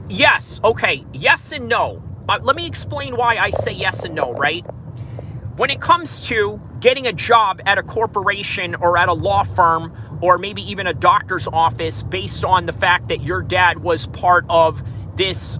Yes, okay, yes and no. Let me explain why I say yes and no, right? When it comes to getting a job at a corporation or at a law firm or maybe even a doctor's office based on the fact that your dad was part of this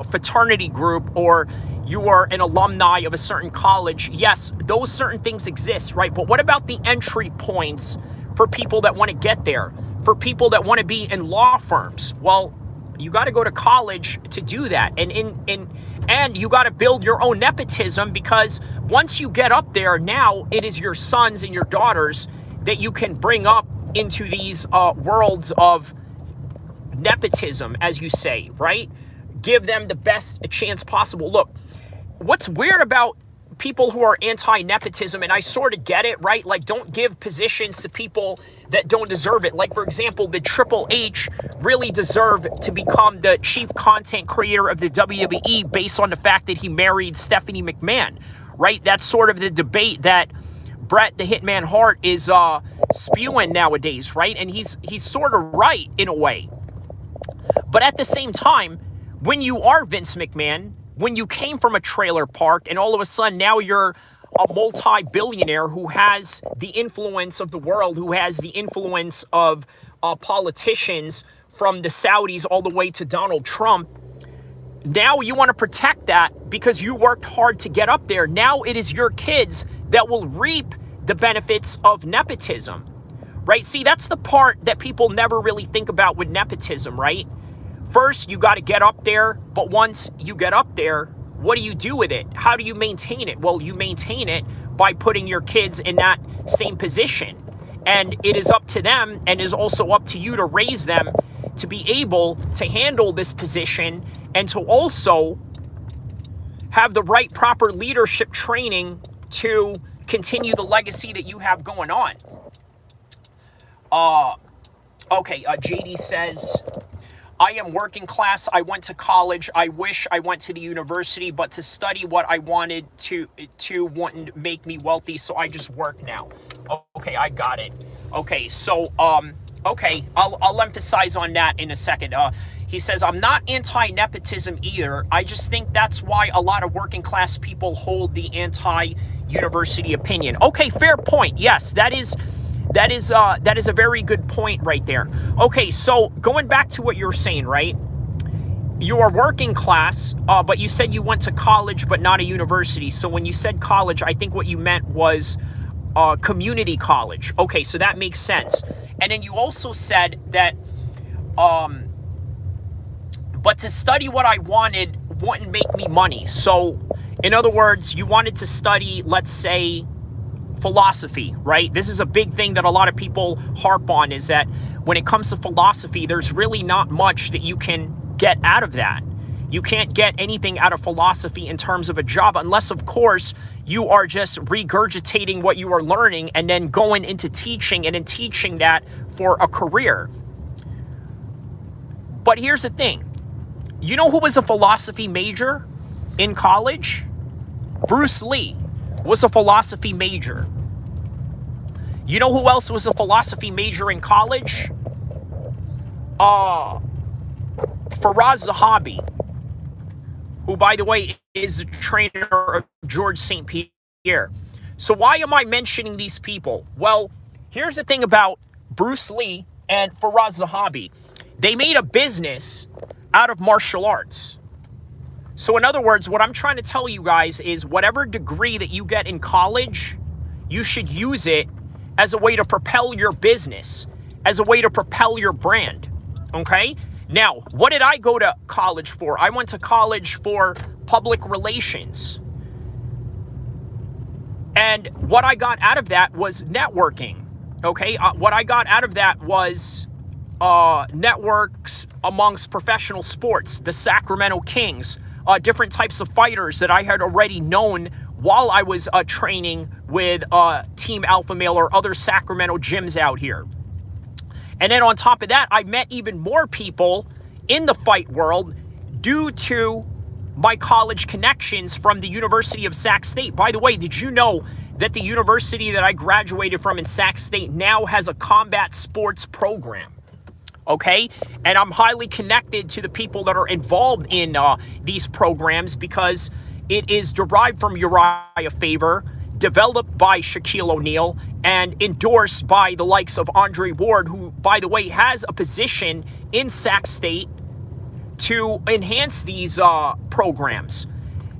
fraternity group, or you are an alumni of a certain college, yes, those certain things exist, right? But what about the entry points for people that want to get there, for people that want to be in law firms? Well, you got to go to college to do that. And you got to build your own nepotism, because once you get up there, now it is your sons and your daughters that you can bring up into these worlds of nepotism, as you say, right? Give them the best chance possible. Look, what's weird about people who are anti-nepotism, and I sort of get it, right? Like, don't give positions to people that don't deserve it. Like, for example, the Triple H really deserved to become the chief content creator of the WWE based on the fact that he married Stephanie McMahon, right? That's sort of the debate that Bret the Hitman Hart is spewing nowadays, right? And he's sort of right in a way. But at the same time, when you are Vince McMahon, when you came from a trailer park and all of a sudden now you're a multi-billionaire who has the influence of the world, who has the influence of politicians from the Saudis all the way to Donald Trump, now you want to protect that because you worked hard to get up there. Now it is your kids that will reap the benefits of nepotism, right? See, that's the part that people never really think about with nepotism, right? First, you got to get up there, but once you get up there, what do you do with it? How do you maintain it? Well, you maintain it by putting your kids in that same position. And it is up to them, and is also up to you to raise them to be able to handle this position and to also have the right proper leadership training to continue the legacy that you have going on. Okay, JD says, I am working class. I went to college. I wish I went to the university, but to study what I wanted to wouldn't make me wealthy, so I just work now. Okay, I got it. Okay, so, okay, I'll emphasize on that in a second. He says, I'm not anti-nepotism either. I just think that's why a lot of working class people hold the anti-university opinion. Okay, fair point. Yes, that is a very good point right there. Okay, so going back to what you were saying, right? You are working class, but you said you went to college, but not a university. So when you said college, I think what you meant was community college. Okay, so that makes sense. And then you also said that, but to study what I wanted wouldn't make me money. So, in other words, you wanted to study, let's say, philosophy, right? This is a big thing that a lot of people harp on, is that when it comes to philosophy, there's really not much that you can get out of that. You can't get anything out of philosophy in terms of a job, unless, of course, you are just regurgitating what you are learning and then going into teaching and then teaching that for a career. But here's the thing. You know who was a philosophy major in college? Bruce Lee was a philosophy major. You know who else was a philosophy major in college? Faraz Zahabi, who, by the way, is the trainer of George St. Pierre. So why am I mentioning these people? Well, here's the thing about Bruce Lee and Faraz Zahabi. They made a business out of martial arts. So in other words, what I'm trying to tell you guys is whatever degree that you get in college, you should use it as a way to propel your business, as a way to propel your brand, okay? Now, what did I go to college for? I went to college for public relations. And what I got out of that was networking, okay? What I got out of that was networks amongst professional sports, the Sacramento Kings, different types of fighters that I had already known while I was training with Team Alpha Male or other Sacramento gyms out here. And then on top of that, I met even more people in the fight world due to my college connections from the University of Sac State. By the way, did you know that the university that I graduated from in Sac State now has a combat sports program? Okay, and I'm highly connected to the people that are involved in these programs because it is derived from Uriah Faber, developed by Shaquille O'Neal, and endorsed by the likes of Andre Ward, who, by the way, has a position in Sac State to enhance these programs.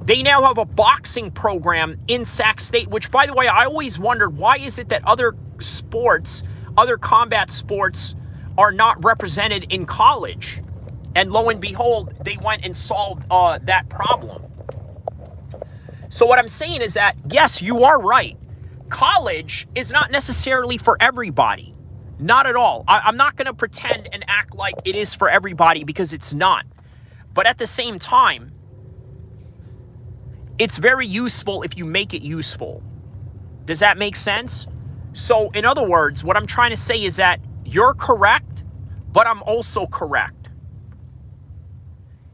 They now have a boxing program in Sac State, which, by the way, I always wondered, why is it that other sports, other combat sports, are not represented in college? And lo and behold, they went and solved that problem. So what I'm saying is that, yes, you are right. College is not necessarily for everybody. Not at all. I'm not going to pretend and act like it is for everybody, because it's not. But at the same time, it's very useful if you make it useful. Does that make sense? So in other words, what I'm trying to say is that you're correct, but I'm also correct.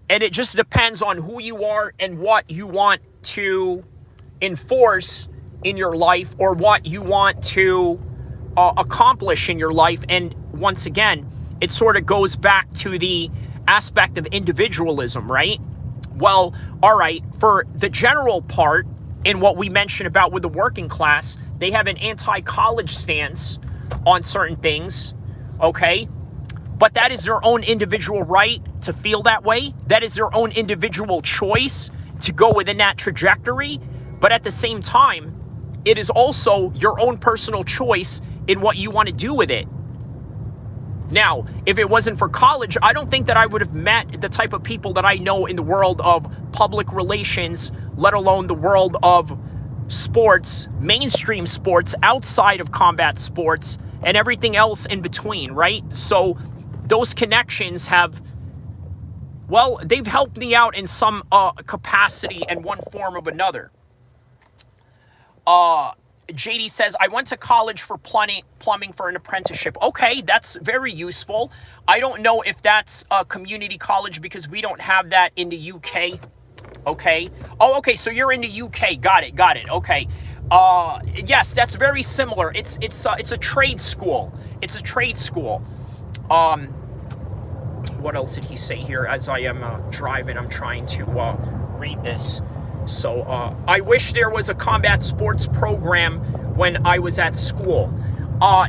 And it just depends on who you are and what you want to enforce in your life, or what you want to accomplish in your life. And once again, it sort of goes back to the aspect of individualism, right? Well, all right, for the general part, in what we mentioned about with the working class, they have an anti-college stance on certain things, okay? But that is their own individual right to feel that way. That is their own individual choice to go within that trajectory. But at the same time, it is also your own personal choice in what you want to do with it. Now, if it wasn't for college, I don't think that I would have met the type of people that I know in the world of public relations, let alone the world of sports, mainstream sports, outside of combat sports, and everything else in between, right? So those connections have, well, they've helped me out in some capacity in one form or another. JD says, I went to college for plumbing for an apprenticeship. Okay, that's very useful. I don't know if that's a community college, because we don't have that in the UK. Okay. Oh, okay, so you're in the UK. Got it. Okay. Yes, that's very similar. It's a trade school. It's a trade school. What else did he say here? As I am driving, I'm trying to read this. So I wish there was a combat sports program when I was at school.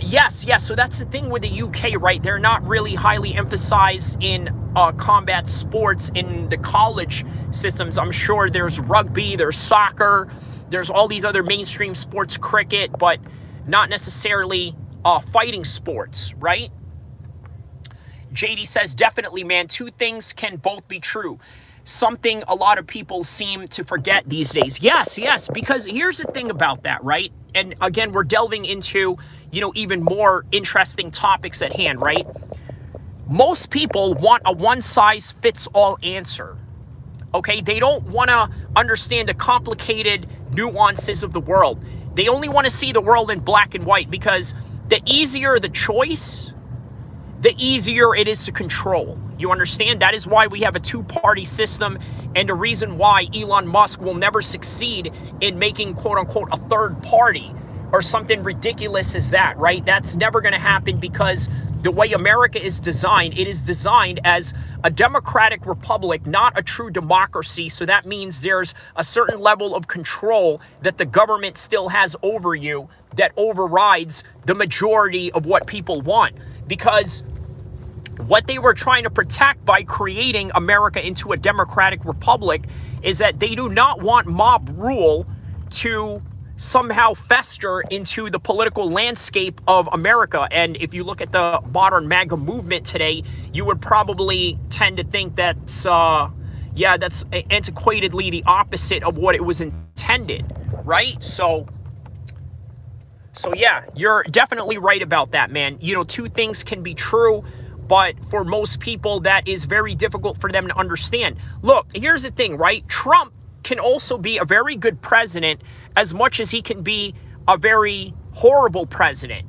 Yes. So that's the thing with the UK, right? They're not really highly emphasized in combat sports in the college systems. I'm sure there's rugby, there's soccer, there's all these other mainstream sports, cricket, but not necessarily fighting sports, right? JD says, definitely, man, two things can both be true. Something a lot of people seem to forget these days. Yes, because here's the thing about that, right? And again, we're delving into, even more interesting topics at hand, right? Most people want a one-size-fits-all answer, okay? They don't want to understand the complicated nuances of the world. They only want to see the world in black and white, because the easier the choice, the easier it is to control. You understand? That is why we have a two-party system, and the reason why Elon Musk will never succeed in making, quote-unquote, a third party or something ridiculous as that, right? That's never going to happen, because the way America is designed, it is designed as a democratic republic, not a true democracy. So that means there's a certain level of control that the government still has over you that overrides the majority of what people want. Because what they were trying to protect by creating America into a democratic republic is that they do not want mob rule to somehow fester into the political landscape of America. And if you look at the modern MAGA movement today, you would probably tend to think that's, that's antiquatedly the opposite of what it was intended, right? So yeah, you're definitely right about that, man. Two things can be true, but for most people, that is very difficult for them to understand. Look, here's the thing, right? Trump can also be a very good president as much as he can be a very horrible president.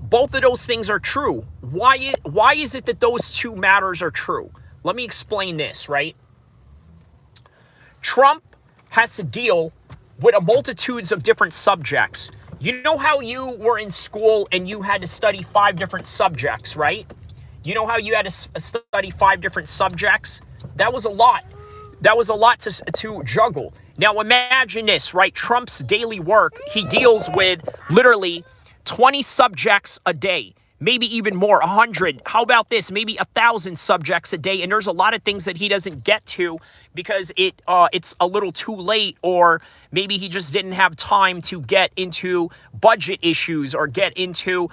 Both of those things are true. Why is it that those two matters are true? Let me explain this, right? Trump has to deal with a multitudes of different subjects. You know how you were in school and you had to study 5 different subjects, right? You know how you had to study 5 different subjects? That was a lot. That was a lot to juggle. Now imagine this, right? Trump's daily work, he deals with literally 20 subjects a day, maybe even more, 100. How about this? Maybe 1,000 subjects a day. And there's a lot of things that he doesn't get to because it's a little too late, or maybe he just didn't have time to get into budget issues or get into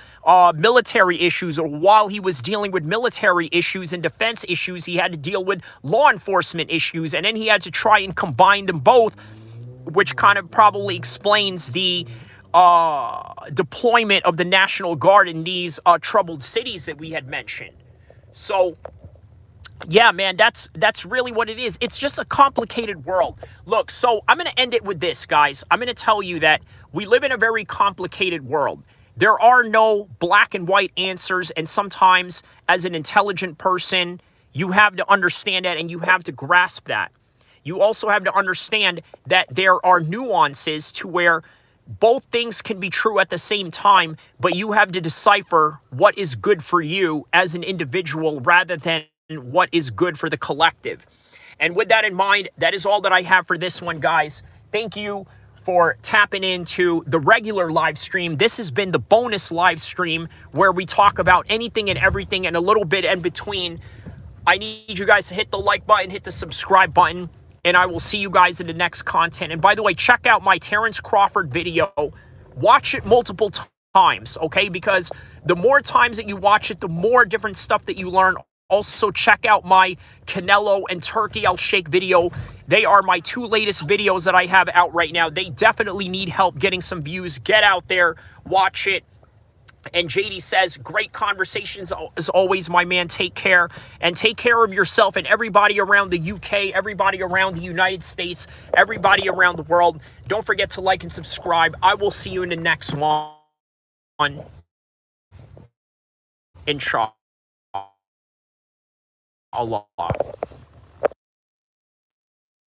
military issues, or while he was dealing with military issues and defense issues, he had to deal with law enforcement issues, and then he had to try and combine them both, which kind of probably explains the deployment of the National Guard in these troubled cities that we had mentioned. So yeah, man, that's really what it is. It's just a complicated world. Look, so I'm going to end it with this, guys. I'm going to tell you that we live in a very complicated world. There are no black and white answers, and sometimes as an intelligent person, you have to understand that and you have to grasp that. You also have to understand that there are nuances to where both things can be true at the same time, but you have to decipher what is good for you as an individual rather than what is good for the collective. And with that in mind, that is all that I have for this one, guys. Thank you for tapping into the regular live stream. This has been the bonus live stream where we talk about anything and everything and a little bit in between. I need you guys to hit the like button, hit the subscribe button, and I will see you guys in the next content. And by the way, check out my Terence Crawford video. Watch it multiple times, okay? Because the more times that you watch it, the more different stuff that you learn. Also, check out my Canelo and Turkey I'll Shake video. They are my 2 latest videos that I have out right now. They definitely need help getting some views. Get out there, watch it. And JD says, great conversations as always, my man. Take care. And take care of yourself and everybody around the UK, everybody around the United States, everybody around the world. Don't forget to like and subscribe. I will see you in the next one. Inshallah. Allah.